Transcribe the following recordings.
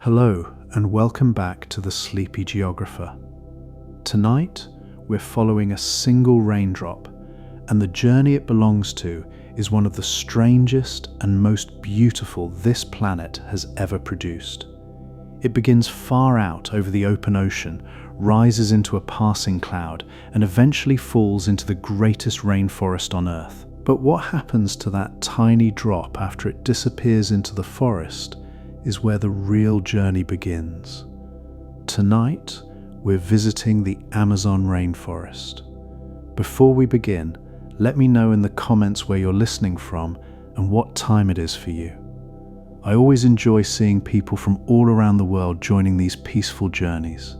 Hello and welcome back to the Sleepy Geographer. Tonight, we're following a single raindrop, and the journey it belongs to is one of the strangest and most beautiful this planet has ever produced. It begins far out over the open ocean, rises into a passing cloud, and eventually falls into the greatest rainforest on Earth. But what happens to that tiny drop after it disappears into the forest is where the real journey begins. Tonight, we're visiting the Amazon rainforest. Before we begin, let me know in the comments where you're listening from and what time it is for you. I always enjoy seeing people from all around the world joining these peaceful journeys.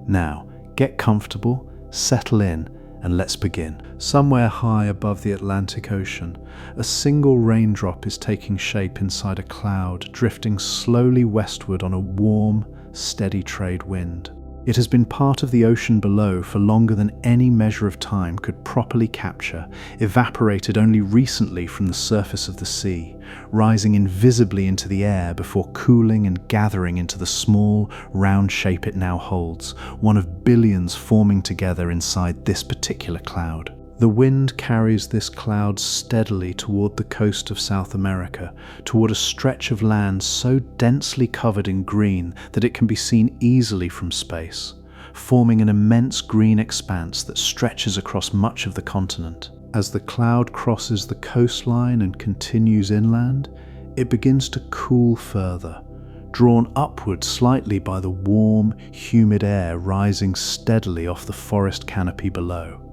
Now, get comfortable, settle in, and let's begin. Somewhere high above the Atlantic Ocean, a single raindrop is taking shape inside a cloud, drifting slowly westward on a warm, steady trade wind. It has been part of the ocean below for longer than any measure of time could properly capture, evaporated only recently from the surface of the sea, rising invisibly into the air before cooling and gathering into the small, round shape it now holds, one of billions forming together inside this particular cloud. The wind carries this cloud steadily toward the coast of South America, toward a stretch of land so densely covered in green that it can be seen easily from space, forming an immense green expanse that stretches across much of the continent. As the cloud crosses the coastline and continues inland, it begins to cool further, drawn upward slightly by the warm, humid air rising steadily off the forest canopy below.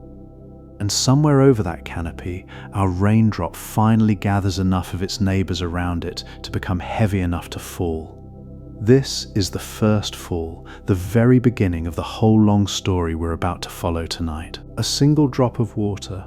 And somewhere over that canopy, our raindrop finally gathers enough of its neighbors around it to become heavy enough to fall. This is the first fall, the very beginning of the whole long story we're about to follow tonight. A single drop of water,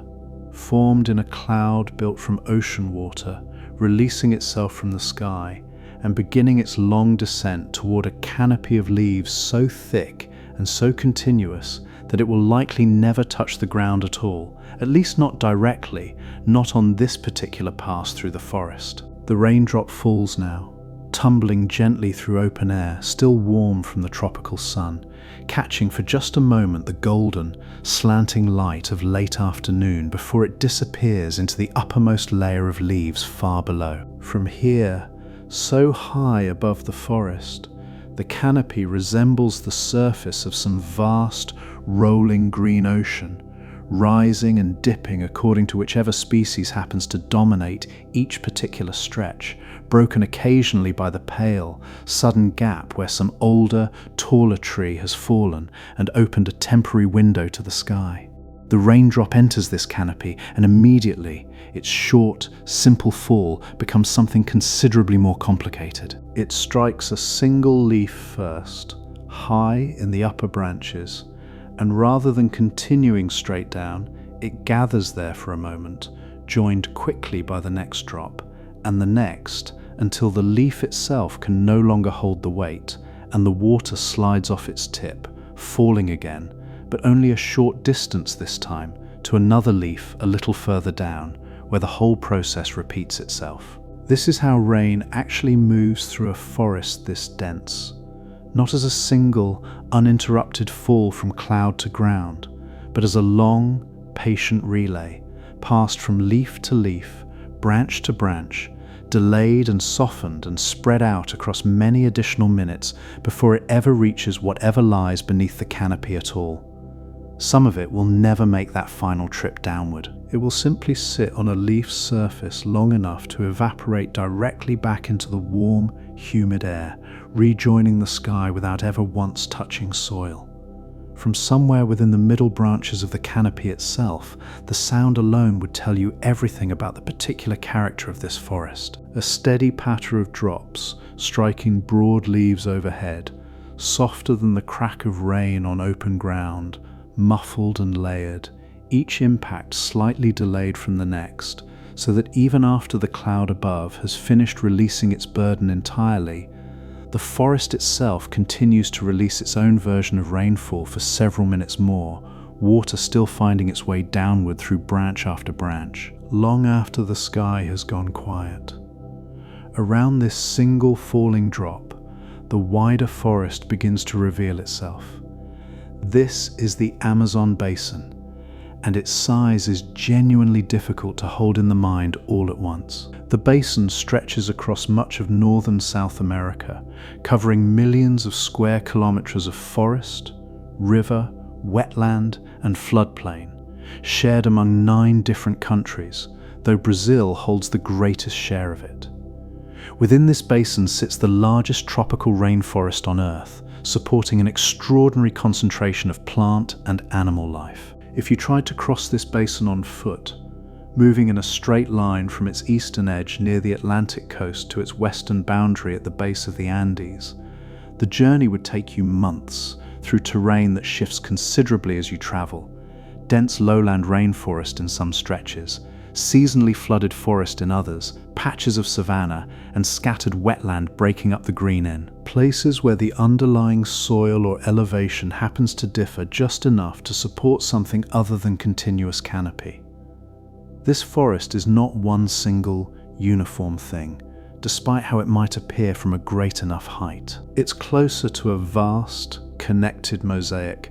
formed in a cloud built from ocean water, releasing itself from the sky and beginning its long descent toward a canopy of leaves so thick and so continuous that it will likely never touch the ground at all, at least not directly, not on this particular pass through the forest. The raindrop falls now, tumbling gently through open air, still warm from the tropical sun, catching for just a moment the golden, slanting light of late afternoon before it disappears into the uppermost layer of leaves far below. From here, so high above the forest, the canopy resembles the surface of some vast, rolling green ocean, rising and dipping according to whichever species happens to dominate each particular stretch, broken occasionally by the pale, sudden gap where some older, taller tree has fallen and opened a temporary window to the sky. The raindrop enters this canopy, and immediately its short, simple fall becomes something considerably more complicated. It strikes a single leaf first, high in the upper branches, and rather than continuing straight down, it gathers there for a moment, joined quickly by the next drop, and the next, until the leaf itself can no longer hold the weight, and the water slides off its tip, falling again, but only a short distance this time, to another leaf a little further down, where the whole process repeats itself. This is how rain actually moves through a forest this dense, not as a single, uninterrupted fall from cloud to ground, but as a long, patient relay, passed from leaf to leaf, branch to branch, delayed and softened and spread out across many additional minutes before it ever reaches whatever lies beneath the canopy at all. Some of it will never make that final trip downward. It will simply sit on a leaf's surface long enough to evaporate directly back into the warm, humid air, rejoining the sky without ever once touching soil. From somewhere within the middle branches of the canopy itself, the sound alone would tell you everything about the particular character of this forest. A steady patter of drops striking broad leaves overhead, softer than the crack of rain on open ground, muffled and layered, each impact slightly delayed from the next, so that even after the cloud above has finished releasing its burden entirely, the forest itself continues to release its own version of rainfall for several minutes more, water still finding its way downward through branch after branch, long after the sky has gone quiet. Around this single falling drop, the wider forest begins to reveal itself. This is the Amazon basin, and its size is genuinely difficult to hold in the mind all at once. The basin stretches across much of northern South America, covering millions of square kilometers of forest, river, wetland, and floodplain, shared among 9 different countries, though Brazil holds the greatest share of it. Within this basin sits the largest tropical rainforest on Earth, supporting an extraordinary concentration of plant and animal life. If you tried to cross this basin on foot, moving in a straight line from its eastern edge near the Atlantic coast to its western boundary at the base of the Andes, the journey would take you months through terrain that shifts considerably as you travel. Dense lowland rainforest in some stretches, seasonally flooded forest in others, patches of savanna, and scattered wetland breaking up the green in. Places where the underlying soil or elevation happens to differ just enough to support something other than continuous canopy. This forest is not one single, uniform thing, despite how it might appear from a great enough height. It's closer to a vast, connected mosaic,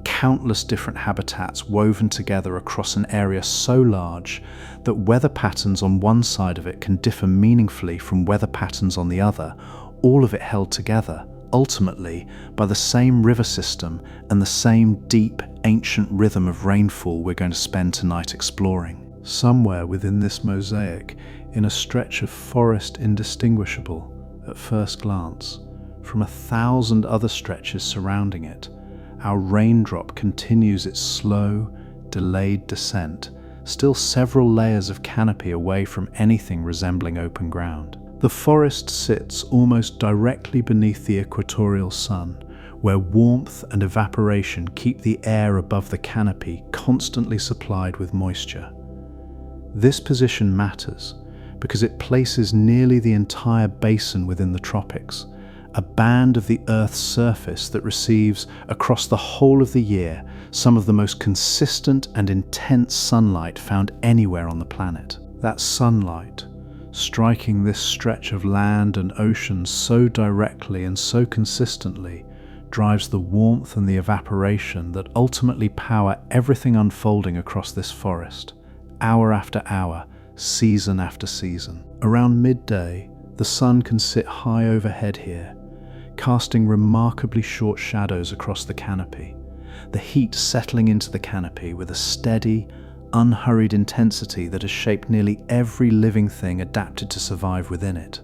countless different habitats woven together across an area so large that weather patterns on one side of it can differ meaningfully from weather patterns on the other, all of it held together, ultimately, by the same river system and the same deep, ancient rhythm of rainfall we're going to spend tonight exploring. Somewhere within this mosaic, in a stretch of forest indistinguishable, at first glance, from 1,000 other stretches surrounding it, our raindrop continues its slow, delayed descent, still several layers of canopy away from anything resembling open ground. The forest sits almost directly beneath the equatorial sun, where warmth and evaporation keep the air above the canopy constantly supplied with moisture. This position matters because it places nearly the entire basin within the tropics, a band of the Earth's surface that receives, across the whole of the year, some of the most consistent and intense sunlight found anywhere on the planet. That sunlight, striking this stretch of land and ocean so directly and so consistently, drives the warmth and the evaporation that ultimately power everything unfolding across this forest, hour after hour, season after season. Around midday, the sun can sit high overhead here, casting remarkably short shadows across the canopy, the heat settling into the canopy with a steady, unhurried intensity that has shaped nearly every living thing adapted to survive within it.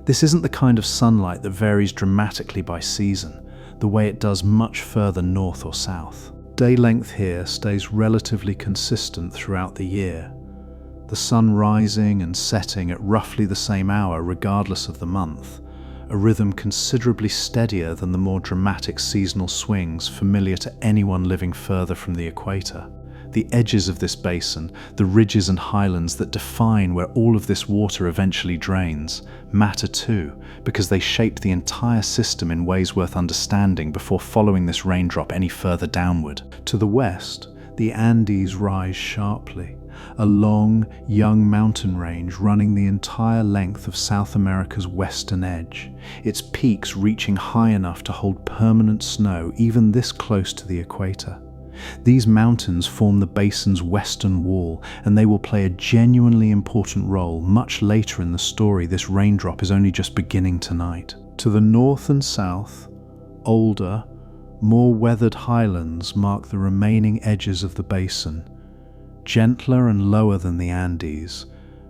This isn't the kind of sunlight that varies dramatically by season, the way it does much further north or south. Day length here stays relatively consistent throughout the year, the sun rising and setting at roughly the same hour regardless of the month, a rhythm considerably steadier than the more dramatic seasonal swings familiar to anyone living further from the equator. The edges of this basin, the ridges and highlands that define where all of this water eventually drains, matter too, because they shape the entire system in ways worth understanding before following this raindrop any further downward. To the west, the Andes rise sharply, a long, young mountain range running the entire length of South America's western edge, its peaks reaching high enough to hold permanent snow even this close to the equator. These mountains form the basin's western wall, and they will play a genuinely important role much later in the story this raindrop is only just beginning tonight. To the north and south, older, more weathered highlands mark the remaining edges of the basin, gentler and lower than the Andes,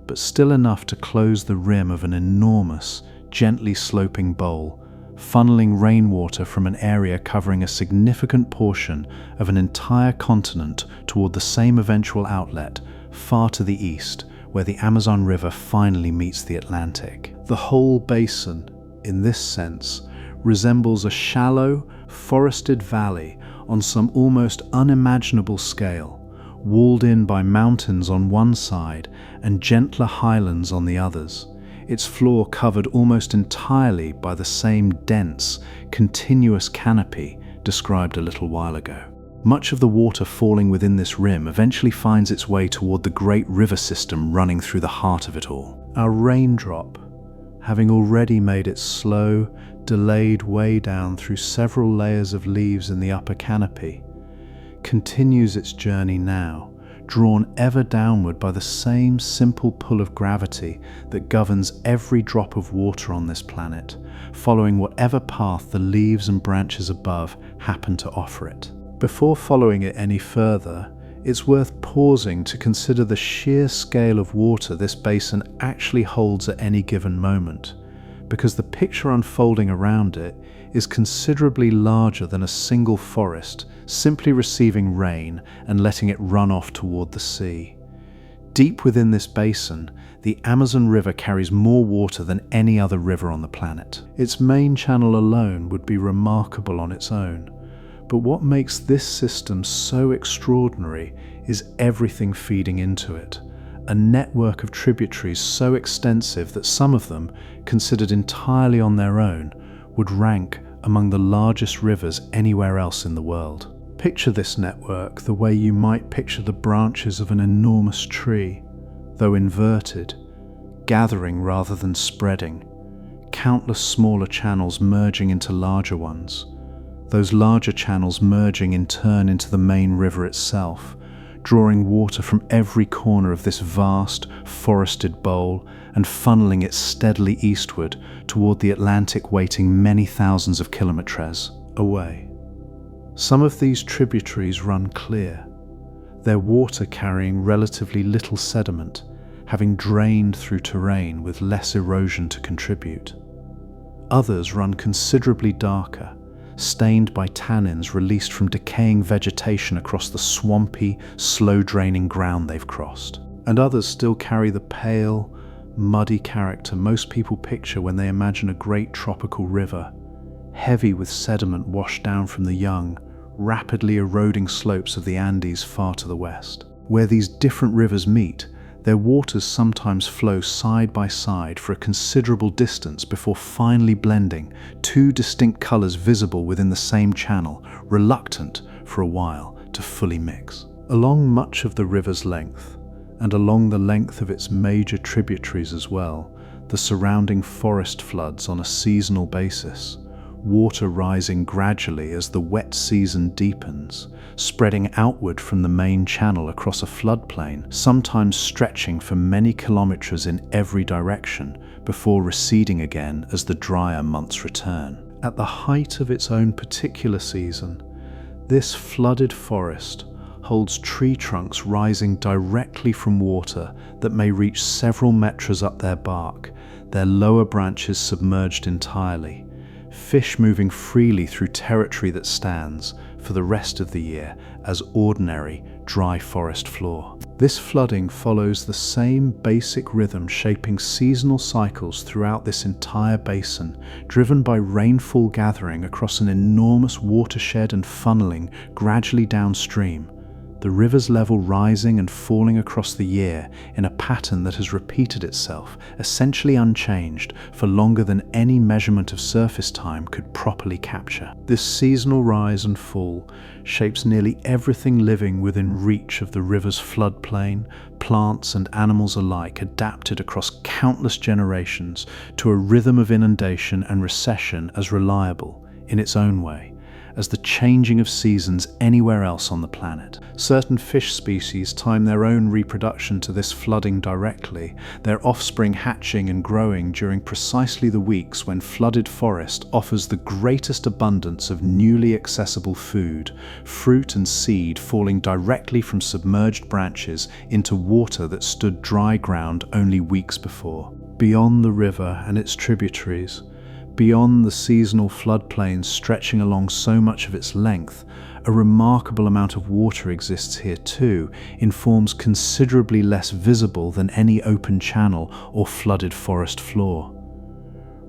but still enough to close the rim of an enormous, gently sloping bowl, funneling rainwater from an area covering a significant portion of an entire continent toward the same eventual outlet, far to the east, where the Amazon River finally meets the Atlantic. The whole basin, in this sense, resembles a shallow, forested valley on some almost unimaginable scale, walled in by mountains on one side and gentler highlands on the others, its floor covered almost entirely by the same dense, continuous canopy described a little while ago. Much of the water falling within this rim eventually finds its way toward the great river system running through the heart of it all. Our raindrop, having already made its slow, delayed way down through several layers of leaves in the upper canopy, continues its journey now, drawn ever downward by the same simple pull of gravity that governs every drop of water on this planet, following whatever path the leaves and branches above happen to offer it. Before following it any further, it's worth pausing to consider the sheer scale of water this basin actually holds at any given moment, because the picture unfolding around it is considerably larger than a single forest simply receiving rain and letting it run off toward the sea. Deep within this basin, the Amazon River carries more water than any other river on the planet. Its main channel alone would be remarkable on its own, but what makes this system so extraordinary is everything feeding into it. A network of tributaries so extensive that some of them, considered entirely on their own, would rank among the largest rivers anywhere else in the world. Picture this network the way you might picture the branches of an enormous tree, though inverted, gathering rather than spreading, countless smaller channels merging into larger ones, those larger channels merging in turn into the main river itself, drawing water from every corner of this vast, forested bowl and funneling it steadily eastward toward the Atlantic, waiting many thousands of kilometres away. Some of these tributaries run clear, their water carrying relatively little sediment, having drained through terrain with less erosion to contribute. Others run considerably darker, stained by tannins released from decaying vegetation across the swampy, slow-draining ground they've crossed. And others still carry the pale, muddy character most people picture when they imagine a great tropical river, heavy with sediment washed down from the young, rapidly eroding slopes of the Andes far to the west. Where these different rivers meet, their waters sometimes flow side by side for a considerable distance before finally blending, two distinct colors visible within the same channel, reluctant for a while to fully mix. Along much of the river's length, and along the length of its major tributaries as well, the surrounding forest floods on a seasonal basis, water rising gradually as the wet season deepens, spreading outward from the main channel across a floodplain, sometimes stretching for many kilometers in every direction before receding again as the drier months return. At the height of its own particular season, this flooded forest holds tree trunks rising directly from water that may reach several meters up their bark, their lower branches submerged entirely, fish moving freely through territory that stands, for the rest of the year, as ordinary, dry forest floor. This flooding follows the same basic rhythm shaping seasonal cycles throughout this entire basin, driven by rainfall gathering across an enormous watershed and funneling gradually downstream, the river's level rising and falling across the year in a pattern that has repeated itself, essentially unchanged, for longer than any measurement of surface time could properly capture. This seasonal rise and fall shapes nearly everything living within reach of the river's floodplain, plants and animals alike adapted across countless generations to a rhythm of inundation and recession as reliable, in its own way, as the changing of seasons anywhere else on the planet. Certain fish species time their own reproduction to this flooding directly, their offspring hatching and growing during precisely the weeks when flooded forest offers the greatest abundance of newly accessible food, fruit and seed falling directly from submerged branches into water that stood dry ground only weeks before. Beyond the river and its tributaries, beyond the seasonal floodplains stretching along so much of its length, a remarkable amount of water exists here too, in forms considerably less visible than any open channel or flooded forest floor.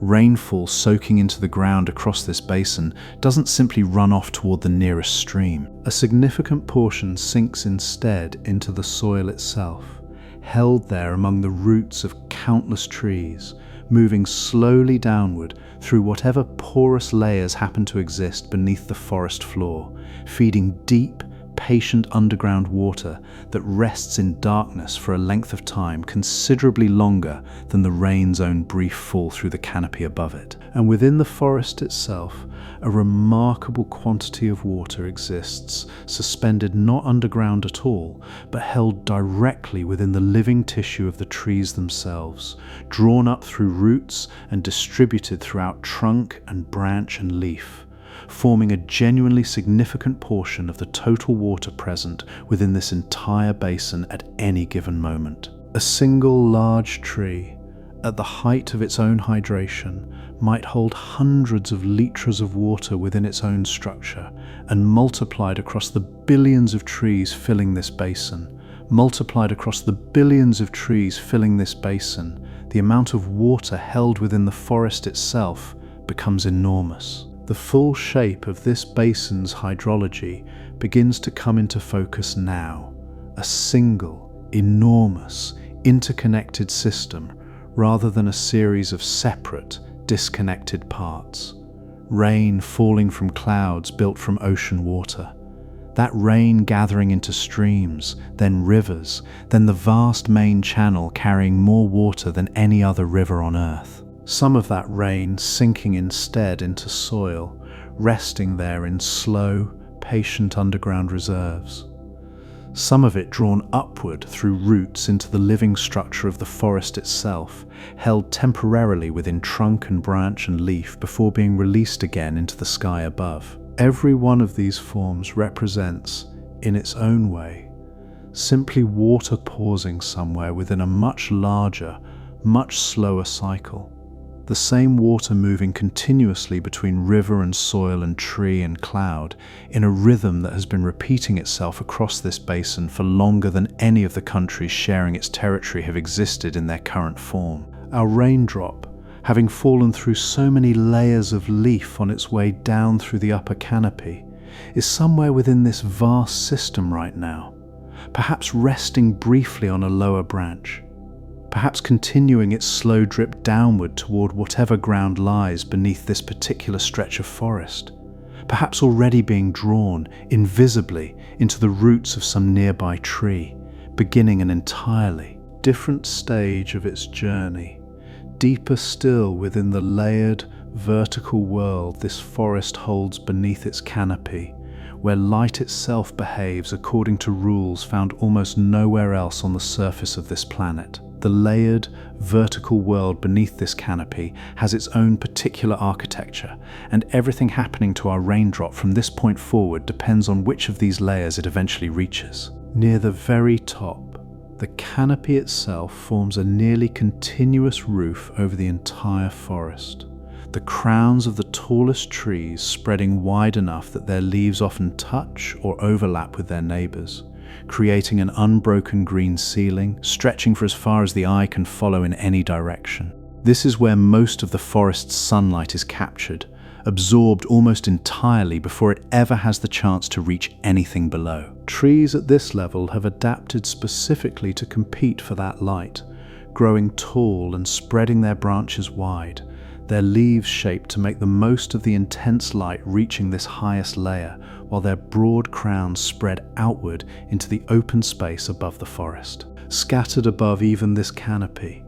Rainfall soaking into the ground across this basin doesn't simply run off toward the nearest stream. A significant portion sinks instead into the soil itself, held there among the roots of countless trees, moving slowly downward through whatever porous layers happen to exist beneath the forest floor, feeding deep, patient underground water that rests in darkness for a length of time considerably longer than the rain's own brief fall through the canopy above it. And within the forest itself, a remarkable quantity of water exists, suspended not underground at all, but held directly within the living tissue of the trees themselves, drawn up through roots and distributed throughout trunk and branch and leaf, forming a genuinely significant portion of the total water present within this entire basin at any given moment. A single large tree, at the height of its own hydration, might hold hundreds of litres of water within its own structure, and multiplied across the billions of trees filling this basin, the amount of water held within the forest itself becomes enormous. The full shape of this basin's hydrology begins to come into focus now, a single, enormous, interconnected system rather than a series of separate, disconnected parts. Rain falling from clouds built from ocean water. That rain gathering into streams, then rivers, then the vast main channel carrying more water than any other river on Earth. Some of that rain sinking instead into soil, resting there in slow, patient underground reserves. Some of it drawn upward through roots into the living structure of the forest itself, held temporarily within trunk and branch and leaf before being released again into the sky above. Every one of these forms represents, in its own way, simply water pausing somewhere within a much larger, much slower cycle. The same water moving continuously between river and soil and tree and cloud in a rhythm that has been repeating itself across this basin for longer than any of the countries sharing its territory have existed in their current form. Our raindrop, having fallen through so many layers of leaf on its way down through the upper canopy, is somewhere within this vast system right now, perhaps resting briefly on a lower branch, perhaps continuing its slow drip downward toward whatever ground lies beneath this particular stretch of forest, perhaps already being drawn invisibly into the roots of some nearby tree, beginning an entirely different stage of its journey, deeper still within the layered, vertical world this forest holds beneath its canopy, where light itself behaves according to rules found almost nowhere else on the surface of this planet. The layered, vertical world beneath this canopy has its own particular architecture, and everything happening to our raindrop from this point forward depends on which of these layers it eventually reaches. Near the very top, the canopy itself forms a nearly continuous roof over the entire forest, the crowns of the tallest trees spreading wide enough that their leaves often touch or overlap with their neighbors, creating an unbroken green ceiling, stretching for as far as the eye can follow in any direction. This is where most of the forest's sunlight is captured, absorbed almost entirely before it ever has the chance to reach anything below. Trees at this level have adapted specifically to compete for that light, growing tall and spreading their branches wide, their leaves shaped to make the most of the intense light reaching this highest layer, while their broad crowns spread outward into the open space above the forest. Scattered above even this canopy,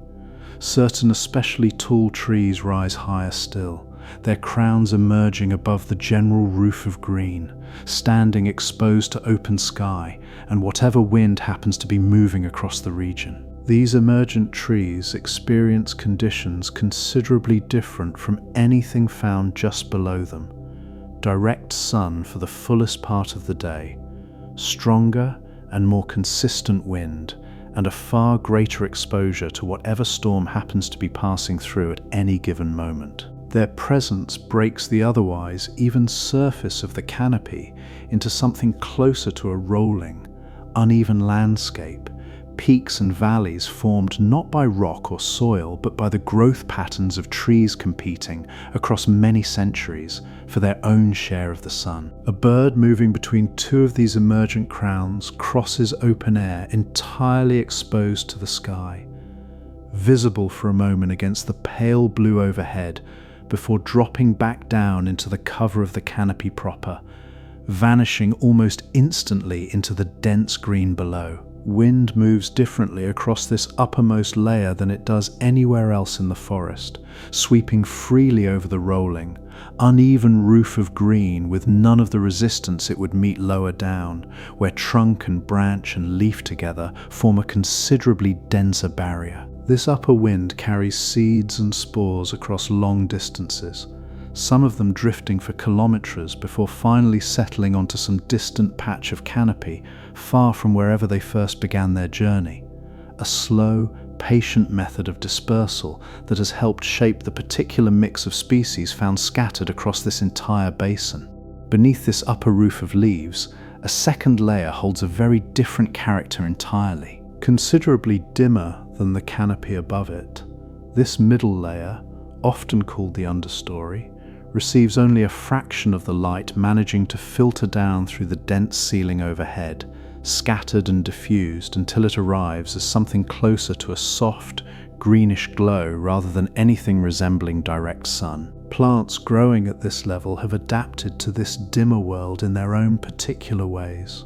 certain especially tall trees rise higher still, their crowns emerging above the general roof of green, standing exposed to open sky and whatever wind happens to be moving across the region. These emergent trees experience conditions considerably different from anything found just below them. Direct sun for the fullest part of the day, stronger and more consistent wind, and a far greater exposure to whatever storm happens to be passing through at any given moment. Their presence breaks the otherwise even surface of the canopy into something closer to a rolling, uneven landscape, peaks and valleys formed not by rock or soil but by the growth patterns of trees competing across many centuries for their own share of the sun. A bird moving between two of these emergent crowns crosses open air entirely exposed to the sky, visible for a moment against the pale blue overhead before dropping back down into the cover of the canopy proper, vanishing almost instantly into the dense green below. Wind moves differently across this uppermost layer than it does anywhere else in the forest, sweeping freely over the rolling, uneven roof of green with none of the resistance it would meet lower down, where trunk and branch and leaf together form a considerably denser barrier. This upper wind carries seeds and spores across long distances, some of them drifting for kilometers before finally settling onto some distant patch of canopy far from wherever they first began their journey. A slow, patient method of dispersal that has helped shape the particular mix of species found scattered across this entire basin. Beneath this upper roof of leaves, a second layer holds a very different character entirely. Considerably dimmer than the canopy above it, this middle layer, often called the understory, receives only a fraction of the light, managing to filter down through the dense ceiling overhead, scattered and diffused until it arrives as something closer to a soft, greenish glow rather than anything resembling direct sun. Plants growing at this level have adapted to this dimmer world in their own particular ways.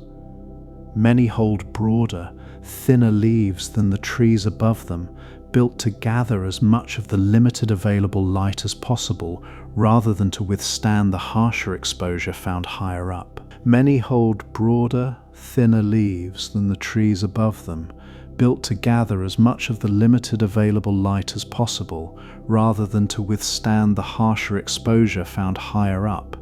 Many hold broader, thinner leaves than the trees above them, built to gather as much of the limited available light as possible rather than to withstand the harsher exposure found higher up. Many hold broader, thinner leaves than the trees above them, built to gather as much of the limited available light as possible rather than to withstand the harsher exposure found higher up,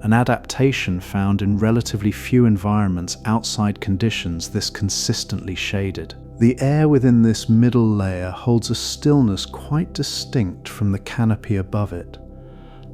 an adaptation found in relatively few environments outside conditions this consistently shaded. The air within this middle layer holds a stillness quite distinct from the canopy above it,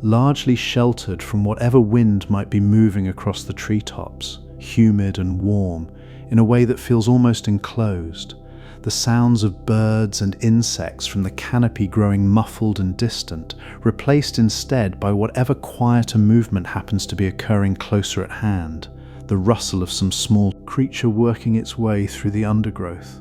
largely sheltered from whatever wind might be moving across the treetops, humid and warm, in a way that feels almost enclosed. The sounds of birds and insects from the canopy growing muffled and distant, replaced instead by whatever quieter movement happens to be occurring closer at hand, the rustle of some small creature working its way through the undergrowth,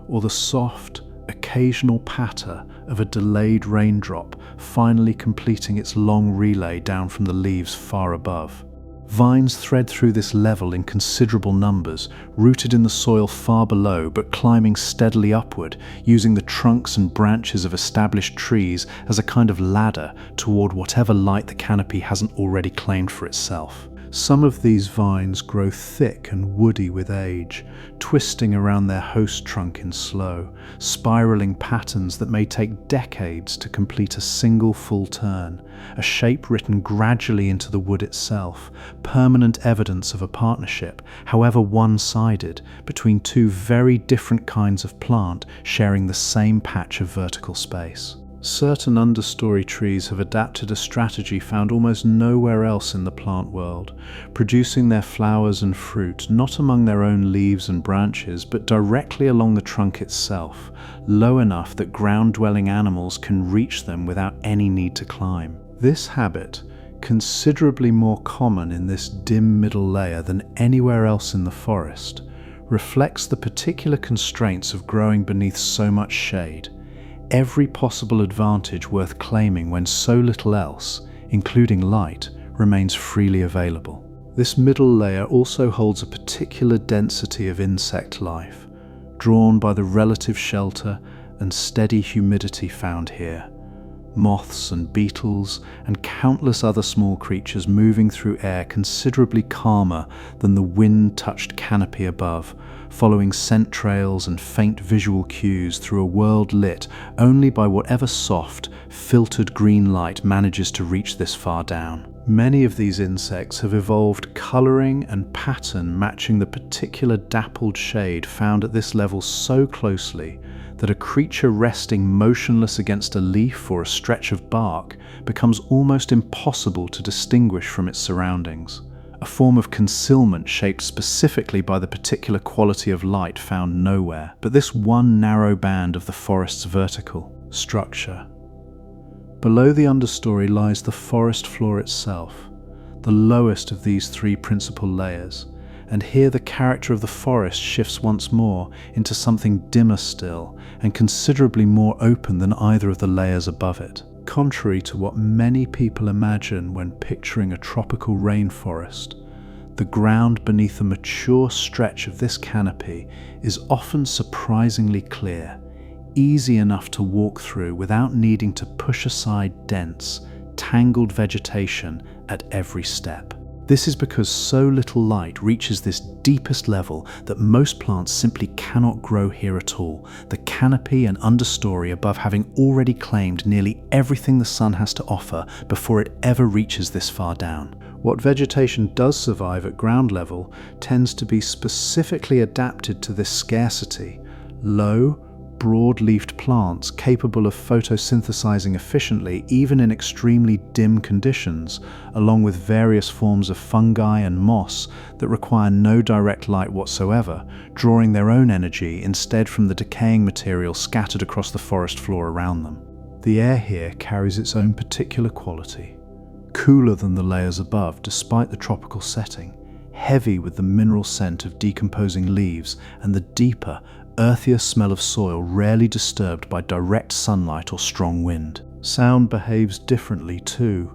or the soft, occasional patter of a delayed raindrop finally completing its long relay down from the leaves far above. Vines thread through this level in considerable numbers, rooted in the soil far below but climbing steadily upward, using the trunks and branches of established trees as a kind of ladder toward whatever light the canopy hasn't already claimed for itself. Some of these vines grow thick and woody with age, twisting around their host trunk in slow, spiraling patterns that may take decades to complete a single full turn, a shape written gradually into the wood itself, permanent evidence of a partnership, however one-sided, between two very different kinds of plant sharing the same patch of vertical space. Certain understory trees have adapted a strategy found almost nowhere else in the plant world, producing their flowers and fruit not among their own leaves and branches, but directly along the trunk itself, low enough that ground-dwelling animals can reach them without any need to climb. This habit, considerably more common in this dim middle layer than anywhere else in the forest, reflects the particular constraints of growing beneath so much shade. Every possible advantage worth claiming when so little else, including light, remains freely available. This middle layer also holds a particular density of insect life, drawn by the relative shelter and steady humidity found here. Moths and beetles and countless other small creatures moving through air considerably calmer than the wind-touched canopy above, following scent trails and faint visual cues through a world lit only by whatever soft, filtered green light manages to reach this far down. Many of these insects have evolved coloring and pattern matching the particular dappled shade found at this level so closely that a creature resting motionless against a leaf or a stretch of bark becomes almost impossible to distinguish from its surroundings, a form of concealment shaped specifically by the particular quality of light found nowhere but this one narrow band of the forest's vertical structure. Below the understory lies the forest floor itself, the lowest of these three principal layers, and here the character of the forest shifts once more into something dimmer still and considerably more open than either of the layers above it. Contrary to what many people imagine when picturing a tropical rainforest, The ground beneath a mature stretch of this canopy is often surprisingly clear, easy enough to walk through without needing to push aside dense, tangled vegetation at every step. This is because so little light reaches this deepest level that most plants simply cannot grow here at all, the canopy and understory above having already claimed nearly everything the sun has to offer before it ever reaches this far down. What vegetation does survive at ground level tends to be specifically adapted to this scarcity. Low, broad-leafed plants capable of photosynthesizing efficiently even in extremely dim conditions, along with various forms of fungi and moss that require no direct light whatsoever, drawing their own energy instead from the decaying material scattered across the forest floor around them. The air here carries its own particular quality, cooler than the layers above despite the tropical setting, heavy with the mineral scent of decomposing leaves and the deeper, earthier smell of soil rarely disturbed by direct sunlight or strong wind. Sound behaves differently too,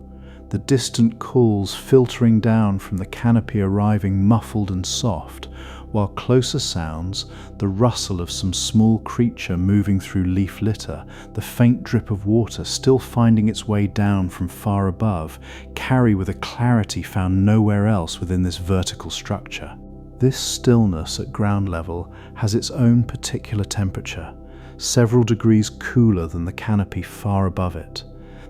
the distant calls filtering down from the canopy arriving muffled and soft, while closer sounds, the rustle of some small creature moving through leaf litter, the faint drip of water still finding its way down from far above, carry with a clarity found nowhere else within this vertical structure. This stillness at ground level has its own particular temperature, several degrees cooler than the canopy far above it.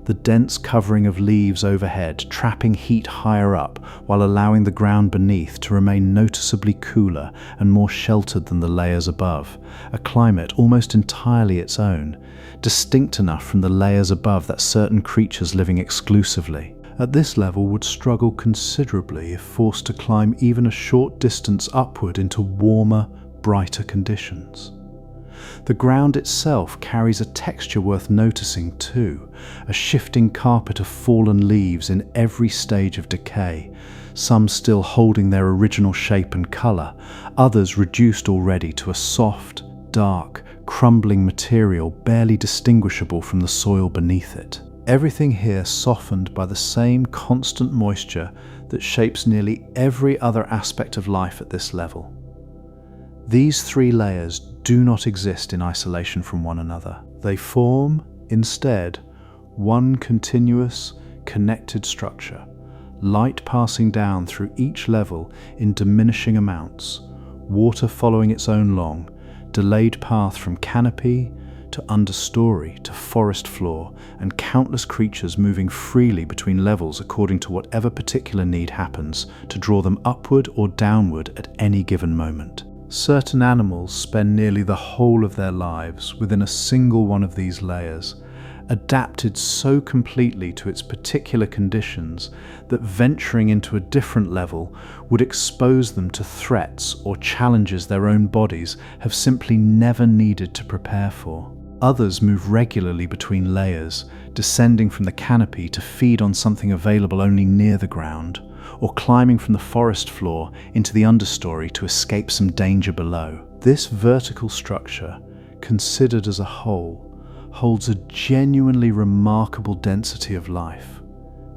The dense covering of leaves overhead trapping heat higher up while allowing the ground beneath to remain noticeably cooler and more sheltered than the layers above, a climate almost entirely its own, distinct enough from the layers above that certain creatures living exclusively at this level would struggle considerably if forced to climb even a short distance upward into warmer, brighter conditions. The ground itself carries a texture worth noticing too, a shifting carpet of fallen leaves in every stage of decay, some still holding their original shape and colour, others reduced already to a soft, dark, crumbling material barely distinguishable from the soil beneath it. Everything here softened by the same constant moisture that shapes nearly every other aspect of life at this level. These three layers do not exist in isolation from one another. They form, instead, one continuous, connected structure, light passing down through each level in diminishing amounts, water following its own long, delayed path from canopy to understory to forest floor, and countless creatures moving freely between levels according to whatever particular need happens to draw them upward or downward at any given moment. Certain animals spend nearly the whole of their lives within a single one of these layers, adapted so completely to its particular conditions that venturing into a different level would expose them to threats or challenges their own bodies have simply never needed to prepare for. Others move regularly between layers, descending from the canopy to feed on something available only near the ground, or climbing from the forest floor into the understory to escape some danger below. This vertical structure, considered as a whole, holds a genuinely remarkable density of life.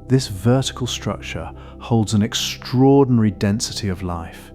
This vertical structure holds an extraordinary density of life,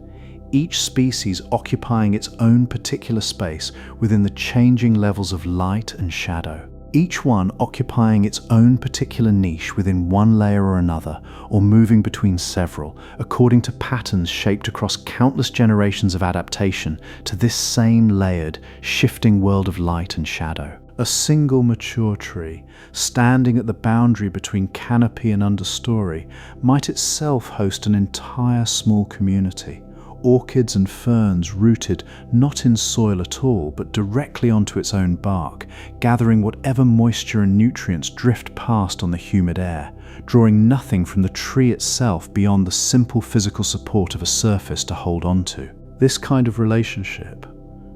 each species occupying its own particular space within the changing levels of light and shadow. Each one occupying its own particular niche within one layer or another, or moving between several, according to patterns shaped across countless generations of adaptation to this same layered, shifting world of light and shadow. A single mature tree, standing at the boundary between canopy and understory, might itself host an entire small community. Orchids and ferns rooted not in soil at all, but directly onto its own bark, gathering whatever moisture and nutrients drift past on the humid air, drawing nothing from the tree itself beyond the simple physical support of a surface to hold onto. This kind of relationship,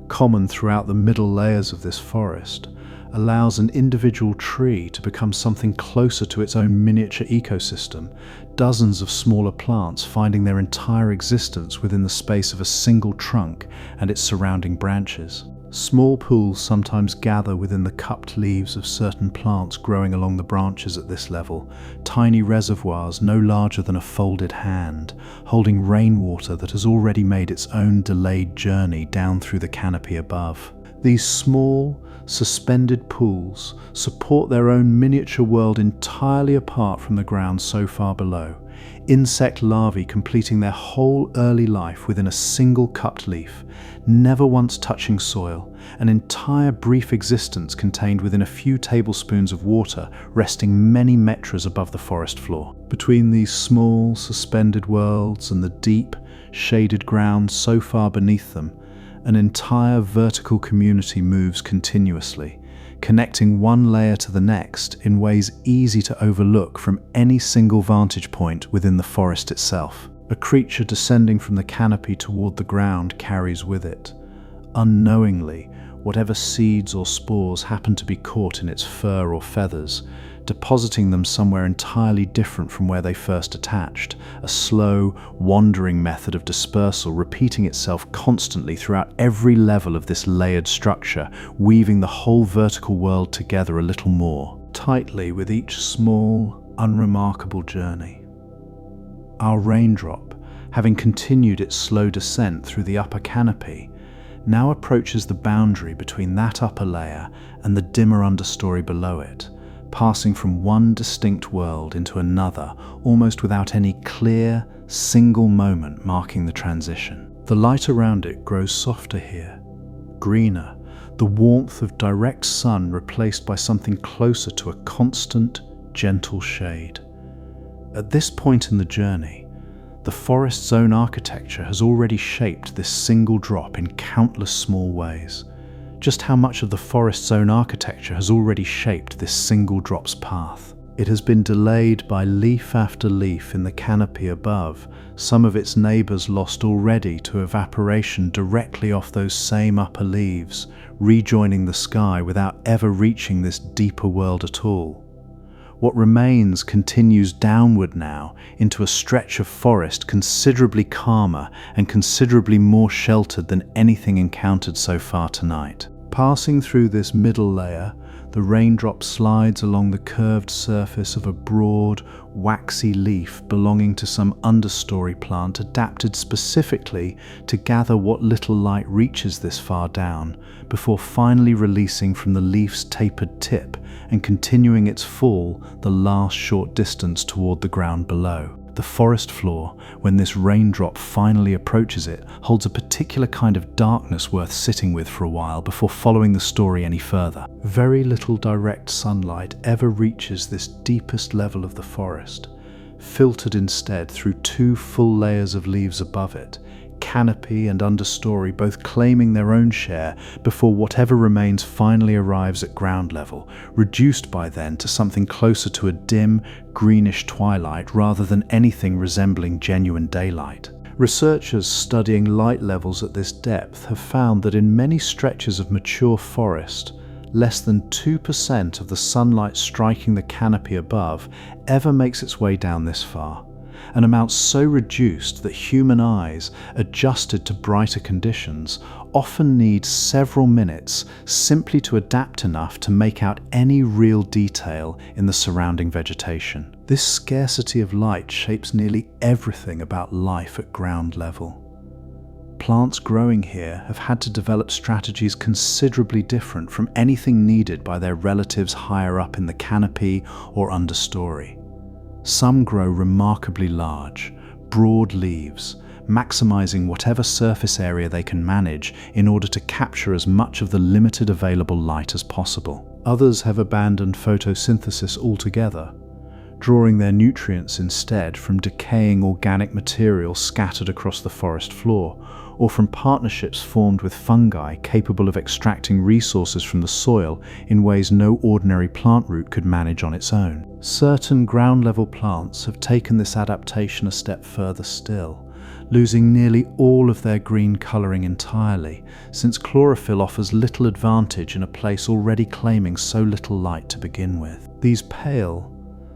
common throughout the middle layers of this forest, allows an individual tree to become something closer to its own miniature ecosystem, dozens of smaller plants finding their entire existence within the space of a single trunk and its surrounding branches. Small pools sometimes gather within the cupped leaves of certain plants growing along the branches at this level, tiny reservoirs no larger than a folded hand, holding rainwater that has already made its own delayed journey down through the canopy above. These small, suspended pools support their own miniature world entirely apart from the ground so far below, insect larvae completing their whole early life within a single cupped leaf, never once touching soil, an entire brief existence contained within a few tablespoons of water resting many meters above the forest floor. Between these small, suspended worlds and the deep, shaded ground so far beneath them, an entire vertical community moves continuously, connecting one layer to the next in ways easy to overlook from any single vantage point within the forest itself. A creature descending from the canopy toward the ground carries with it, unknowingly, whatever seeds or spores happen to be caught in its fur or feathers, depositing them somewhere entirely different from where they first attached, a slow, wandering method of dispersal repeating itself constantly throughout every level of this layered structure, weaving the whole vertical world together a little more tightly with each small, unremarkable journey. Our raindrop, having continued its slow descent through the upper canopy, now approaches the boundary between that upper layer and the dimmer understory below it, passing from one distinct world into another almost without any clear, single moment marking the transition. The light around it grows softer here, greener, the warmth of direct sun replaced by something closer to a constant, gentle shade. At this point in the journey, the forest's own architecture has already shaped this single drop in countless small ways. Just how much of the forest's own architecture has already shaped this single drop's path? It has been delayed by leaf after leaf in the canopy above, some of its neighbours lost already to evaporation directly off those same upper leaves, rejoining the sky without ever reaching this deeper world at all. What remains continues downward now into a stretch of forest considerably calmer and considerably more sheltered than anything encountered so far tonight. Passing through this middle layer, the raindrop slides along the curved surface of a broad, waxy leaf belonging to some understory plant adapted specifically to gather what little light reaches this far down, before finally releasing from the leaf's tapered tip and continuing its fall the last short distance toward the ground below. The forest floor, when this raindrop finally approaches it, holds a particular kind of darkness worth sitting with for a while before following the story any further. Very little direct sunlight ever reaches this deepest level of the forest, filtered instead through two full layers of leaves above it, canopy and understory both claiming their own share before whatever remains finally arrives at ground level, reduced by then to something closer to a dim, greenish twilight rather than anything resembling genuine daylight. Researchers studying light levels at this depth have found that in many stretches of mature forest, less than 2% of the sunlight striking the canopy above ever makes its way down this far, an amount so reduced that human eyes, adjusted to brighter conditions, often need several minutes simply to adapt enough to make out any real detail in the surrounding vegetation. This scarcity of light shapes nearly everything about life at ground level. Plants growing here have had to develop strategies considerably different from anything needed by their relatives higher up in the canopy or understory. Some grow remarkably large, broad leaves, maximizing whatever surface area they can manage in order to capture as much of the limited available light as possible. Others have abandoned photosynthesis altogether, drawing their nutrients instead from decaying organic material scattered across the forest floor, or from partnerships formed with fungi capable of extracting resources from the soil in ways no ordinary plant root could manage on its own. Certain ground-level plants have taken this adaptation a step further still, losing nearly all of their green colouring entirely, since chlorophyll offers little advantage in a place already claiming so little light to begin with. These pale,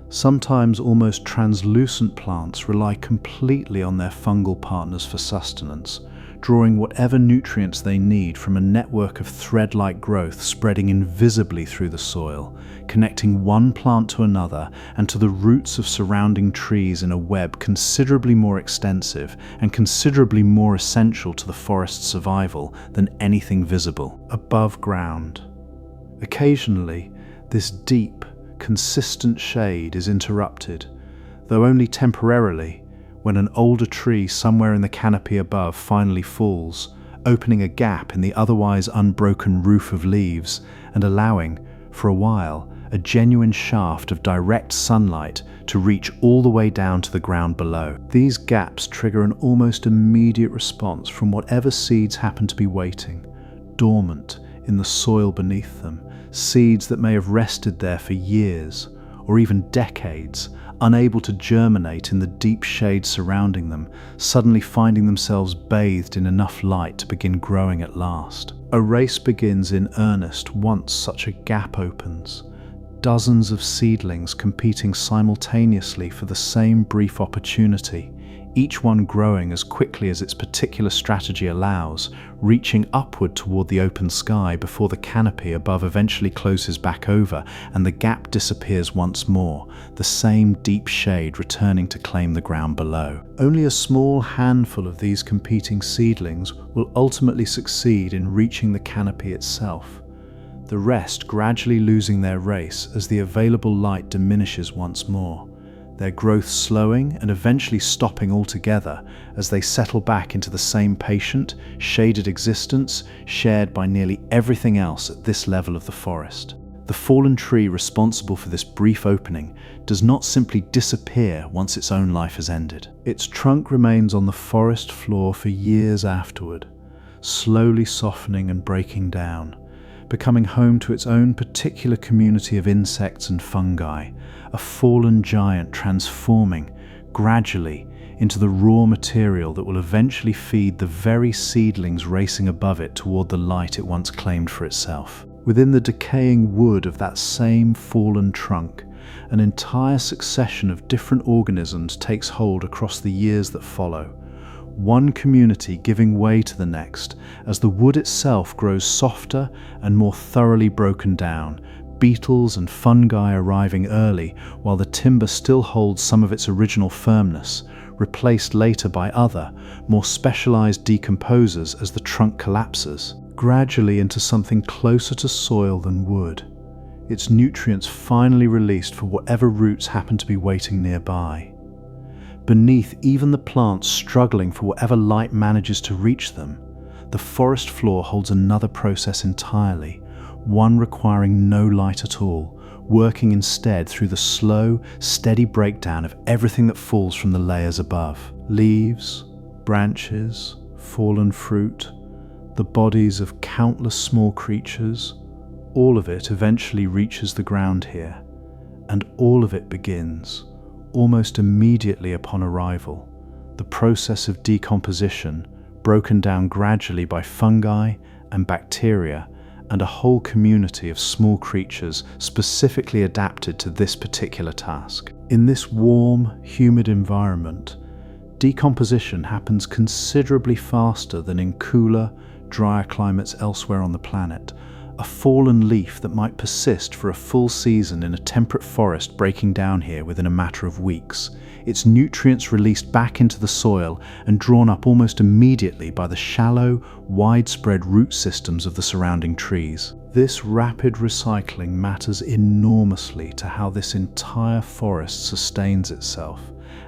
sometimes almost translucent plants rely completely on their fungal partners for sustenance, drawing whatever nutrients they need from a network of thread-like growth spreading invisibly through the soil, connecting one plant to another and to the roots of surrounding trees in a web considerably more extensive and considerably more essential to the forest's survival than anything visible above ground. Occasionally, this deep, consistent shade is interrupted, though only temporarily, when an older tree somewhere in the canopy above finally falls, opening a gap in the otherwise unbroken roof of leaves and allowing, for a while, a genuine shaft of direct sunlight to reach all the way down to the ground below. These gaps trigger an almost immediate response from whatever seeds happen to be waiting, dormant in the soil beneath them, seeds that may have rested there for years or even decades, unable to germinate in the deep shade surrounding them, suddenly finding themselves bathed in enough light to begin growing at last. A race begins in earnest once such a gap opens, dozens of seedlings competing simultaneously for the same brief opportunity, each one growing as quickly as its particular strategy allows, reaching upward toward the open sky before the canopy above eventually closes back over and the gap disappears once more, the same deep shade returning to claim the ground below. Only a small handful of these competing seedlings will ultimately succeed in reaching the canopy itself, the rest gradually losing their race as the available light diminishes once more, their growth slowing and eventually stopping altogether as they settle back into the same patient, shaded existence shared by nearly everything else at this level of the forest. The fallen tree responsible for this brief opening does not simply disappear once its own life has ended. Its trunk remains on the forest floor for years afterward, slowly softening and breaking down, becoming home to its own particular community of insects and fungi, a fallen giant transforming, gradually, into the raw material that will eventually feed the very seedlings racing above it toward the light it once claimed for itself. Within the decaying wood of that same fallen trunk, an entire succession of different organisms takes hold across the years that follow, one community giving way to the next as the wood itself grows softer and more thoroughly broken down, beetles and fungi arriving early while the timber still holds some of its original firmness, replaced later by other, more specialized decomposers as the trunk collapses, gradually into something closer to soil than wood, its nutrients finally released for whatever roots happen to be waiting nearby. Beneath even the plants struggling for whatever light manages to reach them, the forest floor holds another process entirely, one requiring no light at all, working instead through the slow, steady breakdown of everything that falls from the layers above. Leaves, branches, fallen fruit, the bodies of countless small creatures, all of it eventually reaches the ground here, and all of it begins, almost immediately upon arrival, the process of decomposition, broken down gradually by fungi and bacteria and a whole community of small creatures specifically adapted to this particular task. In this warm, humid environment, decomposition happens considerably faster than in cooler, drier climates elsewhere on the planet. A fallen leaf that might persist for a full season in a temperate forest breaking down here within a matter of weeks, its nutrients released back into the soil and drawn up almost immediately by the shallow, widespread root systems of the surrounding trees. This rapid recycling matters enormously to how this entire forest sustains itself,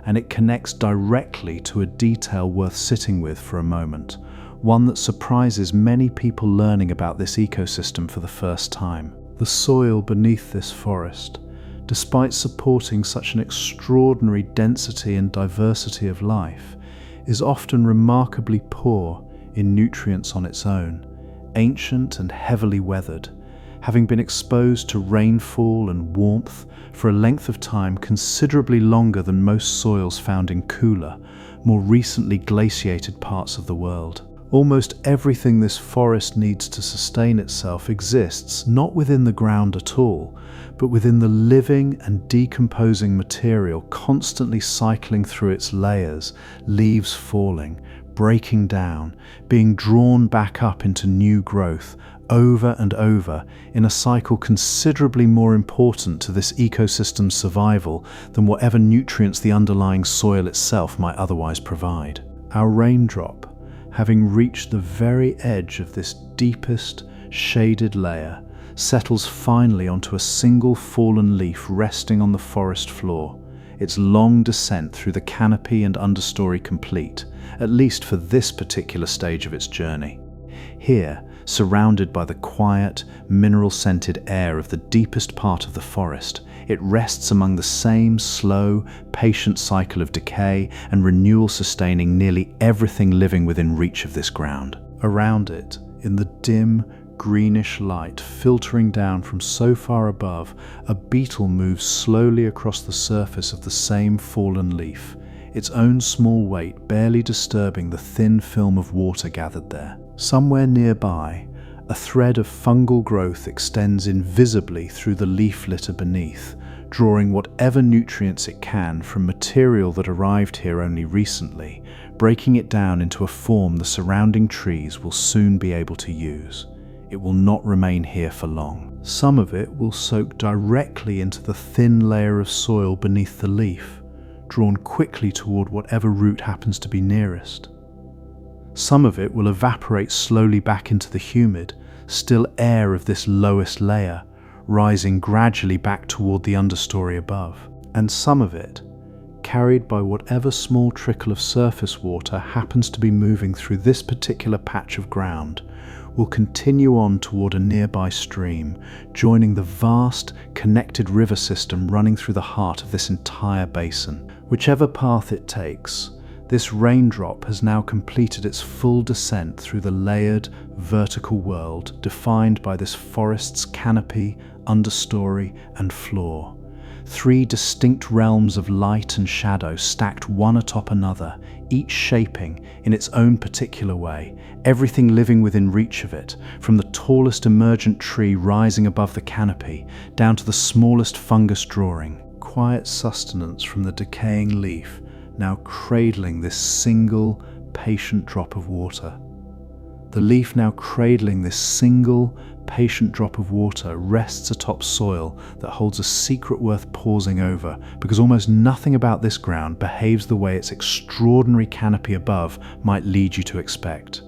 and it connects directly to a detail worth sitting with for a moment, one that surprises many people learning about this ecosystem for the first time. The soil beneath this forest, despite supporting such an extraordinary density and diversity of life, is often remarkably poor in nutrients on its own, ancient and heavily weathered, having been exposed to rainfall and warmth for a length of time considerably longer than most soils found in cooler, more recently glaciated parts of the world. Almost everything this forest needs to sustain itself exists not within the ground at all, but within the living and decomposing material constantly cycling through its layers, leaves falling, breaking down, being drawn back up into new growth over and over in a cycle considerably more important to this ecosystem's survival than whatever nutrients the underlying soil itself might otherwise provide. Our raindrop, having reached the very edge of this deepest, shaded layer, settles finally onto a single fallen leaf resting on the forest floor, its long descent through the canopy and understory complete, at least for this particular stage of its journey. Here, surrounded by the quiet, mineral-scented air of the deepest part of the forest, it rests among the same slow, patient cycle of decay and renewal sustaining nearly everything living within reach of this ground. Around it, in the dim, greenish light filtering down from so far above, a beetle moves slowly across the surface of the same fallen leaf, its own small weight barely disturbing the thin film of water gathered there. Somewhere nearby, a thread of fungal growth extends invisibly through the leaf litter beneath, drawing whatever nutrients it can from material that arrived here only recently, breaking it down into a form the surrounding trees will soon be able to use. It will not remain here for long. Some of it will soak directly into the thin layer of soil beneath the leaf, drawn quickly toward whatever root happens to be nearest. Some of it will evaporate slowly back into the humid, still air of this lowest layer, rising gradually back toward the understory above. And some of it, carried by whatever small trickle of surface water happens to be moving through this particular patch of ground, will continue on toward a nearby stream, joining the vast, connected river system running through the heart of this entire basin. Whichever path it takes, this raindrop has now completed its full descent through the layered, vertical world defined by this forest's canopy, understory, and floor. Three distinct realms of light and shadow stacked one atop another, each shaping, in its own particular way, everything living within reach of it, from the tallest emergent tree rising above the canopy, down to the smallest fungus drawing. Quiet sustenance from the decaying leaf, now cradling this single, patient drop of water. The leaf now cradling this single, patient drop of water rests atop soil that holds a secret worth pausing over, because almost nothing about this ground behaves the way its extraordinary canopy above might lead you to expect.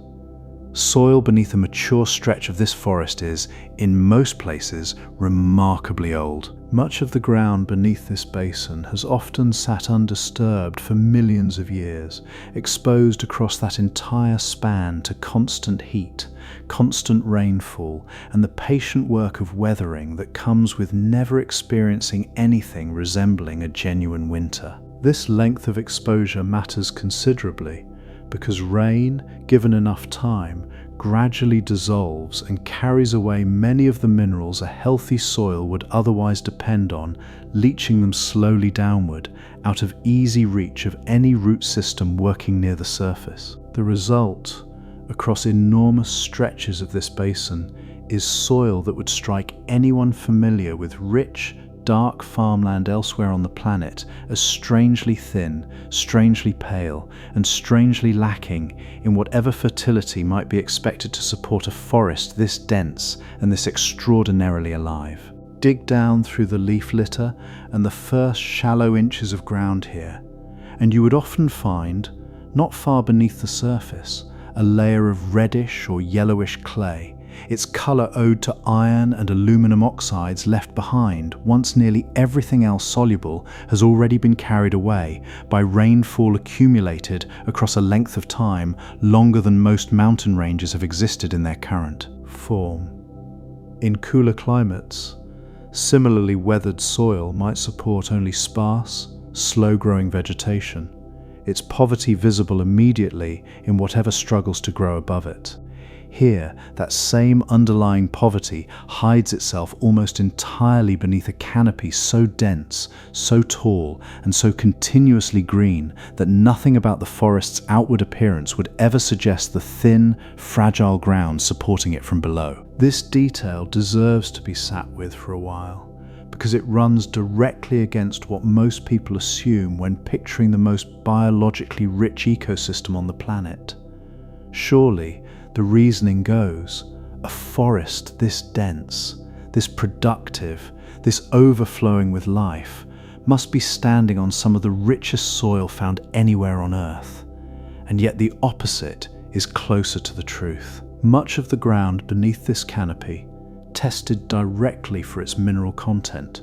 Soil beneath a mature stretch of this forest is, in most places, remarkably old. Much of the ground beneath this basin has often sat undisturbed for millions of years, exposed across that entire span to constant heat, constant rainfall, and the patient work of weathering that comes with never experiencing anything resembling a genuine winter. This length of exposure matters considerably, because rain, given enough time, gradually dissolves and carries away many of the minerals a healthy soil would otherwise depend on, leaching them slowly downward, out of easy reach of any root system working near the surface. The result, across enormous stretches of this basin, is soil that would strike anyone familiar with rich, dark farmland elsewhere on the planet as strangely thin, strangely pale, and strangely lacking in whatever fertility might be expected to support a forest this dense and this extraordinarily alive. Dig down through the leaf litter and the first shallow inches of ground here, and you would often find, not far beneath the surface, a layer of reddish or yellowish clay, its colour owed to iron and aluminum oxides left behind once nearly everything else soluble has already been carried away by rainfall accumulated across a length of time longer than most mountain ranges have existed in their current form. In cooler climates, similarly weathered soil might support only sparse, slow-growing vegetation, its poverty visible immediately in whatever struggles to grow above it. Here, that same underlying poverty hides itself almost entirely beneath a canopy so dense, so tall, and so continuously green that nothing about the forest's outward appearance would ever suggest the thin, fragile ground supporting it from below. This detail deserves to be sat with for a while, because it runs directly against what most people assume when picturing the most biologically rich ecosystem on the planet. Surely, the reasoning goes, a forest this dense, this productive, this overflowing with life, must be standing on some of the richest soil found anywhere on Earth. And yet the opposite is closer to the truth. Much of the ground beneath this canopy, tested directly for its mineral content,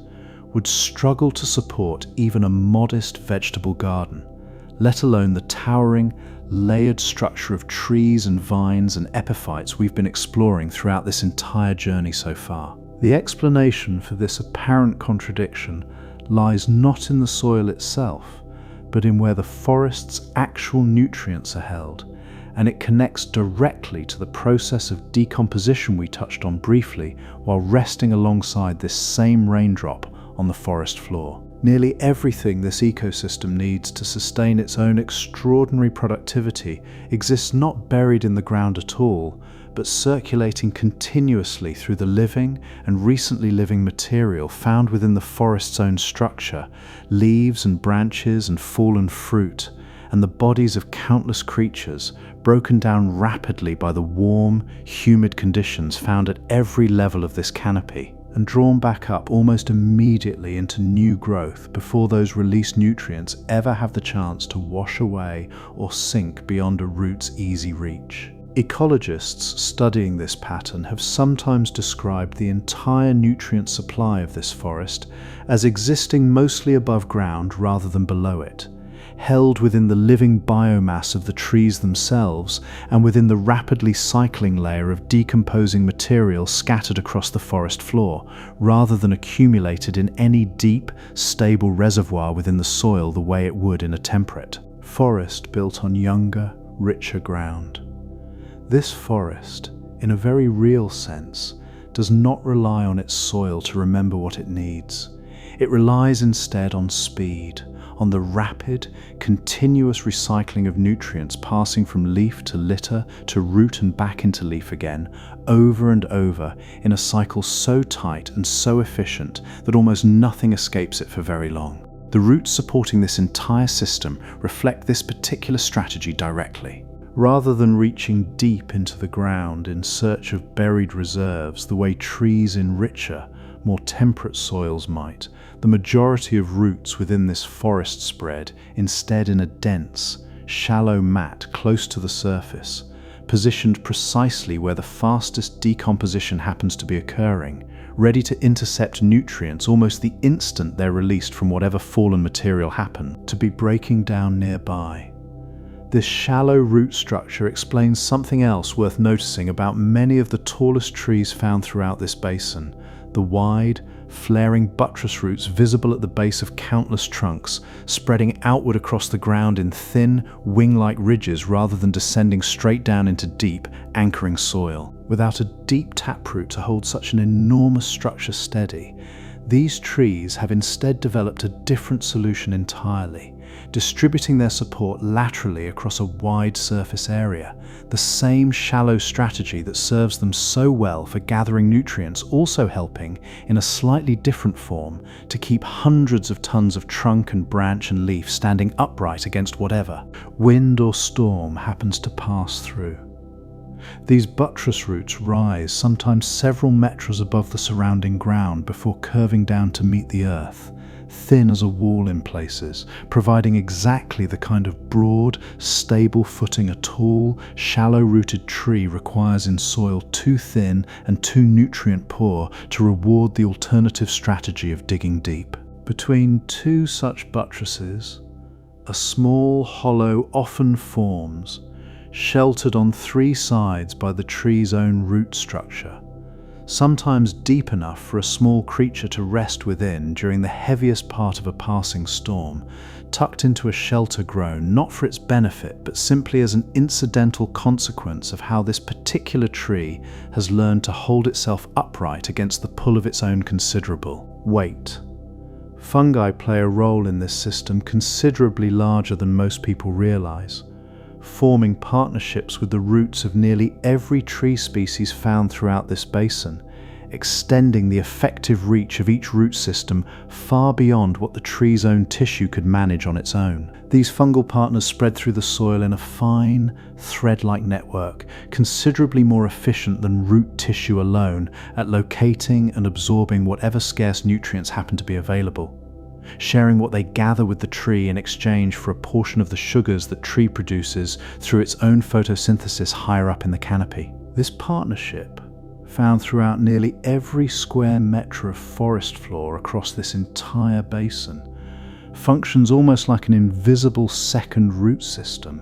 would struggle to support even a modest vegetable garden, let alone the towering, layered structure of trees and vines and epiphytes we've been exploring throughout this entire journey so far. The explanation for this apparent contradiction lies not in the soil itself, but in where the forest's actual nutrients are held, and it connects directly to the process of decomposition we touched on briefly while resting alongside this same raindrop on the forest floor. Nearly everything this ecosystem needs to sustain its own extraordinary productivity exists not buried in the ground at all, but circulating continuously through the living and recently living material found within the forest's own structure, leaves and branches and fallen fruit, and the bodies of countless creatures broken down rapidly by the warm, humid conditions found at every level of this canopy, and drawn back up almost immediately into new growth before those released nutrients ever have the chance to wash away or sink beyond a root's easy reach. Ecologists studying this pattern have sometimes described the entire nutrient supply of this forest as existing mostly above ground rather than below it, held within the living biomass of the trees themselves and within the rapidly cycling layer of decomposing material scattered across the forest floor, rather than accumulated in any deep, stable reservoir within the soil the way it would in a temperate forest built on younger, richer ground. This forest, in a very real sense, does not rely on its soil to remember what it needs. It relies instead on speed, on the rapid, continuous recycling of nutrients passing from leaf to litter to root and back into leaf again, over and over, in a cycle so tight and so efficient that almost nothing escapes it for very long. The roots supporting this entire system reflect this particular strategy directly. Rather than reaching deep into the ground in search of buried reserves the way trees in richer, more temperate soils might, the majority of roots within this forest spread instead in a dense, shallow mat close to the surface, positioned precisely where the fastest decomposition happens to be occurring, ready to intercept nutrients almost the instant they're released from whatever fallen material happened to be breaking down nearby. This shallow root structure explains something else worth noticing about many of the tallest trees found throughout this basin: the wide, flaring buttress roots visible at the base of countless trunks, spreading outward across the ground in thin, wing-like ridges rather than descending straight down into deep, anchoring soil. Without a deep taproot to hold such an enormous structure steady, these trees have instead developed a different solution entirely, distributing their support laterally across a wide surface area, the same shallow strategy that serves them so well for gathering nutrients, also helping, in a slightly different form, to keep hundreds of tons of trunk and branch and leaf standing upright against whatever wind or storm happens to pass through. These buttress roots rise sometimes several meters above the surrounding ground before curving down to meet the earth, thin as a wall in places, providing exactly the kind of broad, stable footing a tall, shallow-rooted tree requires in soil too thin and too nutrient-poor to reward the alternative strategy of digging deep. Between two such buttresses, a small hollow often forms, sheltered on three sides by the tree's own root structure, sometimes deep enough for a small creature to rest within during the heaviest part of a passing storm, tucked into a shelter grown not for its benefit but simply as an incidental consequence of how this particular tree has learned to hold itself upright against the pull of its own considerable weight. Fungi play a role in this system considerably larger than most people realize, forming partnerships with the roots of nearly every tree species found throughout this basin, extending the effective reach of each root system far beyond what the tree's own tissue could manage on its own. These fungal partners spread through the soil in a fine, thread-like network, considerably more efficient than root tissue alone at locating and absorbing whatever scarce nutrients happen to be available, sharing what they gather with the tree in exchange for a portion of the sugars that tree produces through its own photosynthesis higher up in the canopy. This partnership, found throughout nearly every square metre of forest floor across this entire basin, functions almost like an invisible second root system,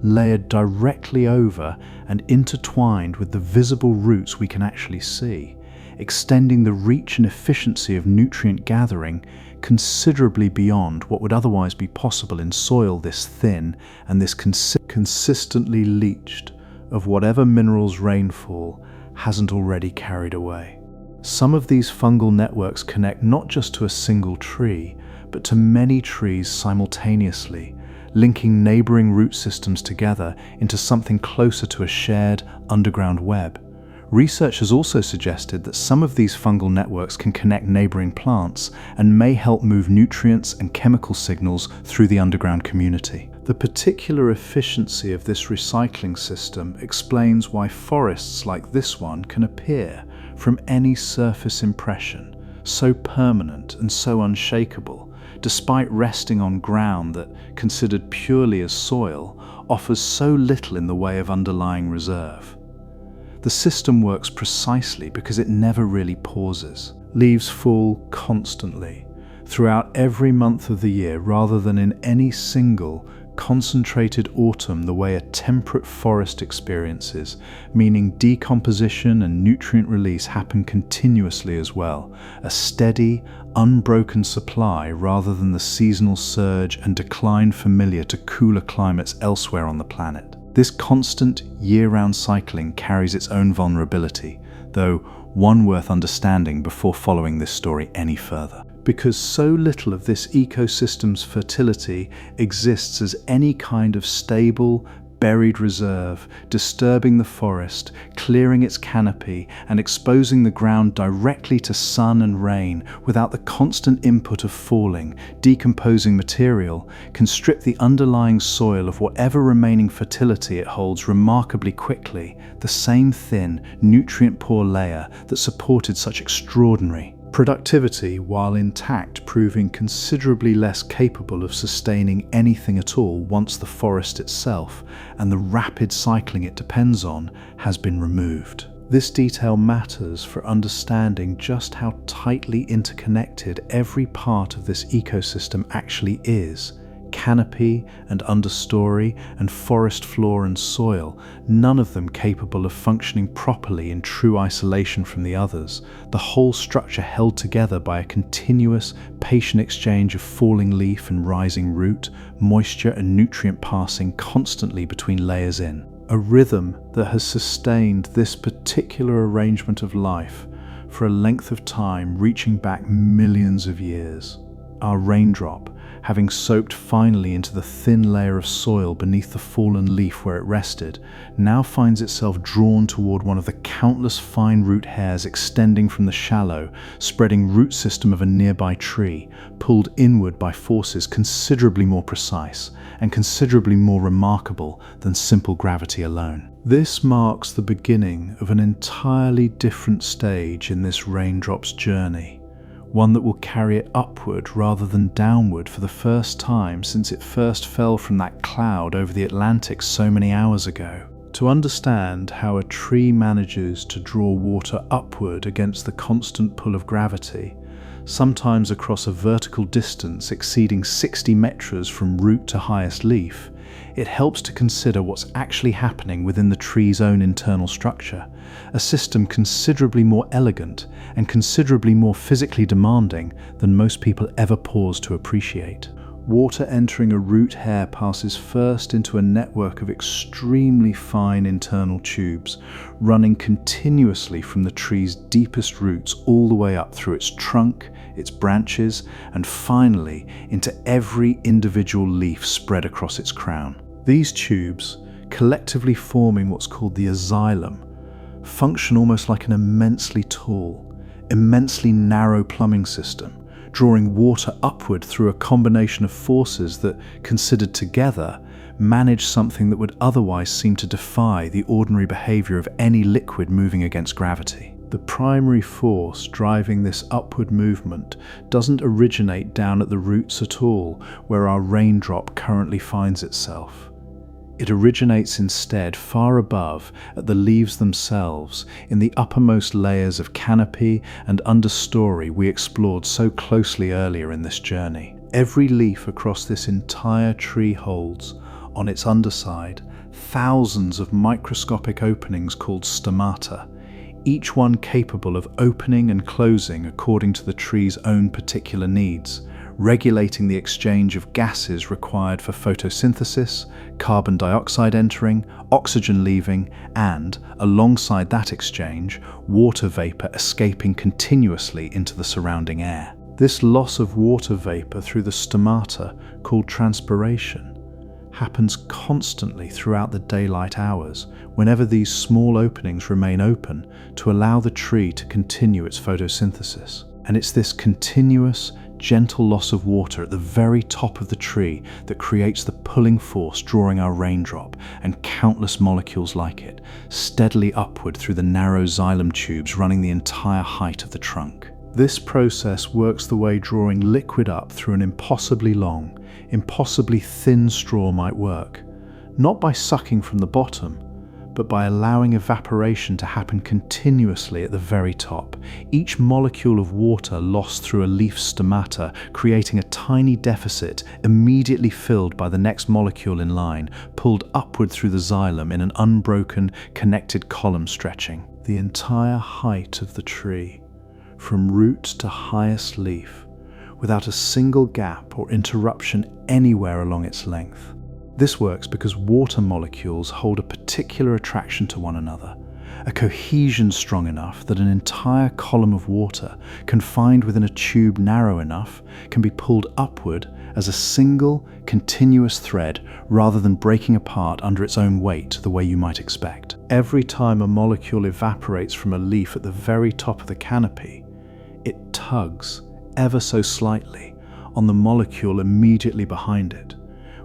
layered directly over and intertwined with the visible roots we can actually see, extending the reach and efficiency of nutrient gathering considerably beyond what would otherwise be possible in soil this thin and this consistently leached of whatever minerals rainfall hasn't already carried away. Some of these fungal networks connect not just to a single tree, but to many trees simultaneously, linking neighboring root systems together into something closer to a shared underground web. Research has also suggested that some of these fungal networks can connect neighboring plants and may help move nutrients and chemical signals through the underground community. The particular efficiency of this recycling system explains why forests like this one can appear, from any surface impression, so permanent and so unshakable, despite resting on ground that, considered purely as soil, offers so little in the way of underlying reserve. The system works precisely because it never really pauses. Leaves fall constantly, throughout every month of the year, rather than in any single, concentrated autumn the way a temperate forest experiences, meaning decomposition and nutrient release happen continuously as well, a steady, unbroken supply rather than the seasonal surge and decline familiar to cooler climates elsewhere on the planet. This constant, year-round cycling carries its own vulnerability, though one worth understanding before following this story any further. Because so little of this ecosystem's fertility exists as any kind of stable, buried reserve, disturbing the forest, clearing its canopy, and exposing the ground directly to sun and rain without the constant input of falling, decomposing material, can strip the underlying soil of whatever remaining fertility it holds remarkably quickly, the same thin, nutrient-poor layer that supported such extraordinary productivity, while intact, proving considerably less capable of sustaining anything at all once the forest itself, and the rapid cycling it depends on, has been removed. This detail matters for understanding just how tightly interconnected every part of this ecosystem actually is. Canopy and understory and forest floor and soil, none of them capable of functioning properly in true isolation from the others, the whole structure held together by a continuous, patient exchange of falling leaf and rising root, moisture and nutrient passing constantly between layers in. A rhythm that has sustained this particular arrangement of life for a length of time reaching back millions of years. Our raindrop, having soaked finally into the thin layer of soil beneath the fallen leaf where it rested, now finds itself drawn toward one of the countless fine root hairs extending from the shallow, spreading root system of a nearby tree, pulled inward by forces considerably more precise and considerably more remarkable than simple gravity alone. This marks the beginning of an entirely different stage in this raindrop's journey. One that will carry it upward rather than downward for the first time since it first fell from that cloud over the Atlantic so many hours ago. To understand how a tree manages to draw water upward against the constant pull of gravity, sometimes across a vertical distance exceeding 60 meters from root to highest leaf, it helps to consider what's actually happening within the tree's own internal structure, a system considerably more elegant and considerably more physically demanding than most people ever pause to appreciate. Water entering a root hair passes first into a network of extremely fine internal tubes, running continuously from the tree's deepest roots all the way up through its trunk, its branches, and finally into every individual leaf spread across its crown. These tubes, collectively forming what's called the xylem, function almost like an immensely tall, immensely narrow plumbing system, drawing water upward through a combination of forces that, considered together, manage something that would otherwise seem to defy the ordinary behavior of any liquid moving against gravity. The primary force driving this upward movement doesn't originate down at the roots at all, where our raindrop currently finds itself. It originates instead far above at the leaves themselves, in the uppermost layers of canopy and understory we explored so closely earlier in this journey. Every leaf across this entire tree holds, on its underside, thousands of microscopic openings called stomata, each one capable of opening and closing according to the tree's own particular needs, regulating the exchange of gases required for photosynthesis, carbon dioxide entering, oxygen leaving, and, alongside that exchange, water vapor escaping continuously into the surrounding air. This loss of water vapor through the stomata, called transpiration, happens constantly throughout the daylight hours, whenever these small openings remain open to allow the tree to continue its photosynthesis. And it's this continuous, gentle loss of water at the very top of the tree that creates the pulling force drawing our raindrop and countless molecules like it, steadily upward through the narrow xylem tubes running the entire height of the trunk. This process works the way drawing liquid up through an impossibly long, impossibly thin straw might work, not by sucking from the bottom, but by allowing evaporation to happen continuously at the very top, each molecule of water lost through a leaf's stomata, creating a tiny deficit immediately filled by the next molecule in line, pulled upward through the xylem in an unbroken, connected column stretching the entire height of the tree, from root to highest leaf, without a single gap or interruption anywhere along its length. This works because water molecules hold a particular attraction to one another, a cohesion strong enough that an entire column of water, confined within a tube narrow enough, can be pulled upward as a single, continuous thread rather than breaking apart under its own weight the way you might expect. Every time a molecule evaporates from a leaf at the very top of the canopy, it tugs, ever so slightly, on the molecule immediately behind it,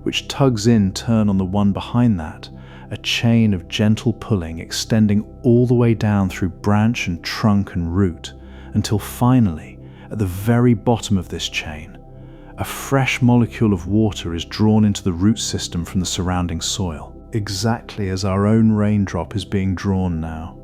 which tugs in turn on the one behind that, a chain of gentle pulling extending all the way down through branch and trunk and root, until finally, at the very bottom of this chain, a fresh molecule of water is drawn into the root system from the surrounding soil, exactly as our own raindrop is being drawn now.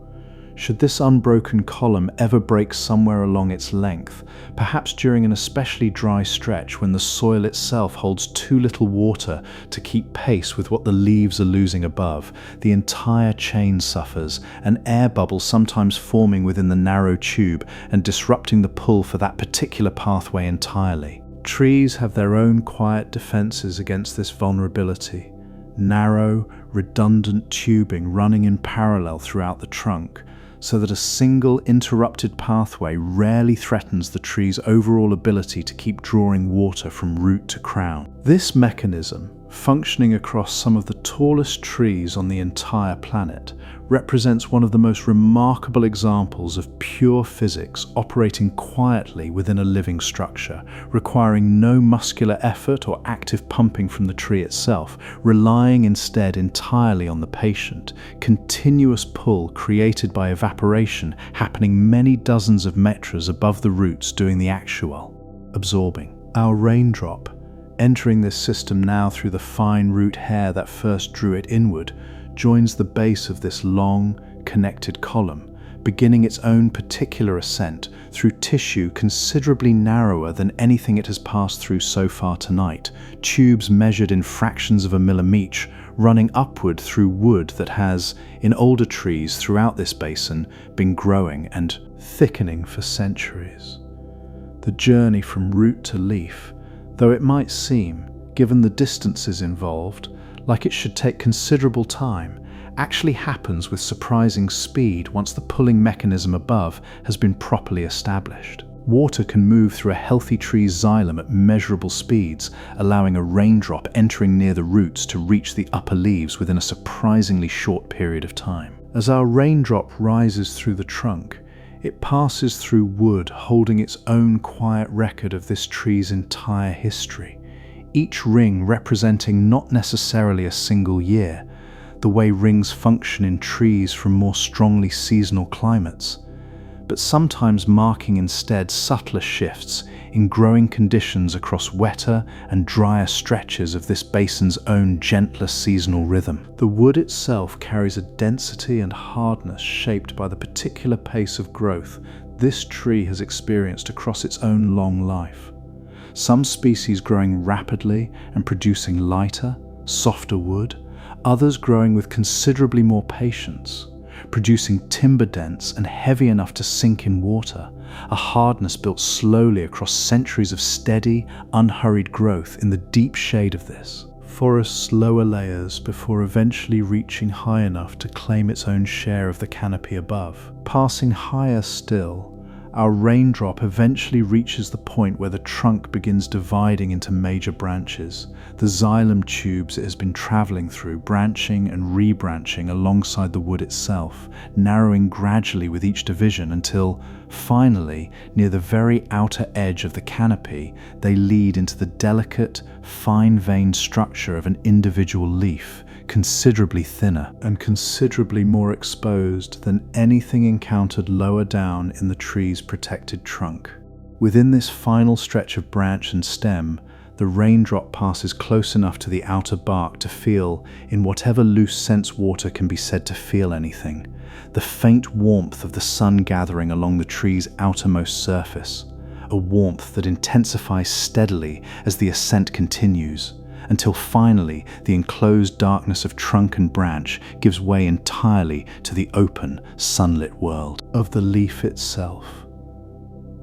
Should this unbroken column ever break somewhere along its length, perhaps during an especially dry stretch when the soil itself holds too little water to keep pace with what the leaves are losing above, the entire chain suffers, an air bubble sometimes forming within the narrow tube and disrupting the pull for that particular pathway entirely. Trees have their own quiet defenses against this vulnerability. Narrow, redundant tubing running in parallel throughout the trunk, so that a single interrupted pathway rarely threatens the tree's overall ability to keep drawing water from root to crown. This mechanism, functioning across some of the tallest trees on the entire planet, represents one of the most remarkable examples of pure physics operating quietly within a living structure, requiring no muscular effort or active pumping from the tree itself, relying instead entirely on the patient, continuous pull created by evaporation happening many dozens of meters above the roots doing the actual absorbing. Our raindrop, entering this system now through the fine root hair that first drew it inward, joins the base of this long, connected column, beginning its own particular ascent through tissue considerably narrower than anything it has passed through so far tonight, tubes measured in fractions of a millimetre, running upward through wood that has, in older trees throughout this basin, been growing and thickening for centuries. The journey from root to leaf, though it might seem, given the distances involved, like it should take considerable time, actually happens with surprising speed once the pulling mechanism above has been properly established. Water can move through a healthy tree's xylem at measurable speeds, allowing a raindrop entering near the roots to reach the upper leaves within a surprisingly short period of time. As our raindrop rises through the trunk, It passes through wood, holding its own quiet record of this tree's entire history, each ring representing not necessarily a single year, the way rings function in trees from more strongly seasonal climates, but sometimes marking instead subtler shifts in growing conditions across wetter and drier stretches of this basin's own gentler seasonal rhythm. The wood itself carries a density and hardness shaped by the particular pace of growth this tree has experienced across its own long life. Some species growing rapidly and producing lighter, softer wood, others growing with considerably more patience, producing timber dense and heavy enough to sink in water, a hardness built slowly across centuries of steady, unhurried growth in the deep shade of this forest's lower layers before eventually reaching high enough to claim its own share of the canopy above. Passing higher still, our raindrop eventually reaches the point where the trunk begins dividing into major branches, the xylem tubes it has been traveling through branching and rebranching alongside the wood itself, narrowing gradually with each division until, finally, near the very outer edge of the canopy, they lead into the delicate, fine-veined structure of an individual leaf, considerably thinner and considerably more exposed than anything encountered lower down in the tree's protected trunk. Within this final stretch of branch and stem, the raindrop passes close enough to the outer bark to feel, in whatever loose sense water can be said to feel anything, the faint warmth of the sun gathering along the tree's outermost surface, a warmth that intensifies steadily as the ascent continues, until finally the enclosed darkness of trunk and branch gives way entirely to the open, sunlit world of the leaf itself.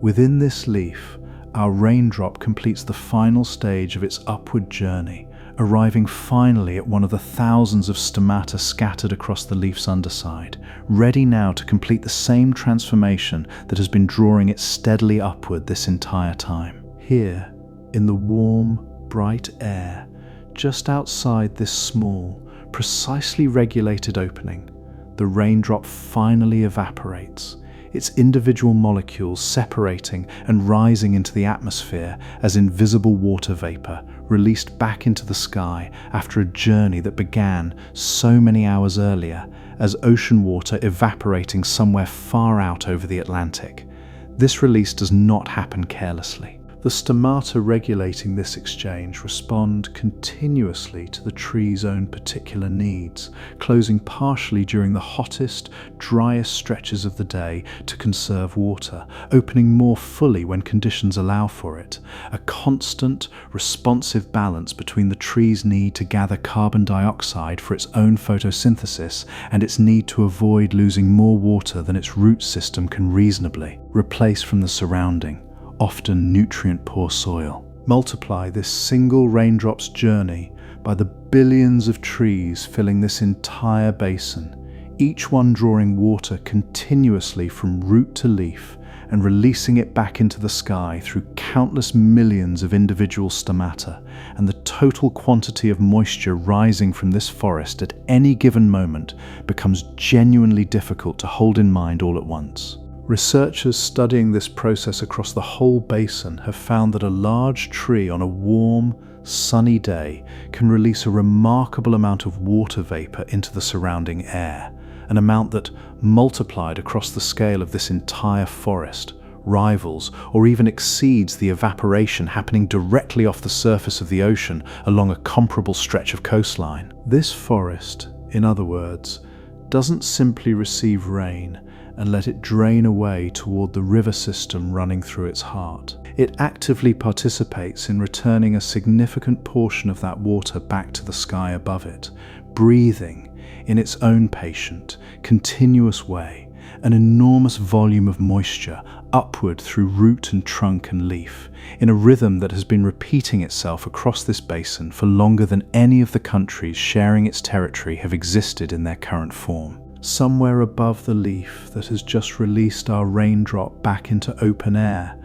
Within this leaf, our raindrop completes the final stage of its upward journey, arriving finally at one of the thousands of stomata scattered across the leaf's underside, ready now to complete the same transformation that has been drawing it steadily upward this entire time. Here, in the warm, bright air, just outside this small, precisely regulated opening, the raindrop finally evaporates, its individual molecules separating and rising into the atmosphere as invisible water vapor released back into the sky after a journey that began so many hours earlier as ocean water evaporating somewhere far out over the Atlantic. This release does not happen carelessly. The stomata regulating this exchange respond continuously to the tree's own particular needs, closing partially during the hottest, driest stretches of the day to conserve water, opening more fully when conditions allow for it, a constant, responsive balance between the tree's need to gather carbon dioxide for its own photosynthesis and its need to avoid losing more water than its root system can reasonably replace from the surrounding, often nutrient-poor soil. Multiply this single raindrop's journey by the billions of trees filling this entire basin, each one drawing water continuously from root to leaf and releasing it back into the sky through countless millions of individual stomata, and the total quantity of moisture rising from this forest at any given moment becomes genuinely difficult to hold in mind all at once. Researchers studying this process across the whole basin have found that a large tree on a warm, sunny day can release a remarkable amount of water vapor into the surrounding air, an amount that, multiplied across the scale of this entire forest, rivals or even exceeds the evaporation happening directly off the surface of the ocean along a comparable stretch of coastline. This forest, in other words, doesn't simply receive rain and let it drain away toward the river system running through its heart. It actively participates in returning a significant portion of that water back to the sky above it, breathing, in its own patient, continuous way, an enormous volume of moisture upward through root and trunk and leaf, in a rhythm that has been repeating itself across this basin for longer than any of the countries sharing its territory have existed in their current form. Somewhere above the leaf that has just released our raindrop back into open air,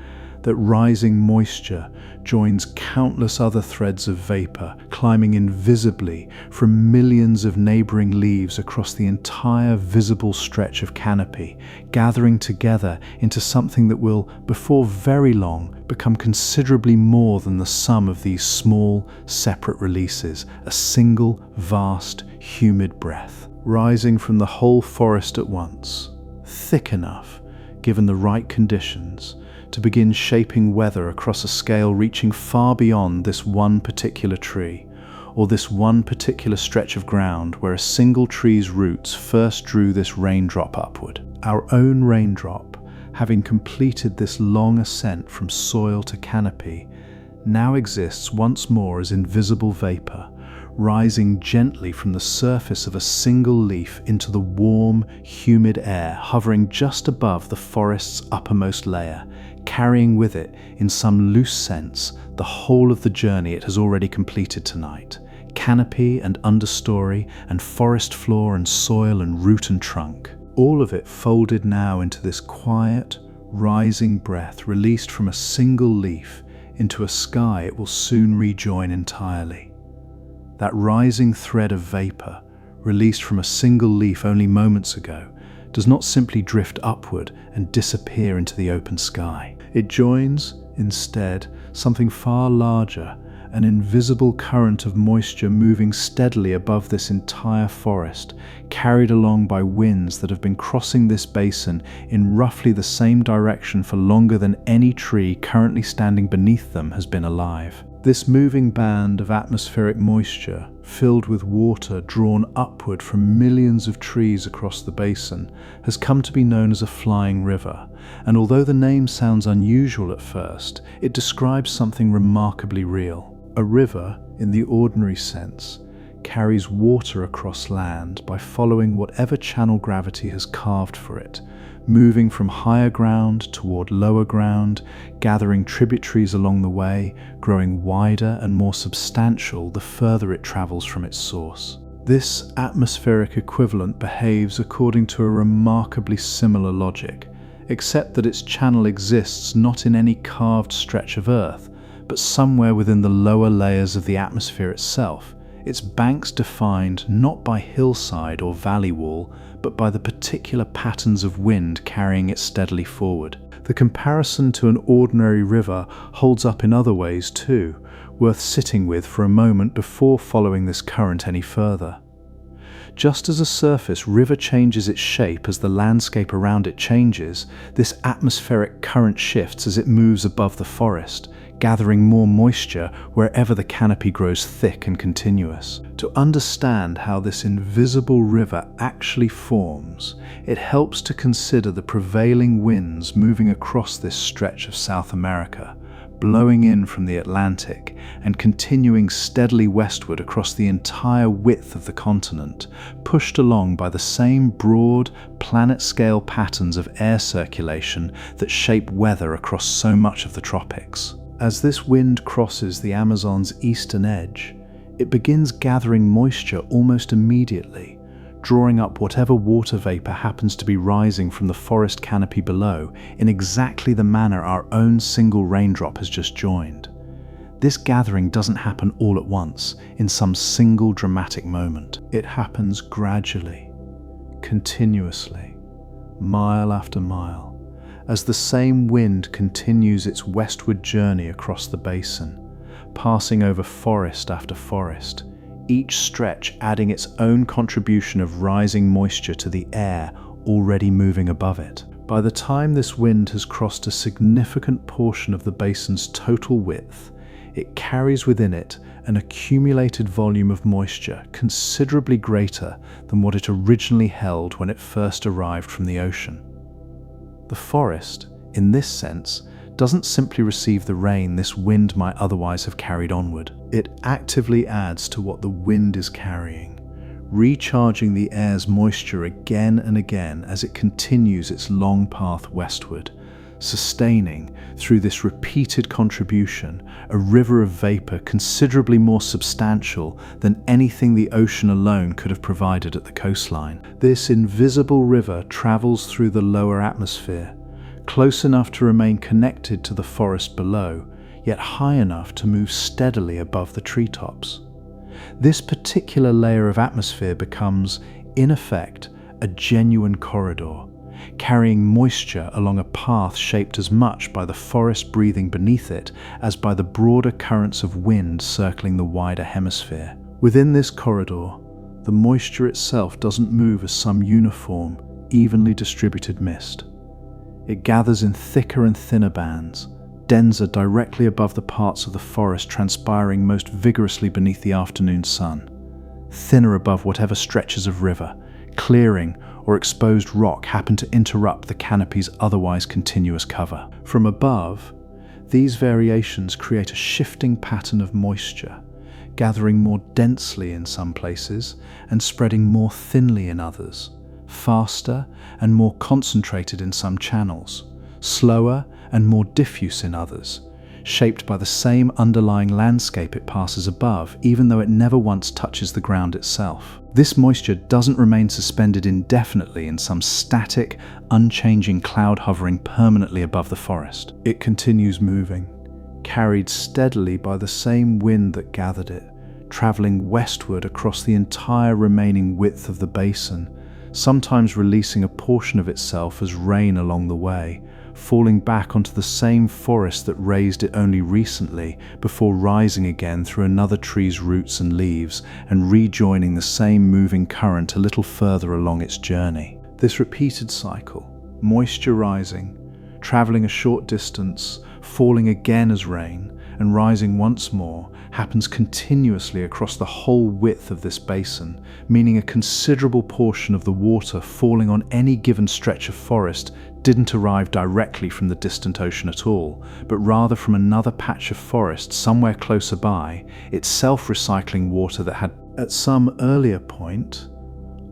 that rising moisture joins countless other threads of vapor, climbing invisibly from millions of neighboring leaves across the entire visible stretch of canopy, gathering together into something that will, before very long, become considerably more than the sum of these small, separate releases, a single, vast, humid breath, rising from the whole forest at once, thick enough, given the right conditions, to begin shaping weather across a scale reaching far beyond this one particular tree, or this one particular stretch of ground where a single tree's roots first drew this raindrop upward. Our own raindrop, having completed this long ascent from soil to canopy, now exists once more as invisible vapor, rising gently from the surface of a single leaf into the warm, humid air hovering just above the forest's uppermost layer, carrying with it, in some loose sense, the whole of the journey it has already completed tonight. Canopy and understory and forest floor and soil and root and trunk. All of it folded now into this quiet, rising breath released from a single leaf into a sky it will soon rejoin entirely. That rising thread of vapor, released from a single leaf only moments ago, does not simply drift upward and disappear into the open sky. It joins, instead, something far larger, an invisible current of moisture moving steadily above this entire forest, carried along by winds that have been crossing this basin in roughly the same direction for longer than any tree currently standing beneath them has been alive. This moving band of atmospheric moisture, filled with water drawn upward from millions of trees across the basin, has come to be known as a flying river, and although the name sounds unusual at first, it describes something remarkably real. A river, in the ordinary sense, carries water across land by following whatever channel gravity has carved for it, moving from higher ground toward lower ground, gathering tributaries along the way, growing wider and more substantial the further it travels from its source. This atmospheric equivalent behaves according to a remarkably similar logic, except that its channel exists not in any carved stretch of earth, but somewhere within the lower layers of the atmosphere itself, its banks defined not by hillside or valley wall, but by the particular patterns of wind carrying it steadily forward. The comparison to an ordinary river holds up in other ways too, worth sitting with for a moment before following this current any further. Just as a surface river changes its shape as the landscape around it changes, this atmospheric current shifts as it moves above the forest, gathering more moisture wherever the canopy grows thick and continuous. To understand how this invisible river actually forms, it helps to consider the prevailing winds moving across this stretch of South America, blowing in from the Atlantic and continuing steadily westward across the entire width of the continent, pushed along by the same broad, planet-scale patterns of air circulation that shape weather across so much of the tropics. As this wind crosses the Amazon's eastern edge, it begins gathering moisture almost immediately, drawing up whatever water vapor happens to be rising from the forest canopy below in exactly the manner our own single raindrop has just joined. This gathering doesn't happen all at once, in some single dramatic moment. It happens gradually, continuously, mile after mile, as the same wind continues its westward journey across the basin, passing over forest after forest, each stretch adding its own contribution of rising moisture to the air already moving above it. By the time this wind has crossed a significant portion of the basin's total width, it carries within it an accumulated volume of moisture considerably greater than what it originally held when it first arrived from the ocean. The forest, in this sense, doesn't simply receive the rain this wind might otherwise have carried onward. It actively adds to what the wind is carrying, recharging the air's moisture again and again as it continues its long path westward, sustaining, through this repeated contribution, a river of vapor considerably more substantial than anything the ocean alone could have provided at the coastline. This invisible river travels through the lower atmosphere, close enough to remain connected to the forest below, yet high enough to move steadily above the treetops. This particular layer of atmosphere becomes, in effect, a genuine corridor, carrying moisture along a path shaped as much by the forest breathing beneath it as by the broader currents of wind circling the wider hemisphere. Within this corridor, the moisture itself doesn't move as some uniform, evenly distributed mist. It gathers in thicker and thinner bands, denser directly above the parts of the forest transpiring most vigorously beneath the afternoon sun, thinner above whatever stretches of river, clearing, or exposed rock happen to interrupt the canopy's otherwise continuous cover. From above, these variations create a shifting pattern of moisture, gathering more densely in some places and spreading more thinly in others, faster and more concentrated in some channels, slower and more diffuse in others, shaped by the same underlying landscape it passes above, even though it never once touches the ground itself. This moisture doesn't remain suspended indefinitely in some static, unchanging cloud hovering permanently above the forest. It continues moving, carried steadily by the same wind that gathered it, traveling westward across the entire remaining width of the basin, sometimes releasing a portion of itself as rain along the way, falling back onto the same forest that raised it only recently before rising again through another tree's roots and leaves and rejoining the same moving current a little further along its journey. This repeated cycle, moisture rising, traveling a short distance, falling again as rain, and rising once more, happens continuously across the whole width of this basin, meaning a considerable portion of the water falling on any given stretch of forest didn't arrive directly from the distant ocean at all, but rather from another patch of forest somewhere closer by, itself recycling water that had, at some earlier point,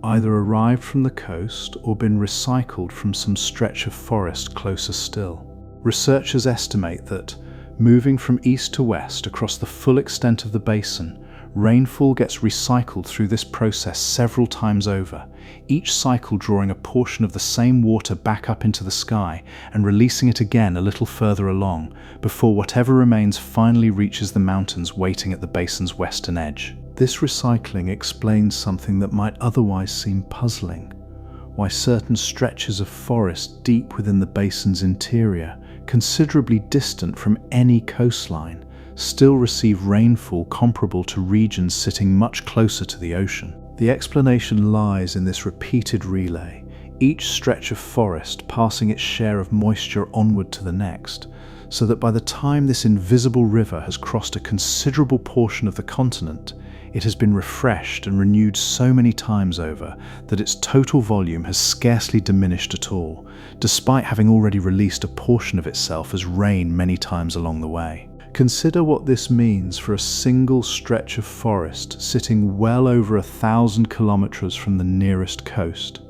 either arrived from the coast or been recycled from some stretch of forest closer still. Researchers estimate that, moving from east to west across the full extent of the basin, rainfall gets recycled through this process several times over, each cycle drawing a portion of the same water back up into the sky and releasing it again a little further along, before whatever remains finally reaches the mountains waiting at the basin's western edge. This recycling explains something that might otherwise seem puzzling: why certain stretches of forest deep within the basin's interior, considerably distant from any coastline, still receive rainfall comparable to regions sitting much closer to the ocean. The explanation lies in this repeated relay, each stretch of forest passing its share of moisture onward to the next, so that by the time this invisible river has crossed a considerable portion of the continent, it has been refreshed and renewed so many times over that its total volume has scarcely diminished at all, despite having already released a portion of itself as rain many times along the way. Consider what this means for a single stretch of forest sitting well over 1,000 kilometers from the nearest coast,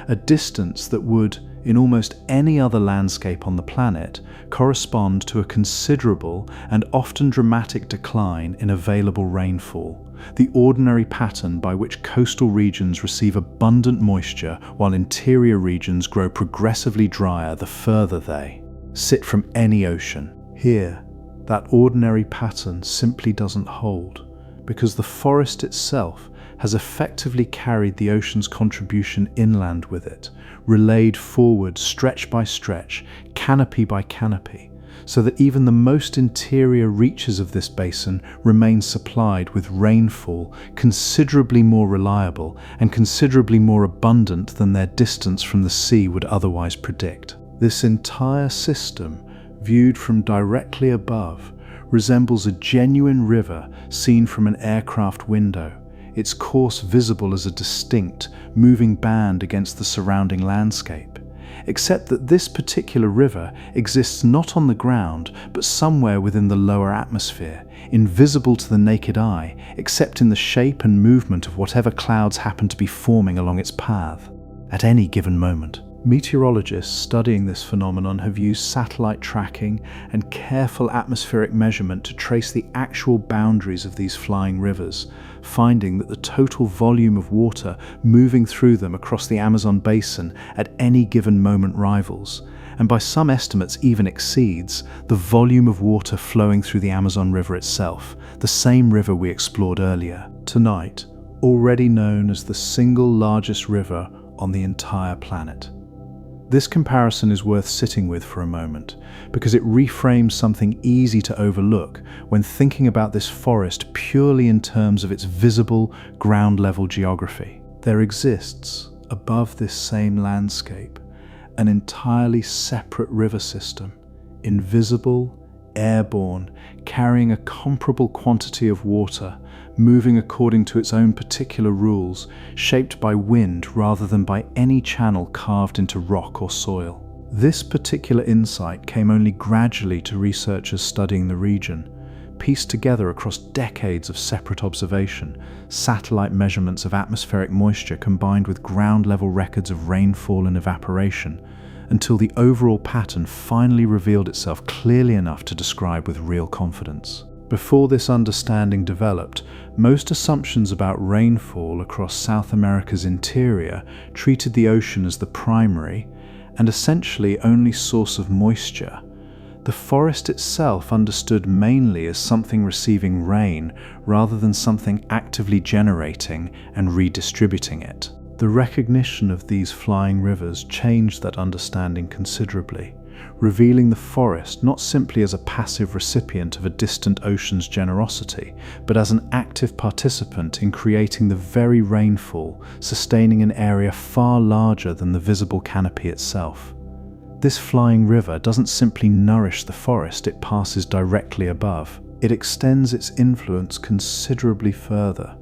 a distance that would, in almost any other landscape on the planet, correspond to a considerable and often dramatic decline in available rainfall, the ordinary pattern by which coastal regions receive abundant moisture while interior regions grow progressively drier the further they sit from any ocean. Here, that ordinary pattern simply doesn't hold, because the forest itself has effectively carried the ocean's contribution inland with it, relayed forward stretch by stretch, canopy by canopy, so that even the most interior reaches of this basin remain supplied with rainfall considerably more reliable and considerably more abundant than their distance from the sea would otherwise predict. This entire system, viewed from directly above, resembles a genuine river seen from an aircraft window, its course visible as a distinct, moving band against the surrounding landscape, except that this particular river exists not on the ground, but somewhere within the lower atmosphere, invisible to the naked eye, except in the shape and movement of whatever clouds happen to be forming along its path at any given moment. Meteorologists studying this phenomenon have used satellite tracking and careful atmospheric measurement to trace the actual boundaries of these flying rivers, finding that the total volume of water moving through them across the Amazon basin at any given moment rivals, and by some estimates even exceeds, the volume of water flowing through the Amazon River itself, the same river we explored earlier. Tonight, already known as the single largest river on the entire planet. This comparison is worth sitting with for a moment, because it reframes something easy to overlook when thinking about this forest purely in terms of its visible, ground-level geography. There exists, above this same landscape, an entirely separate river system, invisible, airborne, carrying a comparable quantity of water, moving according to its own particular rules, shaped by wind rather than by any channel carved into rock or soil. This particular insight came only gradually to researchers studying the region, pieced together across decades of separate observation, satellite measurements of atmospheric moisture combined with ground-level records of rainfall and evaporation, until the overall pattern finally revealed itself clearly enough to describe with real confidence. Before this understanding developed, most assumptions about rainfall across South America's interior treated the ocean as the primary and essentially only source of moisture. The forest itself understood mainly as something receiving rain rather than something actively generating and redistributing it. The recognition of these flying rivers changed that understanding considerably, revealing the forest not simply as a passive recipient of a distant ocean's generosity, but as an active participant in creating the very rainfall, sustaining an area far larger than the visible canopy itself. This flying river doesn't simply nourish the forest it passes directly above. It extends its influence considerably further,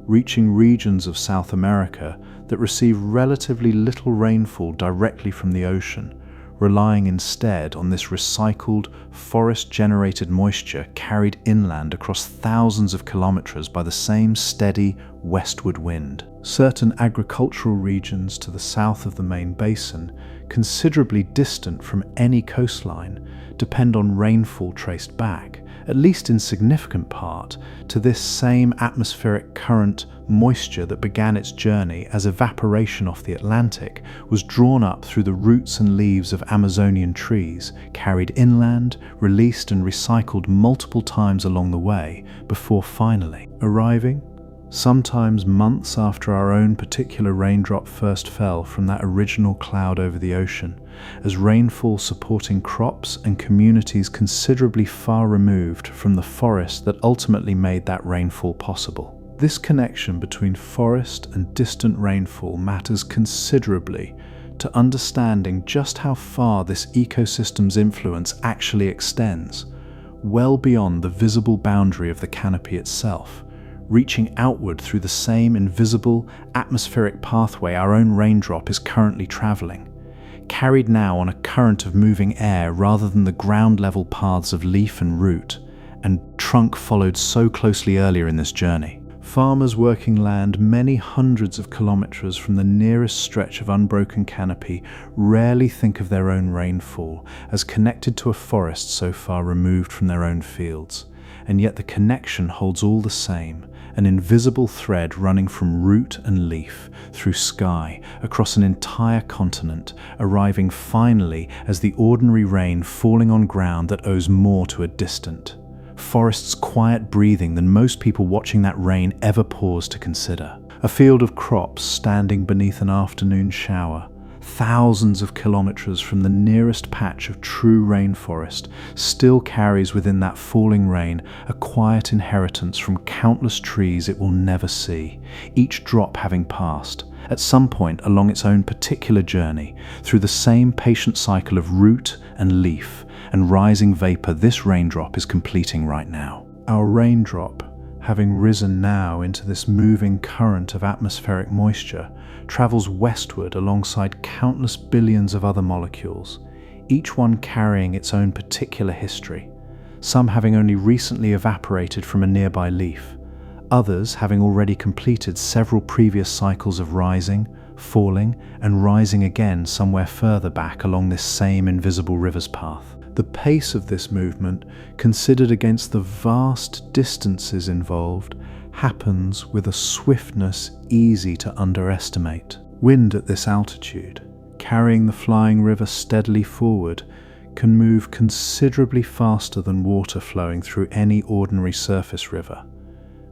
reaching regions of South America that receive relatively little rainfall directly from the ocean, relying instead on this recycled, forest-generated moisture carried inland across thousands of kilometers by the same steady, westward wind. Certain agricultural regions to the south of the main basin, considerably distant from any coastline, depend on rainfall traced back, at least in significant part, to this same atmospheric current moisture that began its journey as evaporation off the Atlantic was drawn up through the roots and leaves of Amazonian trees, carried inland, released and recycled multiple times along the way, before finally arriving, sometimes months after our own particular raindrop first fell from that original cloud over the ocean, as rainfall supporting crops and communities considerably far removed from the forest that ultimately made that rainfall possible. This connection between forest and distant rainfall matters considerably to understanding just how far this ecosystem's influence actually extends, well beyond the visible boundary of the canopy itself, reaching outward through the same invisible atmospheric pathway our own raindrop is currently traveling, carried now on a current of moving air rather than the ground-level paths of leaf and root, and trunk followed so closely earlier in this journey. Farmers working land many hundreds of kilometers from the nearest stretch of unbroken canopy rarely think of their own rainfall as connected to a forest so far removed from their own fields, and yet the connection holds all the same, an invisible thread running from root and leaf, through sky, across an entire continent, arriving finally as the ordinary rain falling on ground that owes more to a distant forest's quiet breathing than most people watching that rain ever pause to consider. A field of crops standing beneath an afternoon shower, thousands of kilometers from the nearest patch of true rainforest, still carries within that falling rain a quiet inheritance from countless trees it will never see, each drop having passed, at some point along its own particular journey, through the same patient cycle of root and leaf and rising vapor this raindrop is completing right now. Our raindrop, having risen now into this moving current of atmospheric moisture, travels westward alongside countless billions of other molecules, each one carrying its own particular history, some having only recently evaporated from a nearby leaf, others having already completed several previous cycles of rising, falling and rising again somewhere further back along this same invisible river's path. The pace of this movement, considered against the vast distances involved, happens with a swiftness easy to underestimate. Wind at this altitude, carrying the flying river steadily forward, can move considerably faster than water flowing through any ordinary surface river,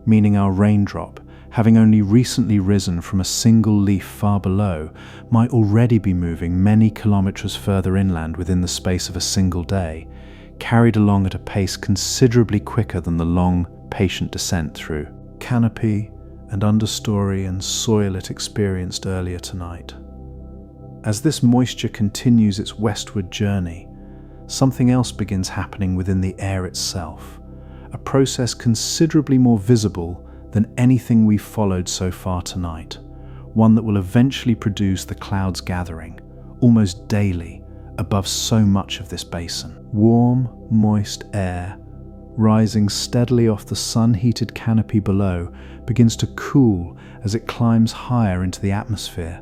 meaning our raindrop, having only recently risen from a single leaf far below, might already be moving many kilometers further inland within the space of a single day, carried along at a pace considerably quicker than the long, patient descent through canopy and understory and soil it experienced earlier tonight. As this moisture continues its westward journey, something else begins happening within the air itself, a process considerably more visible than anything we've followed so far tonight, one that will eventually produce the clouds gathering, almost daily, above so much of this basin. Warm, moist air, rising steadily off the sun-heated canopy below, begins to cool as it climbs higher into the atmosphere.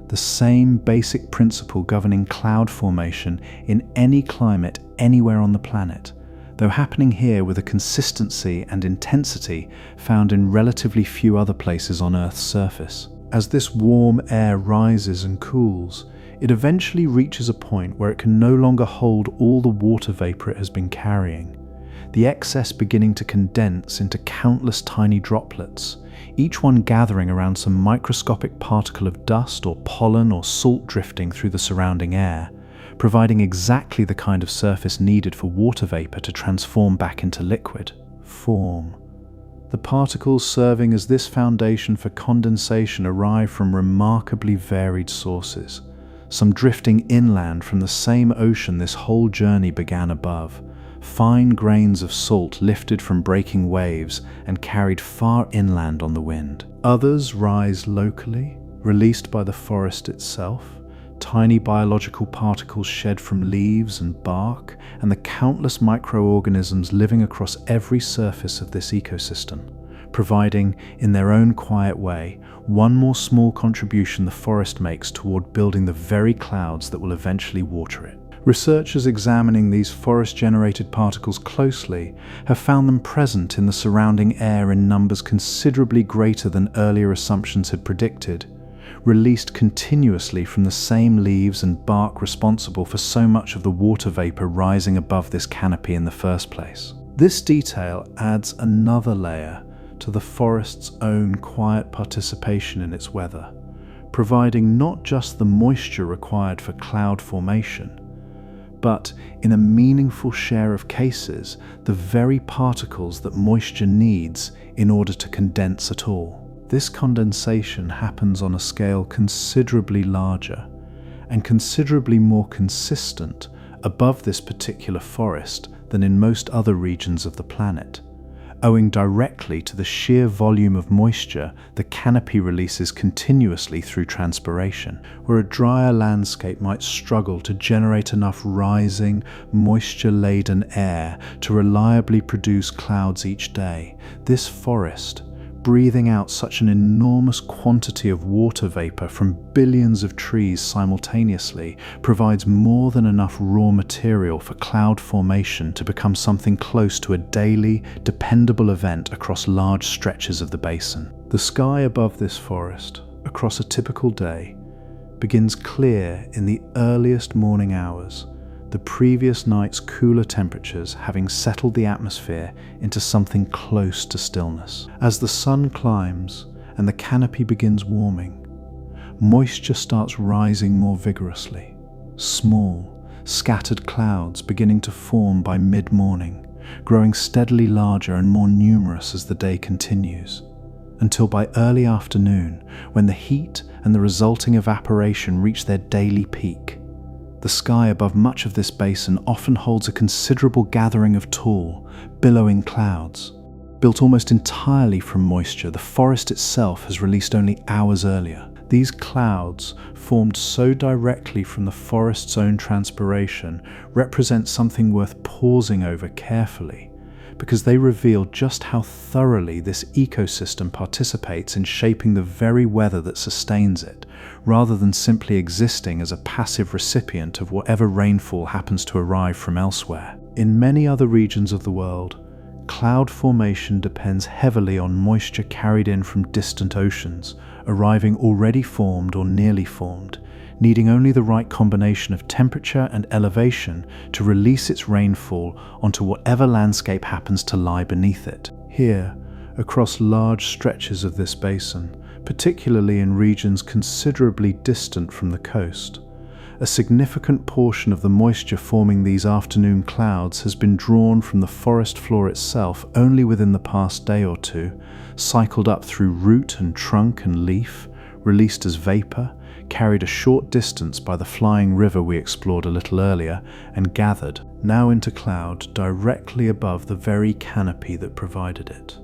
The same basic principle governing cloud formation in any climate anywhere on the planet, though happening here with a consistency and intensity found in relatively few other places on Earth's surface. As this warm air rises and cools, it eventually reaches a point where it can no longer hold all the water vapor it has been carrying, the excess beginning to condense into countless tiny droplets, each one gathering around some microscopic particle of dust or pollen or salt drifting through the surrounding air, providing exactly the kind of surface needed for water vapor to transform back into liquid form. The particles serving as this foundation for condensation arrive from remarkably varied sources, some drifting inland from the same ocean this whole journey began above, fine grains of salt lifted from breaking waves and carried far inland on the wind. Others rise locally, released by the forest itself, tiny biological particles shed from leaves and bark, and the countless microorganisms living across every surface of this ecosystem, providing, in their own quiet way, one more small contribution the forest makes toward building the very clouds that will eventually water it. Researchers examining these forest-generated particles closely have found them present in the surrounding air in numbers considerably greater than earlier assumptions had predicted, released continuously from the same leaves and bark responsible for so much of the water vapor rising above this canopy in the first place. This detail adds another layer to the forest's own quiet participation in its weather, providing not just the moisture required for cloud formation, but, in a meaningful share of cases, the very particles that moisture needs in order to condense at all. This condensation happens on a scale considerably larger and considerably more consistent above this particular forest than in most other regions of the planet, owing directly to the sheer volume of moisture the canopy releases continuously through transpiration. Where a drier landscape might struggle to generate enough rising, moisture-laden air to reliably produce clouds each day, this forest, breathing out such an enormous quantity of water vapor from billions of trees simultaneously, provides more than enough raw material for cloud formation to become something close to a daily, dependable event across large stretches of the basin. The sky above this forest, across a typical day, begins clear in the earliest morning hours, the previous night's cooler temperatures having settled the atmosphere into something close to stillness. As the sun climbs and the canopy begins warming, moisture starts rising more vigorously. Small, scattered clouds beginning to form by mid-morning, growing steadily larger and more numerous as the day continues, until by early afternoon, when the heat and the resulting evaporation reach their daily peak, the sky above much of this basin often holds a considerable gathering of tall, billowing clouds. Built almost entirely from moisture the forest itself has released only hours earlier. These clouds, formed so directly from the forest's own transpiration, represent something worth pausing over carefully, because they reveal just how thoroughly this ecosystem participates in shaping the very weather that sustains it, rather than simply existing as a passive recipient of whatever rainfall happens to arrive from elsewhere. In many other regions of the world, cloud formation depends heavily on moisture carried in from distant oceans, arriving already formed or nearly formed, needing only the right combination of temperature and elevation to release its rainfall onto whatever landscape happens to lie beneath it. Here, across large stretches of this basin, particularly in regions considerably distant from the coast, a significant portion of the moisture forming these afternoon clouds has been drawn from the forest floor itself only within the past day or two, cycled up through root and trunk and leaf, released as vapor, carried a short distance by the flying river we explored a little earlier, and gathered, now into cloud, directly above the very canopy that provided it.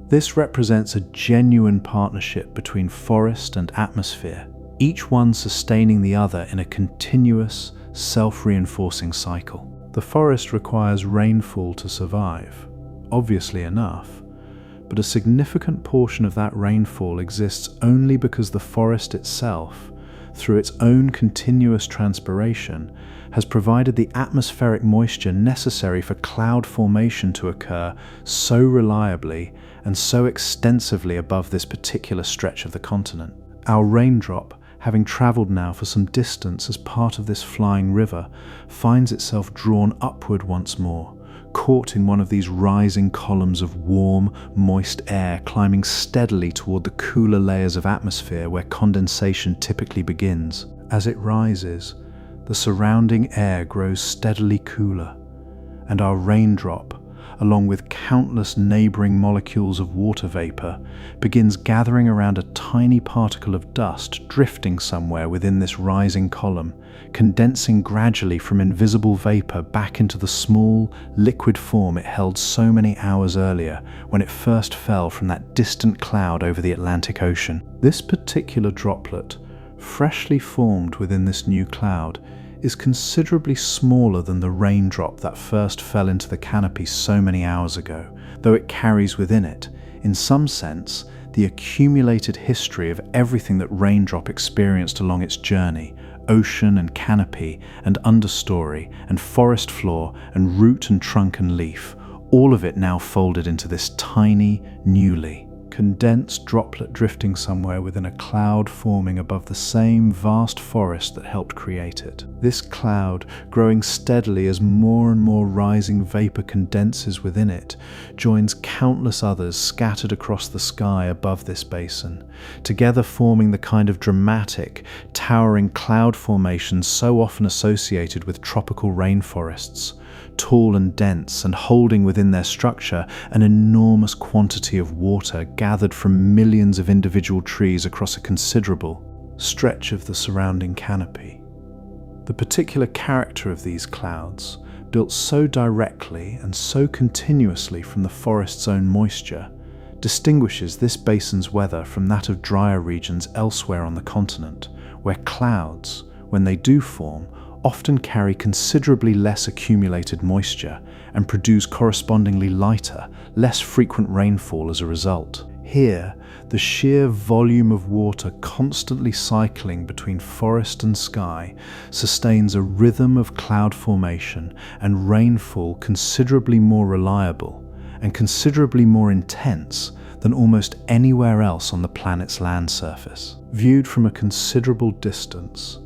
This represents a genuine partnership between forest and atmosphere, each one sustaining the other in a continuous, self-reinforcing cycle. The forest requires rainfall to survive, obviously enough, but a significant portion of that rainfall exists only because the forest itself, through its own continuous transpiration, has provided the atmospheric moisture necessary for cloud formation to occur so reliably and so extensively above this particular stretch of the continent. Our raindrop, having travelled now for some distance as part of this flying river, finds itself drawn upward once more, caught in one of these rising columns of warm, moist air climbing steadily toward the cooler layers of atmosphere where condensation typically begins. As it rises, the surrounding air grows steadily cooler, and our raindrop, along with countless neighbouring molecules of water vapour, begins gathering around a tiny particle of dust drifting somewhere within this rising column, condensing gradually from invisible vapour back into the small, liquid form it held so many hours earlier when it first fell from that distant cloud over the Atlantic Ocean. This particular droplet, freshly formed within this new cloud, is considerably smaller than the raindrop that first fell into the canopy so many hours ago, though it carries within it, in some sense, the accumulated history of everything that raindrop experienced along its journey: ocean and canopy and understory and forest floor and root and trunk and leaf, all of it now folded into this tiny, newly condensed droplet drifting somewhere within a cloud forming above the same vast forest that helped create it. This cloud, growing steadily as more and more rising vapor condenses within it, joins countless others scattered across the sky above this basin, together forming the kind of dramatic, towering cloud formations so often associated with tropical rainforests, tall and dense and holding within their structure an enormous quantity of water gathered from millions of individual trees across a considerable stretch of the surrounding canopy. The particular character of these clouds, built so directly and so continuously from the forest's own moisture, distinguishes this basin's weather from that of drier regions elsewhere on the continent, where clouds, when they do form, often carry considerably less accumulated moisture and produce correspondingly lighter, less frequent rainfall as a result. Here, the sheer volume of water constantly cycling between forest and sky sustains a rhythm of cloud formation and rainfall considerably more reliable and considerably more intense than almost anywhere else on the planet's land surface. Viewed from a considerable distance,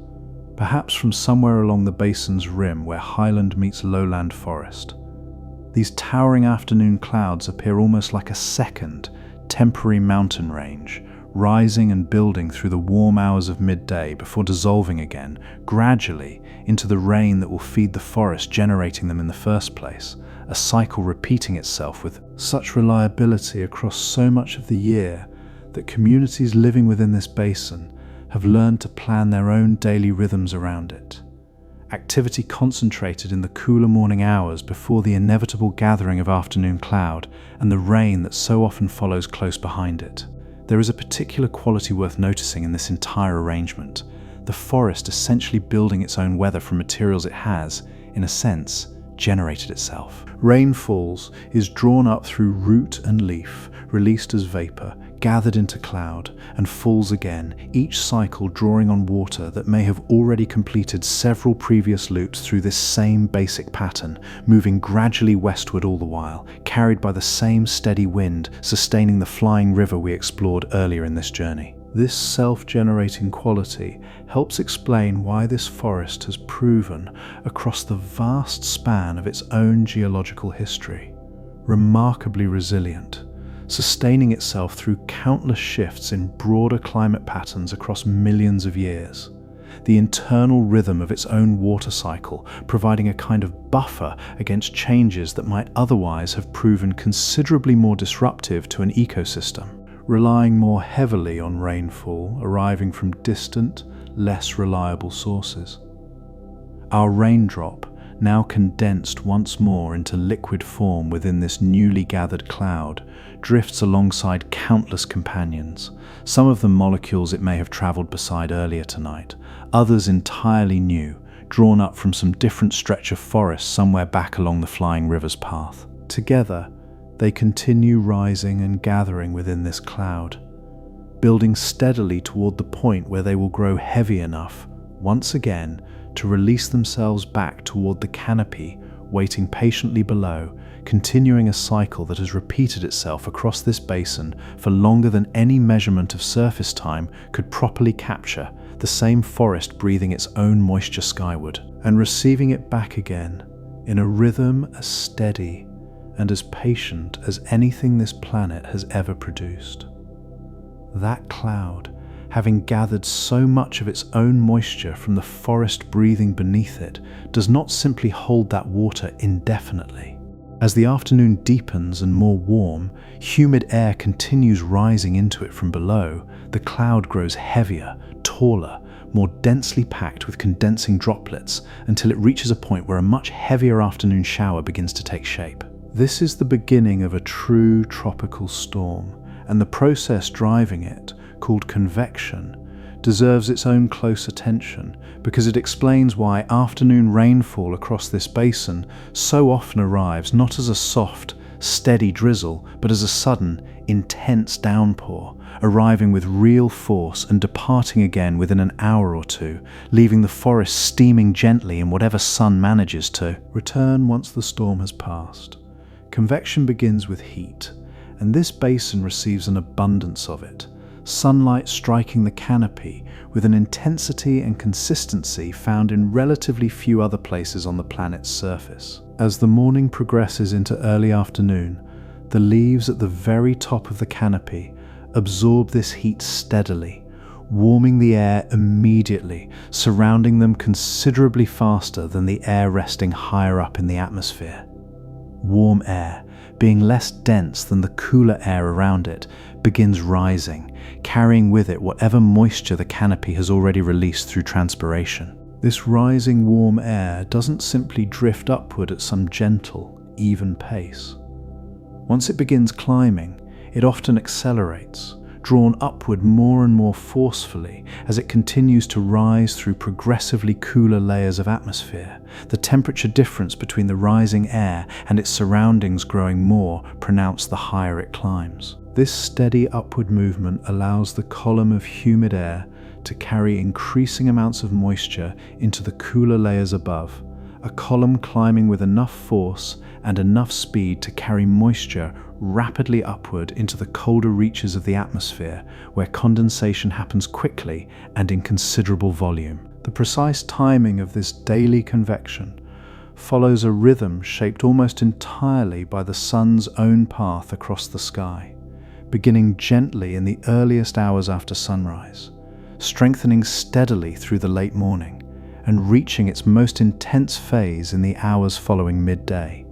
perhaps from somewhere along the basin's rim where highland meets lowland forest, these towering afternoon clouds appear almost like a second, temporary mountain range, rising and building through the warm hours of midday before dissolving again, gradually, into the rain that will feed the forest generating them in the first place, a cycle repeating itself with such reliability across so much of the year that communities living within this basin have learned to plan their own daily rhythms around it. Activity concentrated in the cooler morning hours before the inevitable gathering of afternoon cloud and the rain that so often follows close behind it. There is a particular quality worth noticing in this entire arrangement: the forest essentially building its own weather from materials it has, in a sense, generated itself. Rain falls, is drawn up through root and leaf, released as vapor, gathered into cloud, and falls again, each cycle drawing on water that may have already completed several previous loops through this same basic pattern, moving gradually westward all the while, carried by the same steady wind, sustaining the flying river we explored earlier in this journey. This self-generating quality helps explain why this forest has proven, across the vast span of its own geological history, remarkably resilient, sustaining itself through countless shifts in broader climate patterns across millions of years. The internal rhythm of its own water cycle providing a kind of buffer against changes that might otherwise have proven considerably more disruptive to an ecosystem, relying more heavily on rainfall arriving from distant, less reliable sources. Our raindrop, now condensed once more into liquid form within this newly gathered cloud, drifts alongside countless companions, some of them molecules it may have traveled beside earlier tonight, others entirely new, drawn up from some different stretch of forest somewhere back along the flying river's path. Together, they continue rising and gathering within this cloud, building steadily toward the point where they will grow heavy enough, once again, to release themselves back toward the canopy, waiting patiently below, continuing a cycle that has repeated itself across this basin for longer than any measurement of surface time could properly capture, the same forest breathing its own moisture skyward, and receiving it back again, in a rhythm as steady and as patient as anything this planet has ever produced. That cloud, having gathered so much of its own moisture from the forest breathing beneath it, does not simply hold that water indefinitely. As the afternoon deepens and more warm, humid air continues rising into it from below, the cloud grows heavier, taller, more densely packed with condensing droplets, until it reaches a point where a much heavier afternoon shower begins to take shape. This is the beginning of a true tropical storm, and the process driving it, called convection, deserves its own close attention because it explains why afternoon rainfall across this basin so often arrives not as a soft, steady drizzle, but as a sudden, intense downpour, arriving with real force and departing again within an hour or two, leaving the forest steaming gently in whatever sun manages to return once the storm has passed. Convection begins with heat, and this basin receives an abundance of it, sunlight striking the canopy with an intensity and consistency found in relatively few other places on the planet's surface. As the morning progresses into early afternoon, the leaves at the very top of the canopy absorb this heat steadily, warming the air immediately, surrounding them considerably faster than the air resting higher up in the atmosphere. Warm air, being less dense than the cooler air around it, begins rising, carrying with it whatever moisture the canopy has already released through transpiration. This rising warm air doesn't simply drift upward at some gentle, even pace. Once it begins climbing, it often accelerates, drawn upward more and more forcefully as it continues to rise through progressively cooler layers of atmosphere, the temperature difference between the rising air and its surroundings growing more pronounced the higher it climbs. This steady upward movement allows the column of humid air to carry increasing amounts of moisture into the cooler layers above, a column climbing with enough force and enough speed to carry moisture rapidly upward into the colder reaches of the atmosphere, where condensation happens quickly and in considerable volume. The precise timing of this daily convection follows a rhythm shaped almost entirely by the sun's own path across the sky, beginning gently in the earliest hours after sunrise, strengthening steadily through the late morning, and reaching its most intense phase in the hours following midday,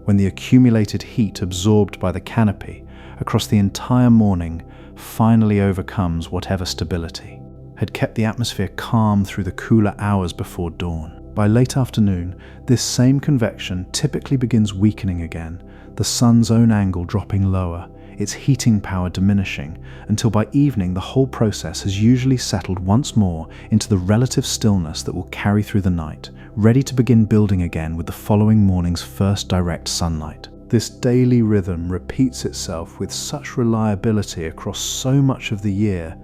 when the accumulated heat absorbed by the canopy across the entire morning finally overcomes whatever stability had kept the atmosphere calm through the cooler hours before dawn. By late afternoon, this same convection typically begins weakening again, the sun's own angle dropping lower, its heating power diminishing, until by evening the whole process has usually settled once more into the relative stillness that will carry through the night, ready to begin building again with the following morning's first direct sunlight. This daily rhythm repeats itself with such reliability across so much of the year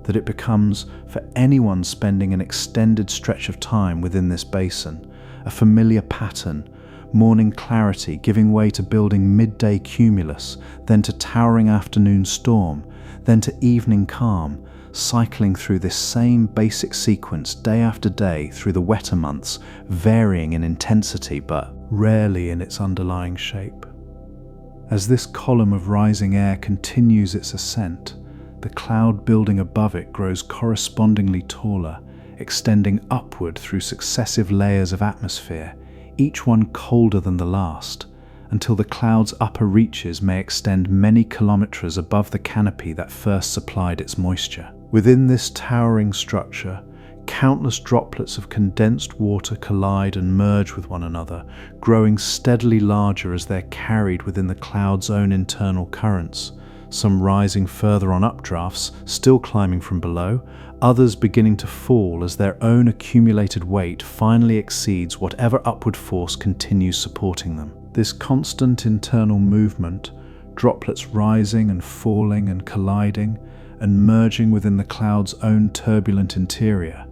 that it becomes, for anyone spending an extended stretch of time within this basin, a familiar pattern: morning clarity giving way to building midday cumulus, then to towering afternoon storm, then to evening calm, cycling through this same basic sequence day after day through the wetter months, varying in intensity but rarely in its underlying shape. As this column of rising air continues its ascent, the cloud building above it grows correspondingly taller, extending upward through successive layers of atmosphere, each one colder than the last, until the cloud's upper reaches may extend many kilometers above the canopy that first supplied its moisture. Within this towering structure, countless droplets of condensed water collide and merge with one another, growing steadily larger as they're carried within the cloud's own internal currents, some rising further on updrafts, still climbing from below, others beginning to fall as their own accumulated weight finally exceeds whatever upward force continues supporting them. This constant internal movement, droplets rising and falling and colliding and merging within the cloud's own turbulent interior,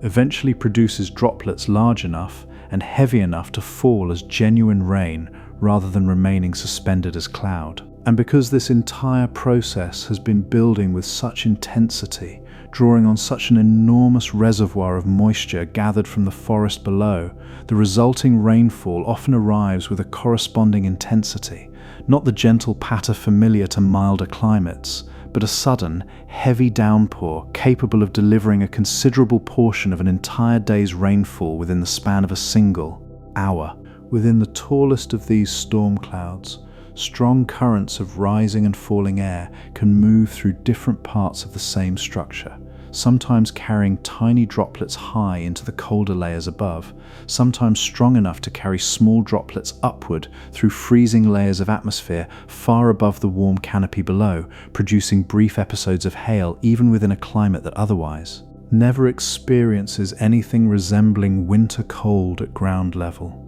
eventually produces droplets large enough and heavy enough to fall as genuine rain rather than remaining suspended as cloud. And because this entire process has been building with such intensity, drawing on such an enormous reservoir of moisture gathered from the forest below, the resulting rainfall often arrives with a corresponding intensity, not the gentle patter familiar to milder climates, but a sudden, heavy downpour capable of delivering a considerable portion of an entire day's rainfall within the span of a single hour. Within the tallest of these storm clouds, strong currents of rising and falling air can move through different parts of the same structure, sometimes carrying tiny droplets high into the colder layers above, sometimes strong enough to carry small droplets upward through freezing layers of atmosphere far above the warm canopy below, producing brief episodes of hail even within a climate that otherwise never experiences anything resembling winter cold at ground level.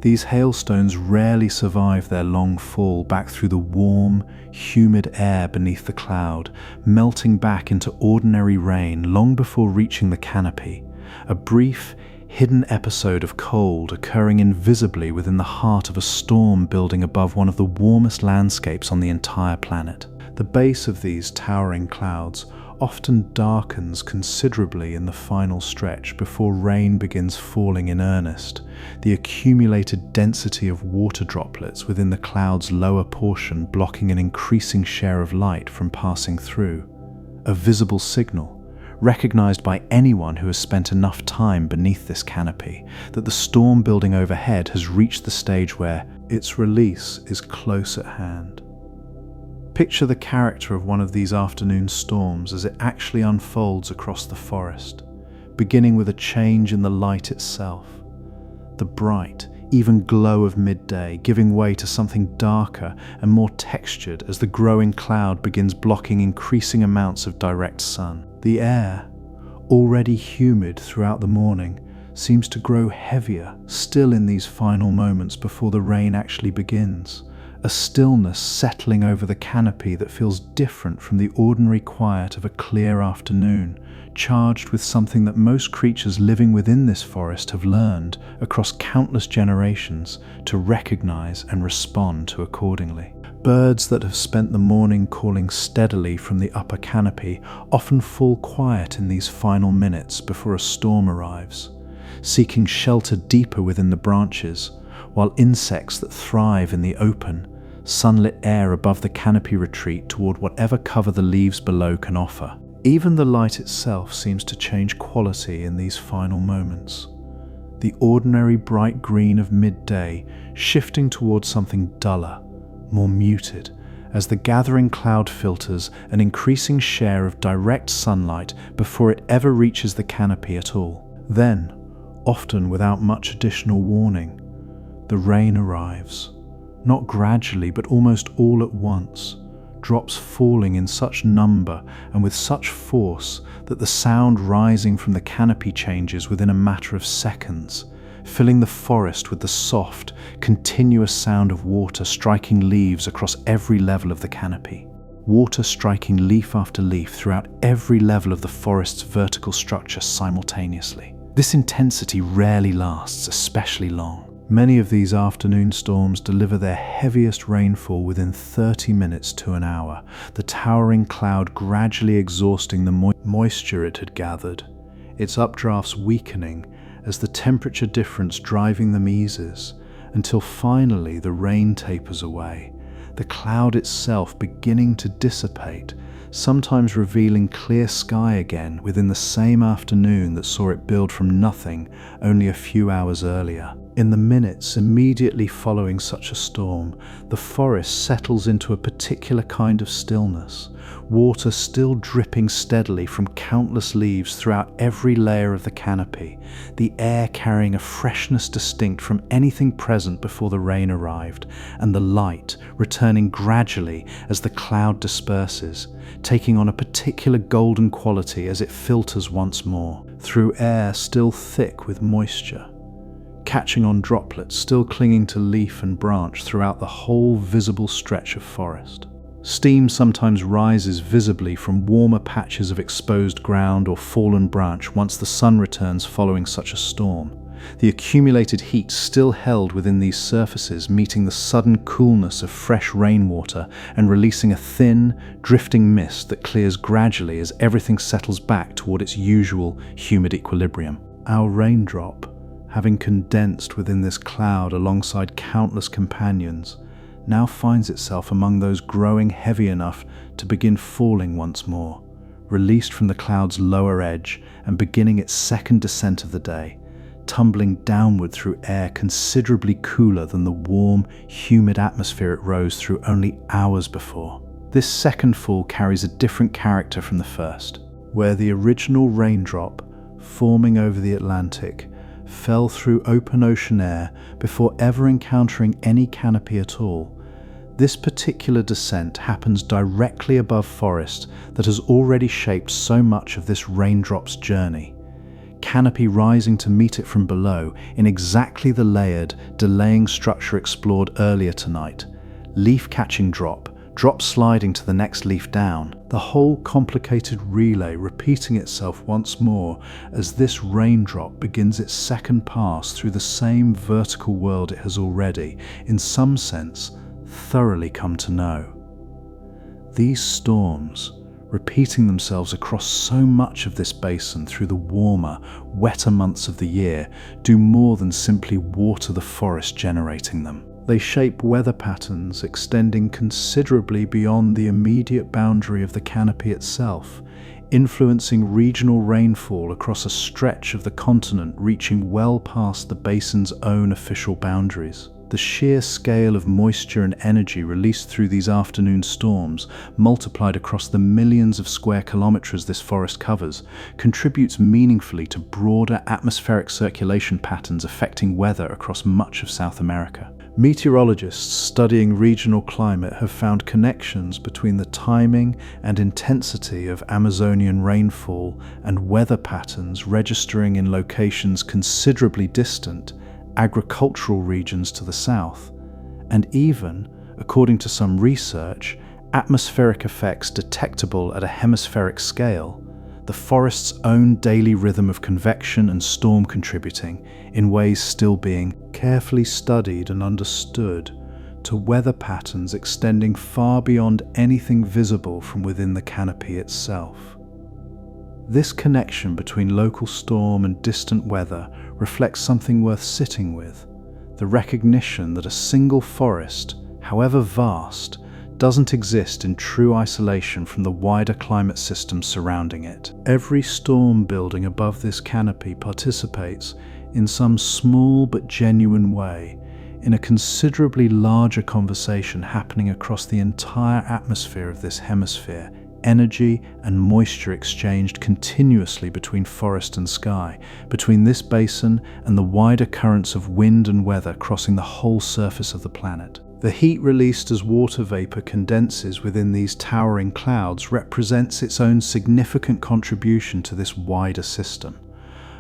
These hailstones rarely survive their long fall back through the warm, humid air beneath the cloud, melting back into ordinary rain long before reaching the canopy, a brief, hidden episode of cold occurring invisibly within the heart of a storm building above one of the warmest landscapes on the entire planet. The base of these towering clouds often darkens considerably in the final stretch before rain begins falling in earnest, the accumulated density of water droplets within the cloud's lower portion blocking an increasing share of light from passing through. A visible signal, recognized by anyone who has spent enough time beneath this canopy, that the storm building overhead has reached the stage where its release is close at hand. Picture the character of one of these afternoon storms as it actually unfolds across the forest, beginning with a change in the light itself. The bright, even glow of midday giving way to something darker and more textured as the growing cloud begins blocking increasing amounts of direct sun. The air, already humid throughout the morning, seems to grow heavier still in these final moments before the rain actually begins. A stillness settling over the canopy that feels different from the ordinary quiet of a clear afternoon, charged with something that most creatures living within this forest have learned across countless generations to recognize and respond to accordingly. Birds that have spent the morning calling steadily from the upper canopy often fall quiet in these final minutes before a storm arrives, seeking shelter deeper within the branches, while insects that thrive in the open, sunlit air above the canopy retreat toward whatever cover the leaves below can offer. Even the light itself seems to change quality in these final moments. The ordinary bright green of midday shifting towards something duller, more muted, as the gathering cloud filters an increasing share of direct sunlight before it ever reaches the canopy at all. Then, often without much additional warning, the rain arrives, not gradually but almost all at once, drops falling in such number and with such force that the sound rising from the canopy changes within a matter of seconds, filling the forest with the soft, continuous sound of water striking leaves across every level of the canopy. Water striking leaf after leaf throughout every level of the forest's vertical structure simultaneously. This intensity rarely lasts especially long. Many of these afternoon storms deliver their heaviest rainfall within 30 minutes to an hour, the towering cloud gradually exhausting the moisture it had gathered, its updrafts weakening as the temperature difference driving them eases, until finally the rain tapers away, the cloud itself beginning to dissipate, sometimes revealing clear sky again within the same afternoon that saw it build from nothing only a few hours earlier. In the minutes immediately following such a storm, the forest settles into a particular kind of stillness, water still dripping steadily from countless leaves throughout every layer of the canopy, the air carrying a freshness distinct from anything present before the rain arrived, and the light returning gradually as the cloud disperses, taking on a particular golden quality as it filters once more, through air still thick with moisture, catching on droplets still clinging to leaf and branch throughout the whole visible stretch of forest. Steam sometimes rises visibly from warmer patches of exposed ground or fallen branch once the sun returns following such a storm, the accumulated heat still held within these surfaces meeting the sudden coolness of fresh rainwater and releasing a thin, drifting mist that clears gradually as everything settles back toward its usual humid equilibrium. Our raindrop, having condensed within this cloud alongside countless companions, now finds itself among those growing heavy enough to begin falling once more, released from the cloud's lower edge and beginning its second descent of the day, tumbling downward through air considerably cooler than the warm, humid atmosphere it rose through only hours before. This second fall carries a different character from the first, where the original raindrop, forming over the Atlantic, fell through open ocean air before ever encountering any canopy at all. This particular descent happens directly above forest that has already shaped so much of this raindrop's journey, canopy rising to meet it from below in exactly the layered, delaying structure explored earlier tonight, leaf catching drop sliding to the next leaf down, the whole complicated relay repeating itself once more as this raindrop begins its second pass through the same vertical world it has already, in some sense, thoroughly come to know. These storms, repeating themselves across so much of this basin through the warmer, wetter months of the year, do more than simply water the forest generating them. They shape weather patterns extending considerably beyond the immediate boundary of the canopy itself, influencing regional rainfall across a stretch of the continent reaching well past the basin's own official boundaries. The sheer scale of moisture and energy released through these afternoon storms, multiplied across the millions of square kilometers this forest covers, contributes meaningfully to broader atmospheric circulation patterns affecting weather across much of South America. Meteorologists studying regional climate have found connections between the timing and intensity of Amazonian rainfall and weather patterns registering in locations considerably distant, agricultural regions to the south, and even, according to some research, atmospheric effects detectable at a hemispheric scale, the forest's own daily rhythm of convection and storm contributing, in ways still being carefully studied and understood, to weather patterns extending far beyond anything visible from within the canopy itself. This connection between local storm and distant weather reflects something worth sitting with, the recognition that a single forest, however vast, doesn't exist in true isolation from the wider climate system surrounding it. Every storm building above this canopy participates, in some small but genuine way, in a considerably larger conversation happening across the entire atmosphere of this hemisphere, energy and moisture exchanged continuously between forest and sky, between this basin and the wider currents of wind and weather crossing the whole surface of the planet. The heat released as water vapor condenses within these towering clouds represents its own significant contribution to this wider system,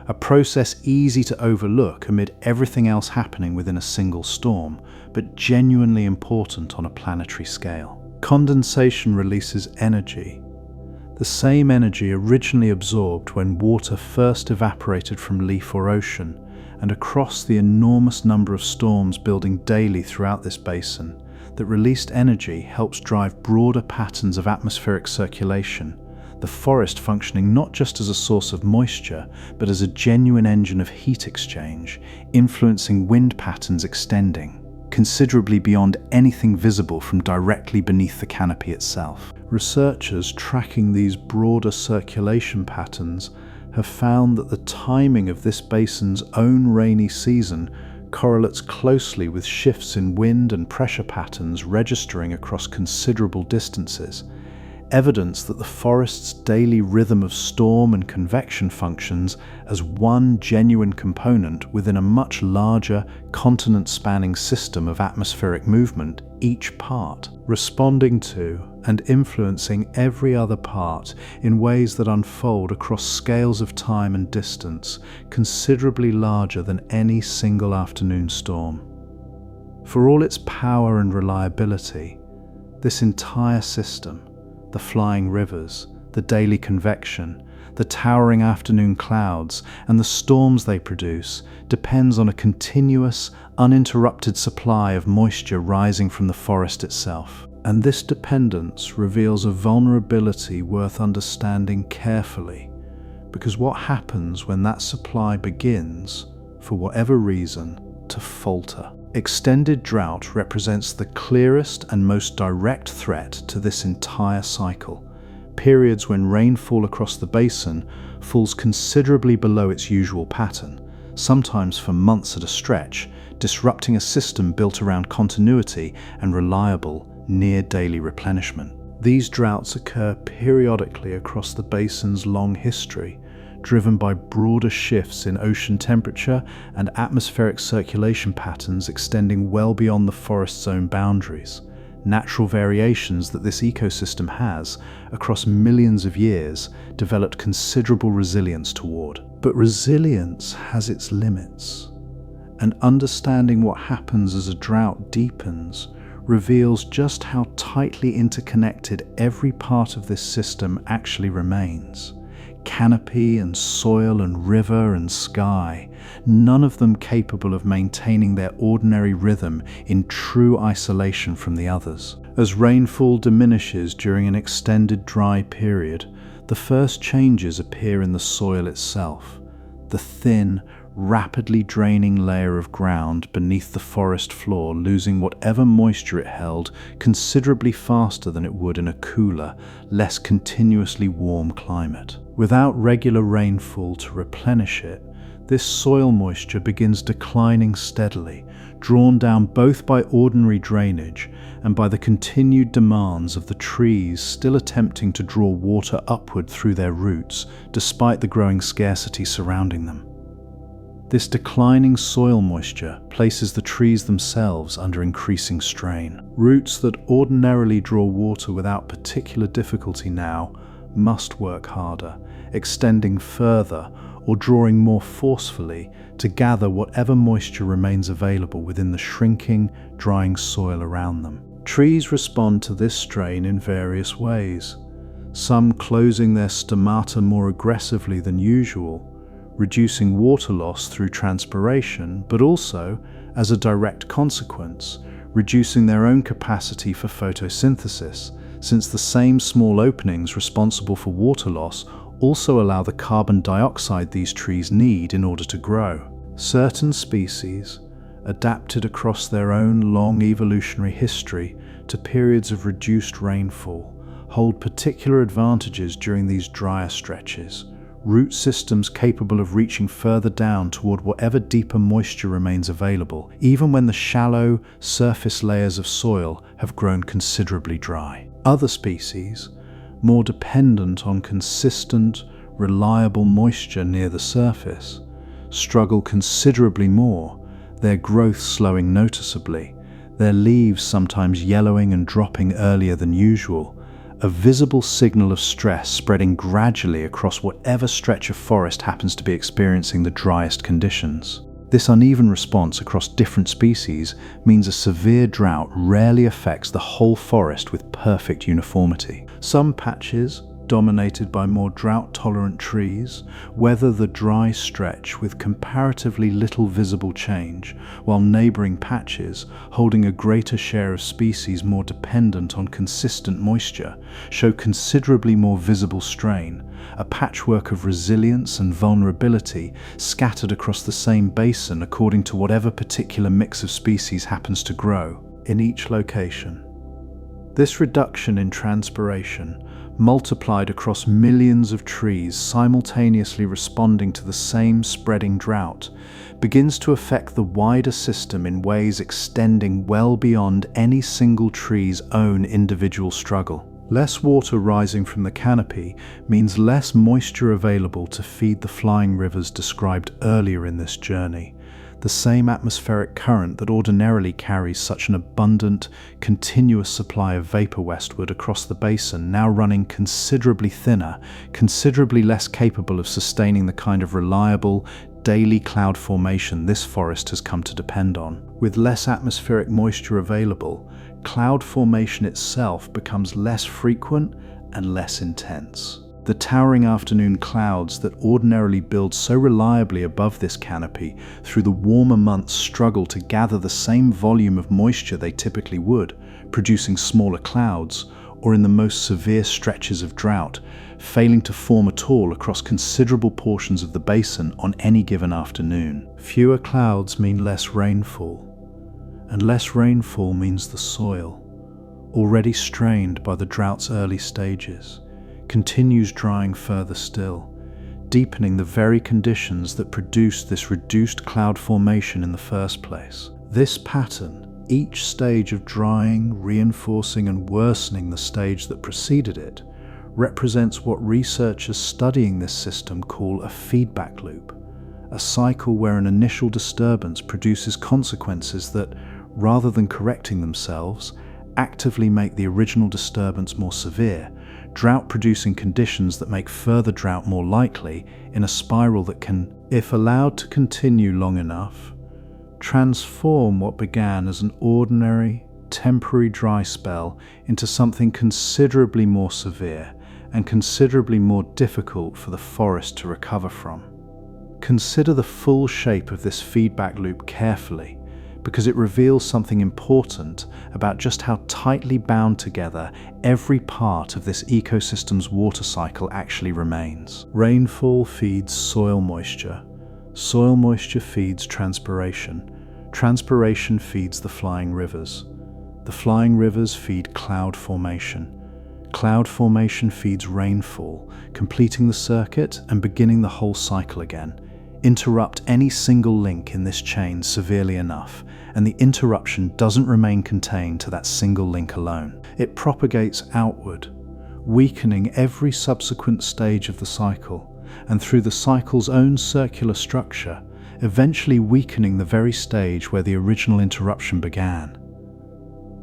a process easy to overlook amid everything else happening within a single storm, but genuinely important on a planetary scale. Condensation releases energy, the same energy originally absorbed when water first evaporated from leaf or ocean, and across the enormous number of storms building daily throughout this basin, that released energy helps drive broader patterns of atmospheric circulation, the forest functioning not just as a source of moisture, but as a genuine engine of heat exchange, influencing wind patterns extending considerably beyond anything visible from directly beneath the canopy itself. Researchers tracking these broader circulation patterns have found that the timing of this basin's own rainy season correlates closely with shifts in wind and pressure patterns registering across considerable distances, evidence that the forest's daily rhythm of storm and convection functions as one genuine component within a much larger, continent-spanning system of atmospheric movement, each part responding to and influencing every other part in ways that unfold across scales of time and distance considerably larger than any single afternoon storm. For all its power and reliability, this entire system, the flying rivers, the daily convection, the towering afternoon clouds, and the storms they produce, depends on a continuous, uninterrupted supply of moisture rising from the forest itself. And this dependence reveals a vulnerability worth understanding carefully, because what happens when that supply begins, for whatever reason, to falter? Extended drought represents the clearest and most direct threat to this entire cycle. Periods when rainfall across the basin falls considerably below its usual pattern, sometimes for months at a stretch, disrupting a system built around continuity and reliable, near-daily replenishment. These droughts occur periodically across the basin's long history, driven by broader shifts in ocean temperature and atmospheric circulation patterns extending well beyond the forest's own boundaries, natural variations that this ecosystem has, across millions of years, developed considerable resilience toward. But resilience has its limits, and understanding what happens as a drought deepens reveals just how tightly interconnected every part of this system actually remains. Canopy and soil and river and sky, none of them capable of maintaining their ordinary rhythm in true isolation from the others. As rainfall diminishes during an extended dry period, the first changes appear in the soil itself. The thin, rapidly draining layer of ground beneath the forest floor losing whatever moisture it held considerably faster than it would in a cooler, less continuously warm climate. Without regular rainfall to replenish it, this soil moisture begins declining steadily, drawn down both by ordinary drainage and by the continued demands of the trees still attempting to draw water upward through their roots despite the growing scarcity surrounding them. This declining soil moisture places the trees themselves under increasing strain. Roots that ordinarily draw water without particular difficulty now must work harder, extending further or drawing more forcefully to gather whatever moisture remains available within the shrinking, drying soil around them. Trees respond to this strain in various ways, some closing their stomata more aggressively than usual, reducing water loss through transpiration, but also, as a direct consequence, reducing their own capacity for photosynthesis, since the same small openings responsible for water loss also allow the carbon dioxide these trees need in order to grow. Certain species, adapted across their own long evolutionary history to periods of reduced rainfall, hold particular advantages during these drier stretches. Root systems capable of reaching further down toward whatever deeper moisture remains available, even when the shallow, surface layers of soil have grown considerably dry. Other species, more dependent on consistent, reliable moisture near the surface, struggle considerably more, their growth slowing noticeably, their leaves sometimes yellowing and dropping earlier than usual, a visible signal of stress spreading gradually across whatever stretch of forest happens to be experiencing the driest conditions. This uneven response across different species means a severe drought rarely affects the whole forest with perfect uniformity. Some patches, dominated by more drought-tolerant trees, weather the dry stretch with comparatively little visible change, while neighboring patches, holding a greater share of species more dependent on consistent moisture, show considerably more visible strain, a patchwork of resilience and vulnerability scattered across the same basin according to whatever particular mix of species happens to grow in each location. This reduction in transpiration, multiplied across millions of trees simultaneously responding to the same spreading drought, begins to affect the wider system in ways extending well beyond any single tree's own individual struggle. Less water rising from the canopy means less moisture available to feed the flying rivers described earlier in this journey. The same atmospheric current that ordinarily carries such an abundant, continuous supply of vapor westward across the basin, now running considerably thinner, considerably less capable of sustaining the kind of reliable, daily cloud formation this forest has come to depend on. With less atmospheric moisture available, cloud formation itself becomes less frequent and less intense. The towering afternoon clouds that ordinarily build so reliably above this canopy through the warmer months struggle to gather the same volume of moisture they typically would, producing smaller clouds, or in the most severe stretches of drought, failing to form at all across considerable portions of the basin on any given afternoon. Fewer clouds mean less rainfall, and less rainfall means the soil, already strained by the drought's early stages, continues drying further still, deepening the very conditions that produced this reduced cloud formation in the first place. This pattern, each stage of drying, reinforcing and worsening the stage that preceded it, represents what researchers studying this system call a feedback loop, a cycle where an initial disturbance produces consequences that, rather than correcting themselves, actively make the original disturbance more severe, drought-producing conditions that make further drought more likely in a spiral that can, if allowed to continue long enough, transform what began as an ordinary, temporary dry spell into something considerably more severe and considerably more difficult for the forest to recover from. Consider the full shape of this feedback loop carefully, because it reveals something important about just how tightly bound together every part of this ecosystem's water cycle actually remains. Rainfall feeds soil moisture feeds transpiration, transpiration feeds the flying rivers feed cloud formation feeds rainfall, completing the circuit and beginning the whole cycle again. Interrupt any single link in this chain severely enough, and the interruption doesn't remain contained to that single link alone. It propagates outward, weakening every subsequent stage of the cycle, and through the cycle's own circular structure, eventually weakening the very stage where the original interruption began.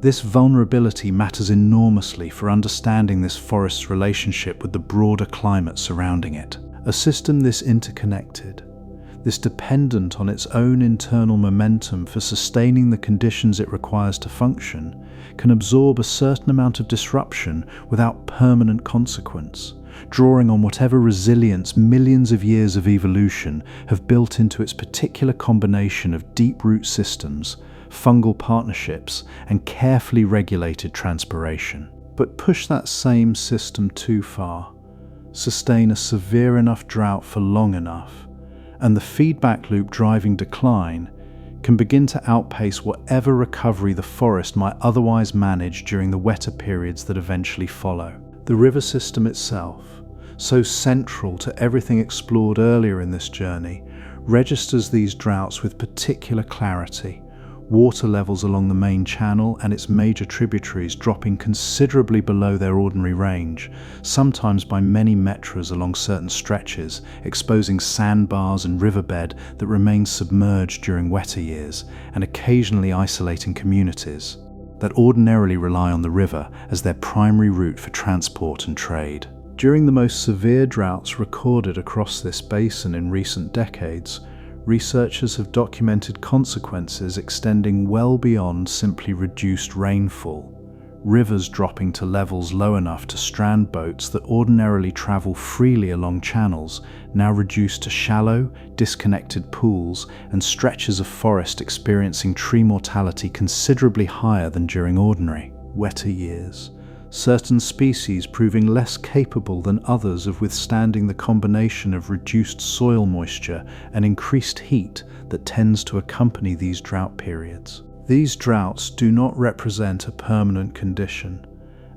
This vulnerability matters enormously for understanding this forest's relationship with the broader climate surrounding it. A system this interconnected, this dependent on its own internal momentum for sustaining the conditions it requires to function, can absorb a certain amount of disruption without permanent consequence, drawing on whatever resilience millions of years of evolution have built into its particular combination of deep root systems, fungal partnerships, and carefully regulated transpiration. But push that same system too far, sustain a severe enough drought for long enough, and the feedback loop driving decline can begin to outpace whatever recovery the forest might otherwise manage during the wetter periods that eventually follow. The river system itself, so central to everything explored earlier in this journey, registers these droughts with particular clarity, water levels along the main channel and its major tributaries dropping considerably below their ordinary range, sometimes by many meters along certain stretches, exposing sandbars and riverbed that remain submerged during wetter years, and occasionally isolating communities that ordinarily rely on the river as their primary route for transport and trade. During the most severe droughts recorded across this basin in recent decades, researchers have documented consequences extending well beyond simply reduced rainfall. Rivers dropping to levels low enough to strand boats that ordinarily travel freely along channels, now reduced to shallow, disconnected pools, and stretches of forest experiencing tree mortality considerably higher than during ordinary, wetter years. Certain species proving less capable than others of withstanding the combination of reduced soil moisture and increased heat that tends to accompany these drought periods. These droughts do not represent a permanent condition,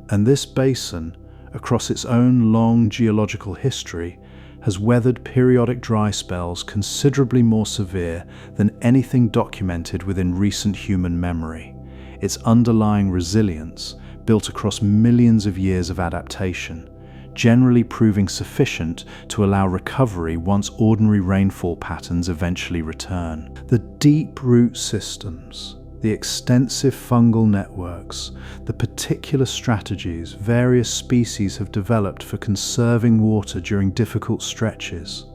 and this basin, across its own long geological history, has weathered periodic dry spells considerably more severe than anything documented within recent human memory. Its underlying resilience, built across millions of years of adaptation, generally proving sufficient to allow recovery once ordinary rainfall patterns eventually return. The deep root systems, the extensive fungal networks, the particular strategies various species have developed for conserving water during difficult stretches.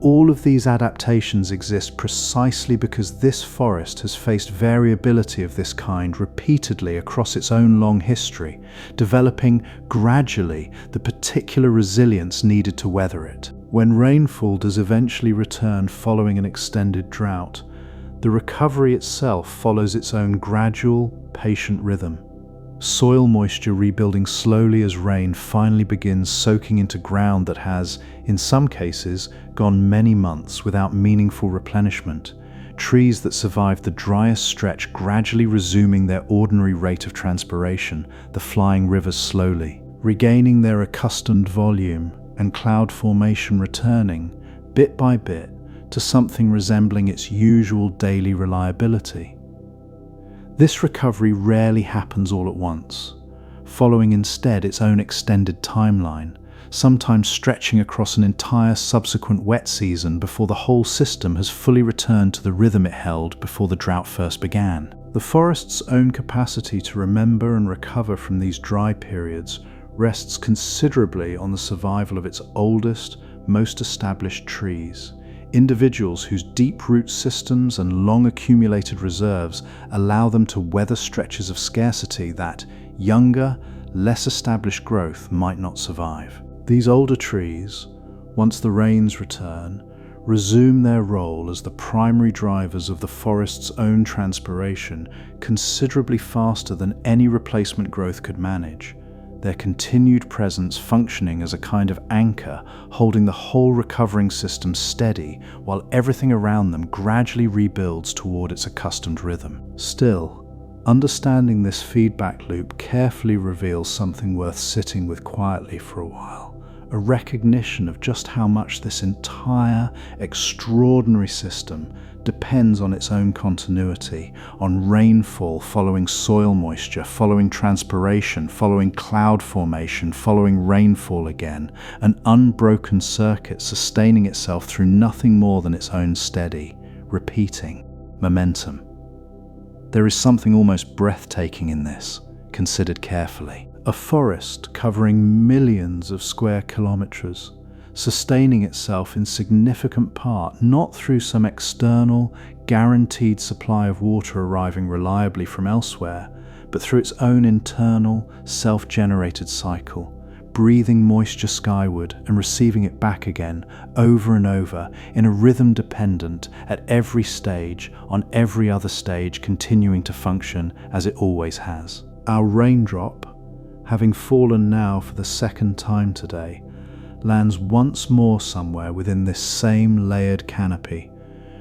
All of these adaptations exist precisely because this forest has faced variability of this kind repeatedly across its own long history, developing gradually the particular resilience needed to weather it. When rainfall does eventually return following an extended drought, the recovery itself follows its own gradual, patient rhythm. Soil moisture rebuilding slowly as rain finally begins soaking into ground that has, in some cases, gone many months without meaningful replenishment. Trees that survived the driest stretch gradually resuming their ordinary rate of transpiration, the flying rivers slowly, regaining their accustomed volume, and cloud formation returning, bit by bit, to something resembling its usual daily reliability. This recovery rarely happens all at once, following instead its own extended timeline, sometimes stretching across an entire subsequent wet season before the whole system has fully returned to the rhythm it held before the drought first began. The forest's own capacity to remember and recover from these dry periods rests considerably on the survival of its oldest, most established trees. Individuals whose deep root systems and long accumulated reserves allow them to weather stretches of scarcity that younger, less established growth might not survive. These older trees, once the rains return, resume their role as the primary drivers of the forest's own transpiration considerably faster than any replacement growth could manage, their continued presence functioning as a kind of anchor holding the whole recovering system steady while everything around them gradually rebuilds toward its accustomed rhythm. Still, understanding this feedback loop carefully reveals something worth sitting with quietly for a while. A recognition of just how much this entire extraordinary system depends on its own continuity, on rainfall following soil moisture, following transpiration, following cloud formation, following rainfall again, an unbroken circuit sustaining itself through nothing more than its own steady, repeating momentum. There is something almost breathtaking in this, considered carefully. A forest covering millions of square kilometers, sustaining itself in significant part not through some external, guaranteed supply of water arriving reliably from elsewhere, but through its own internal, self-generated cycle, breathing moisture skyward and receiving it back again over and over in a rhythm dependent at every stage, on every other stage continuing to function as it always has. Our raindrop, having fallen now for the second time today, lands once more somewhere within this same layered canopy,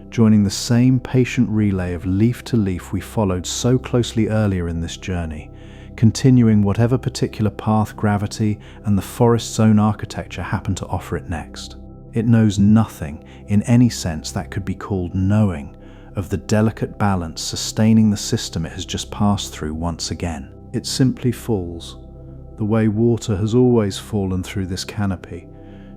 joining the same patient relay of leaf to leaf we followed so closely earlier in this journey, continuing whatever particular path gravity and the forest's own architecture happen to offer it next. It knows nothing in any sense that could be called knowing, of the delicate balance sustaining the system it has just passed through once again. It simply falls, the way water has always fallen through this canopy,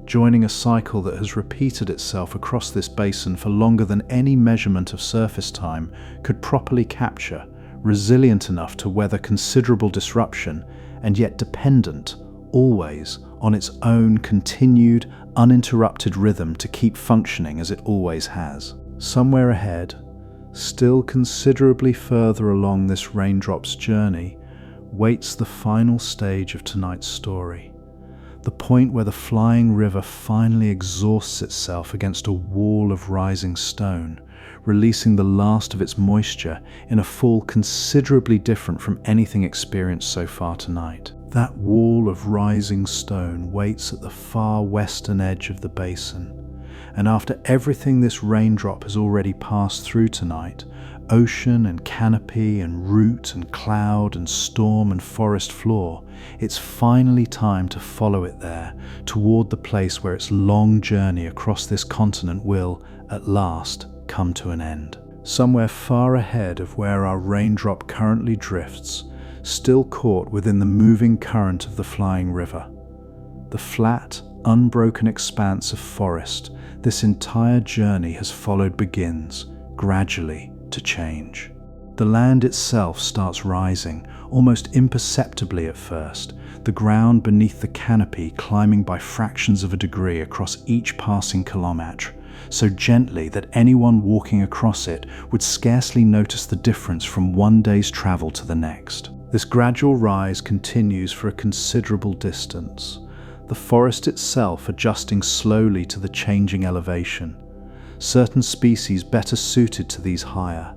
joining a cycle that has repeated itself across this basin for longer than any measurement of surface time could properly capture, resilient enough to weather considerable disruption, and yet dependent, always, on its own continued, uninterrupted rhythm to keep functioning as it always has. Somewhere ahead, still considerably further along this raindrop's journey, waits the final stage of tonight's story. The point where the flying river finally exhausts itself against a wall of rising stone, releasing the last of its moisture in a fall considerably different from anything experienced so far tonight. That wall of rising stone waits at the far western edge of the basin, and after everything this raindrop has already passed through tonight, ocean and canopy and root and cloud and storm and forest floor, it's finally time to follow it there, toward the place where its long journey across this continent will, at last, come to an end. Somewhere far ahead of where our raindrop currently drifts, still caught within the moving current of the flying river, the flat, unbroken expanse of forest this entire journey has followed begins, gradually, to change. The land itself starts rising, almost imperceptibly at first, the ground beneath the canopy climbing by fractions of a degree across each passing kilometre, so gently that anyone walking across it would scarcely notice the difference from one day's travel to the next. This gradual rise continues for a considerable distance, the forest itself adjusting slowly to the changing elevation. Certain species better suited to these higher,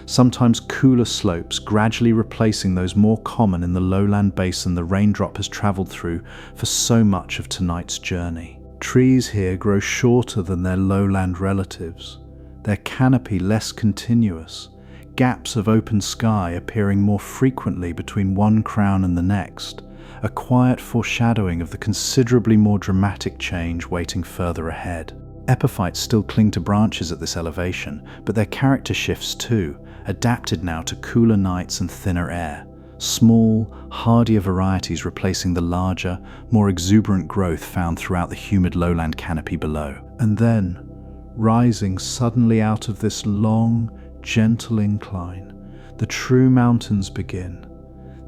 sometimes cooler slopes gradually replacing those more common in the lowland basin the raindrop has travelled through for so much of tonight's journey. Trees here grow shorter than their lowland relatives, their canopy less continuous, gaps of open sky appearing more frequently between one crown and the next, a quiet foreshadowing of the considerably more dramatic change waiting further ahead. Epiphytes still cling to branches at this elevation, but their character shifts too, adapted now to cooler nights and thinner air. Small, hardier varieties replacing the larger, more exuberant growth found throughout the humid lowland canopy below. And then, rising suddenly out of this long, gentle incline, the true mountains begin.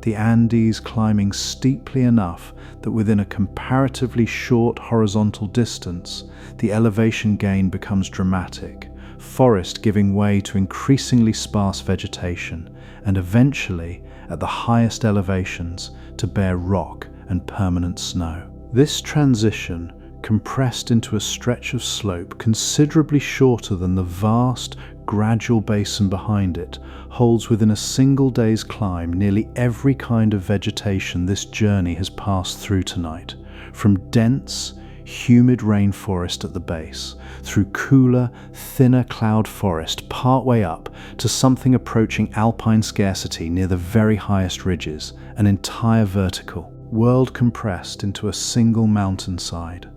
The Andes climbing steeply enough that within a comparatively short horizontal distance, the elevation gain becomes dramatic, forest giving way to increasingly sparse vegetation, and eventually, at the highest elevations, to bare rock and permanent snow. This transition, compressed into a stretch of slope considerably shorter than the vast, gradual basin behind it, holds within a single day's climb nearly every kind of vegetation this journey has passed through tonight, from dense, humid rainforest at the base, through cooler, thinner cloud forest partway up to something approaching alpine scarcity near the very highest ridges, an entire vertical, world compressed into a single mountainside.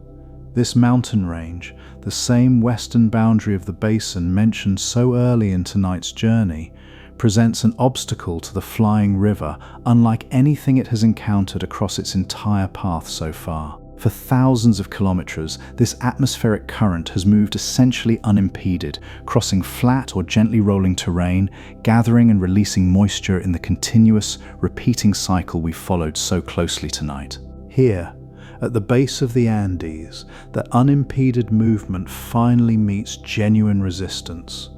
This mountain range, the same western boundary of the basin mentioned so early in tonight's journey, presents an obstacle to the flying river unlike anything it has encountered across its entire path so far. For thousands of kilometers, this atmospheric current has moved essentially unimpeded, crossing flat or gently rolling terrain, gathering and releasing moisture in the continuous, repeating cycle we followed so closely tonight. Here, at the base of the Andes, that unimpeded movement finally meets genuine resistance.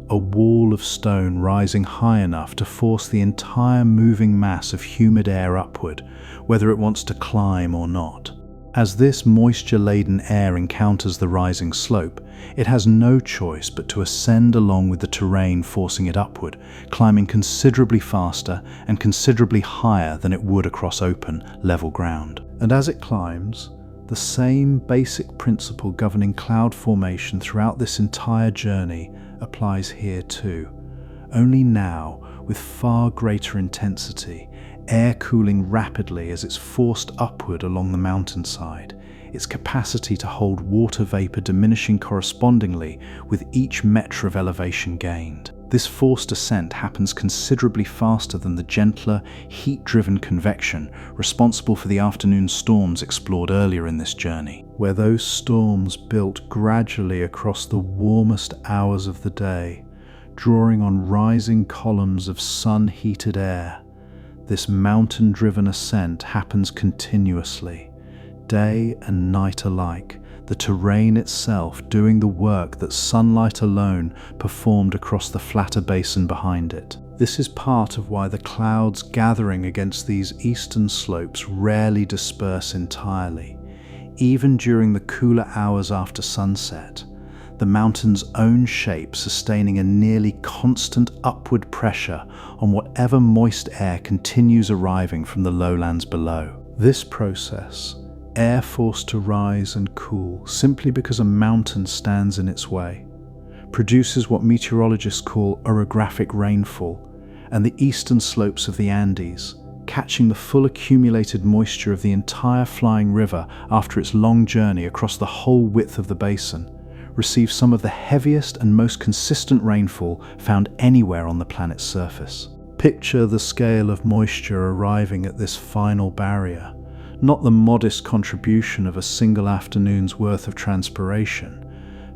A wall of stone rising high enough to force the entire moving mass of humid air upward, whether it wants to climb or not. As this moisture-laden air encounters the rising slope, it has no choice but to ascend along with the terrain forcing it upward, climbing considerably faster and considerably higher than it would across open, level ground. And as it climbs, the same basic principle governing cloud formation throughout this entire journey applies here too, only now with far greater intensity, air cooling rapidly as it's forced upward along the mountainside, its capacity to hold water vapor diminishing correspondingly with each metre of elevation gained. This forced ascent happens considerably faster than the gentler, heat-driven convection responsible for the afternoon storms explored earlier in this journey, where those storms built gradually across the warmest hours of the day, drawing on rising columns of sun-heated air. This mountain-driven ascent happens continuously, day and night alike, the terrain itself doing the work that sunlight alone performed across the flatter basin behind it. This is part of why the clouds gathering against these eastern slopes rarely disperse entirely. Even during the cooler hours after sunset, the mountain's own shape sustaining a nearly constant upward pressure on whatever moist air continues arriving from the lowlands below. This process, air forced to rise and cool simply because a mountain stands in its way, produces what meteorologists call orographic rainfall, and the eastern slopes of the Andes, catching the full accumulated moisture of the entire flying river after its long journey across the whole width of the basin, receive some of the heaviest and most consistent rainfall found anywhere on the planet's surface. Picture the scale of moisture arriving at this final barrier, not the modest contribution of a single afternoon's worth of transpiration,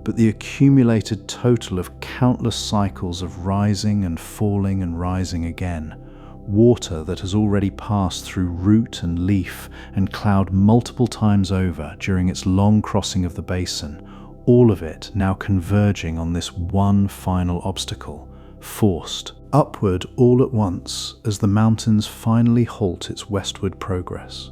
but the accumulated total of countless cycles of rising and falling and rising again, water that has already passed through root and leaf and cloud multiple times over during its long crossing of the basin, all of it now converging on this one final obstacle, forced upward all at once as the mountains finally halt its westward progress.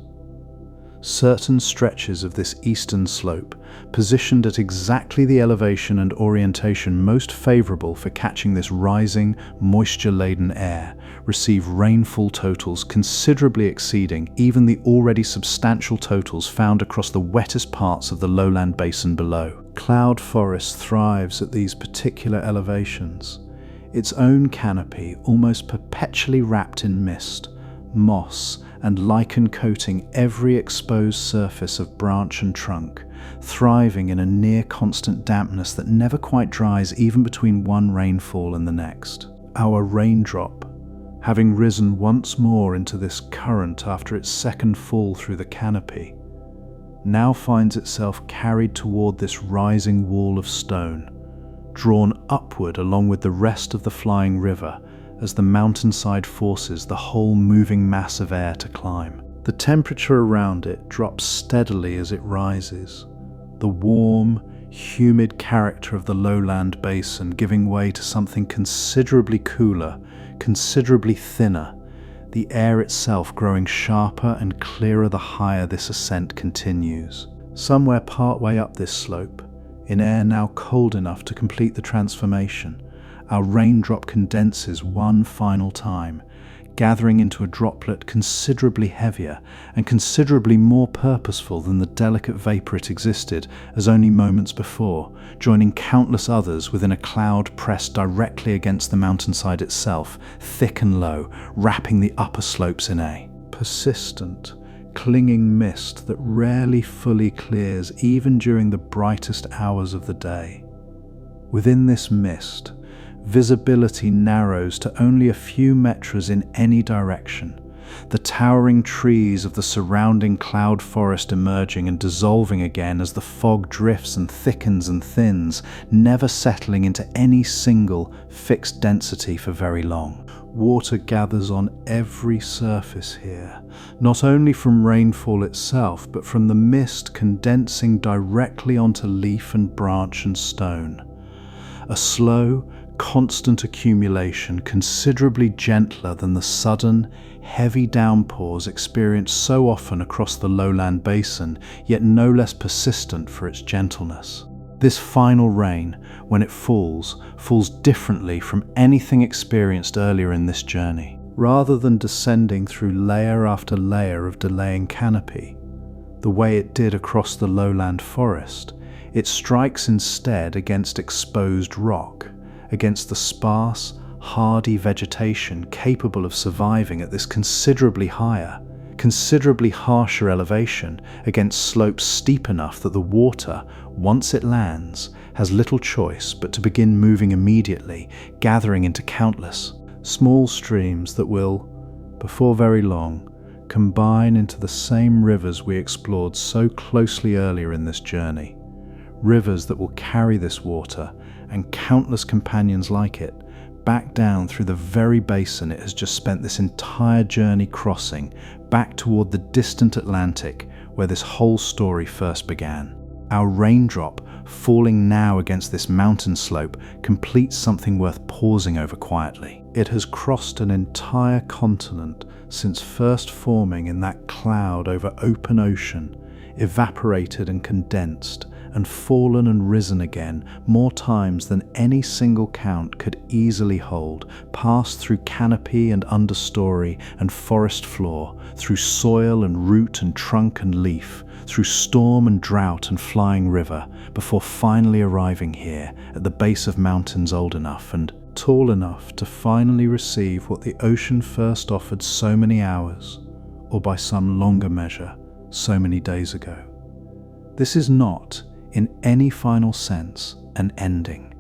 Certain stretches of this eastern slope, positioned at exactly the elevation and orientation most favorable for catching this rising, moisture-laden air, receive rainfall totals considerably exceeding even the already substantial totals found across the wettest parts of the lowland basin below. Cloud forest thrives at these particular elevations, its own canopy almost perpetually wrapped in mist, moss, and lichen coating every exposed surface of branch and trunk, thriving in a near-constant dampness that never quite dries even between one rainfall and the next. Our raindrop, having risen once more into this current after its second fall through the canopy, now finds itself carried toward this rising wall of stone, drawn upward along with the rest of the flying river as the mountainside forces the whole moving mass of air to climb. The temperature around it drops steadily as it rises, the warm, humid character of the lowland basin giving way to something considerably cooler, considerably thinner, the air itself growing sharper and clearer the higher this ascent continues. Somewhere partway up this slope, in air now cold enough to complete the transformation, our raindrop condenses one final time, gathering into a droplet considerably heavier and considerably more purposeful than the delicate vapor it existed as only moments before, joining countless others within a cloud pressed directly against the mountainside itself, thick and low, wrapping the upper slopes in a persistent, clinging mist that rarely fully clears even during the brightest hours of the day. Within this mist, visibility narrows to only a few meters in any direction, the towering trees of the surrounding cloud forest emerging and dissolving again as the fog drifts and thickens and thins, never settling into any single fixed density for very long. Water gathers on every surface here, not only from rainfall itself, but from the mist condensing directly onto leaf and branch and stone. A slow, constant accumulation considerably gentler than the sudden, heavy downpours experienced so often across the lowland basin, yet no less persistent for its gentleness. This final rain, when it falls differently from anything experienced earlier in this journey. Rather than descending through layer after layer of delaying canopy, the way it did across the lowland forest, it strikes instead against exposed rock, against the sparse, hardy vegetation capable of surviving at this considerably higher, considerably harsher elevation against slopes steep enough that the water, once it lands, has little choice but to begin moving immediately, gathering into countless small streams that will, before very long, combine into the same rivers we explored so closely earlier in this journey. Rivers that will carry this water and countless companions like it back down through the very basin it has just spent this entire journey crossing, back toward the distant Atlantic where this whole story first began. Our raindrop falling now against this mountain slope completes something worth pausing over quietly. It has crossed an entire continent since first forming in that cloud over open ocean, evaporated and condensed, and fallen and risen again more times than any single count could easily hold, passed through canopy and understory and forest floor, through soil and root and trunk and leaf, through storm and drought and flying river, before finally arriving here at the base of mountains old enough and tall enough to finally receive what the ocean first offered so many hours, or by some longer measure, so many days ago. This is not, in any final sense, an ending.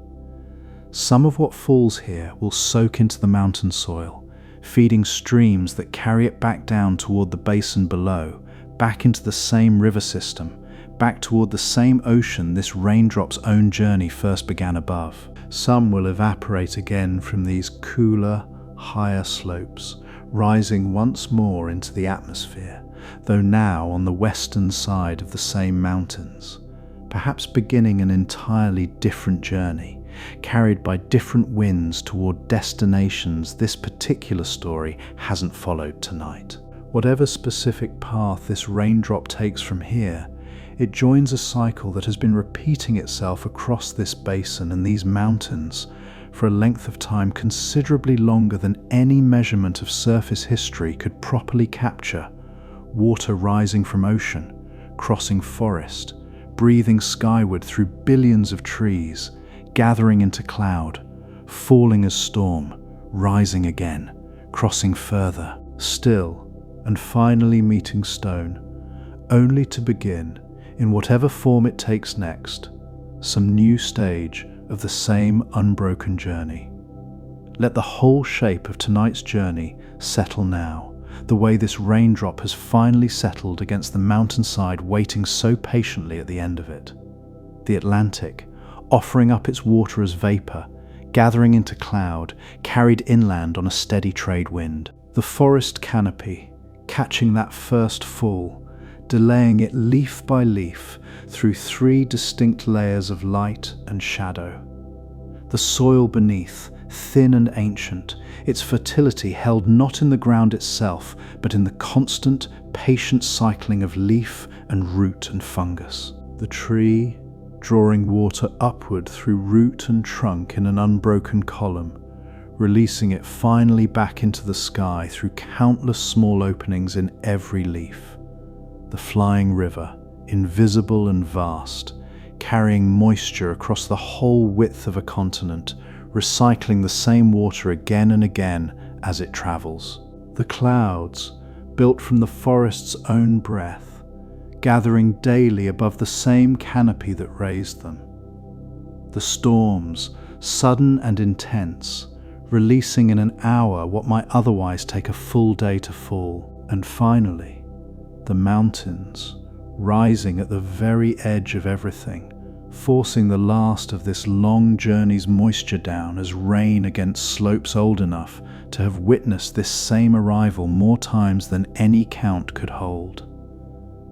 Some of what falls here will soak into the mountain soil, feeding streams that carry it back down toward the basin below, back into the same river system, back toward the same ocean this raindrop's own journey first began above. Some will evaporate again from these cooler, higher slopes, rising once more into the atmosphere, though now on the western side of the same mountains, perhaps beginning an entirely different journey, carried by different winds toward destinations this particular story hasn't followed tonight. Whatever specific path this raindrop takes from here, it joins a cycle that has been repeating itself across this basin and these mountains for a length of time considerably longer than any measurement of surface history could properly capture. Water rising from ocean, crossing forest, breathing skyward through billions of trees, gathering into cloud, falling as storm, rising again, crossing further, still, and finally meeting stone, only to begin, in whatever form it takes next, some new stage of the same unbroken journey. Let the whole shape of tonight's journey settle now, the way this raindrop has finally settled against the mountainside waiting so patiently at the end of it. The Atlantic, offering up its water as vapor, gathering into cloud, carried inland on a steady trade wind. The forest canopy, catching that first fall, delaying it leaf by leaf through three distinct layers of light and shadow. The soil beneath, thin and ancient, its fertility held not in the ground itself, but in the constant, patient cycling of leaf and root and fungus. The tree, drawing water upward through root and trunk in an unbroken column, releasing it finally back into the sky through countless small openings in every leaf. The flying river, invisible and vast, carrying moisture across the whole width of a continent, recycling the same water again and again as it travels. The clouds, built from the forest's own breath, gathering daily above the same canopy that raised them. The storms, sudden and intense, releasing in an hour what might otherwise take a full day to fall. And finally, the mountains, rising at the very edge of everything, forcing the last of this long journey's moisture down as rain against slopes old enough to have witnessed this same arrival more times than any count could hold.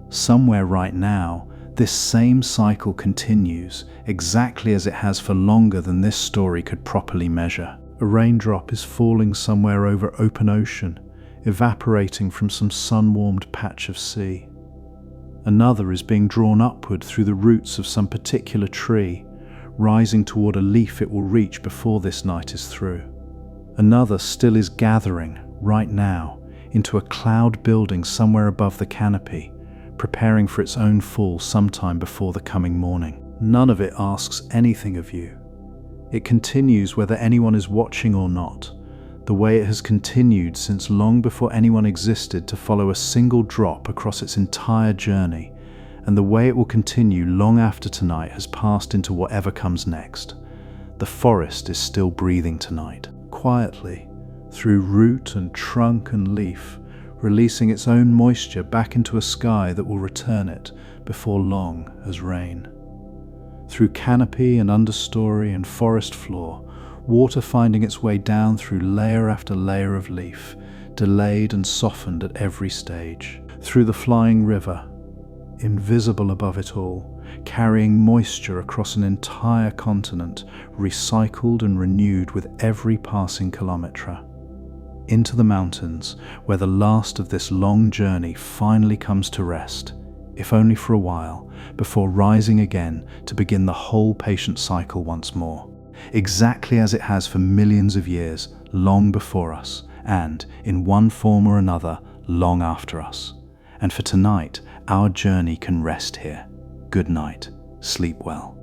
Somewhere right now, this same cycle continues exactly as it has for longer than this story could properly measure. A raindrop is falling somewhere over open ocean, evaporating from some sun-warmed patch of sea. Another is being drawn upward through the roots of some particular tree, rising toward a leaf it will reach before this night is through. Another still is gathering, right now, into a cloud building somewhere above the canopy, preparing for its own fall sometime before the coming morning. None of it asks anything of you. It continues whether anyone is watching or not, the way it has continued since long before anyone existed to follow a single drop across its entire journey, and the way it will continue long after tonight has passed into whatever comes next. The forest is still breathing tonight, quietly, through root and trunk and leaf, releasing its own moisture back into a sky that will return it before long as rain. Through canopy and understory and forest floor, water finding its way down through layer after layer of leaf, delayed and softened at every stage. Through the flying river, invisible above it all, carrying moisture across an entire continent, recycled and renewed with every passing kilometre. Into the mountains, where the last of this long journey finally comes to rest, if only for a while, before rising again to begin the whole patient cycle once more, exactly as it has for millions of years, long before us, and, in one form or another, long after us. And for tonight, our journey can rest here. Good night. Sleep well.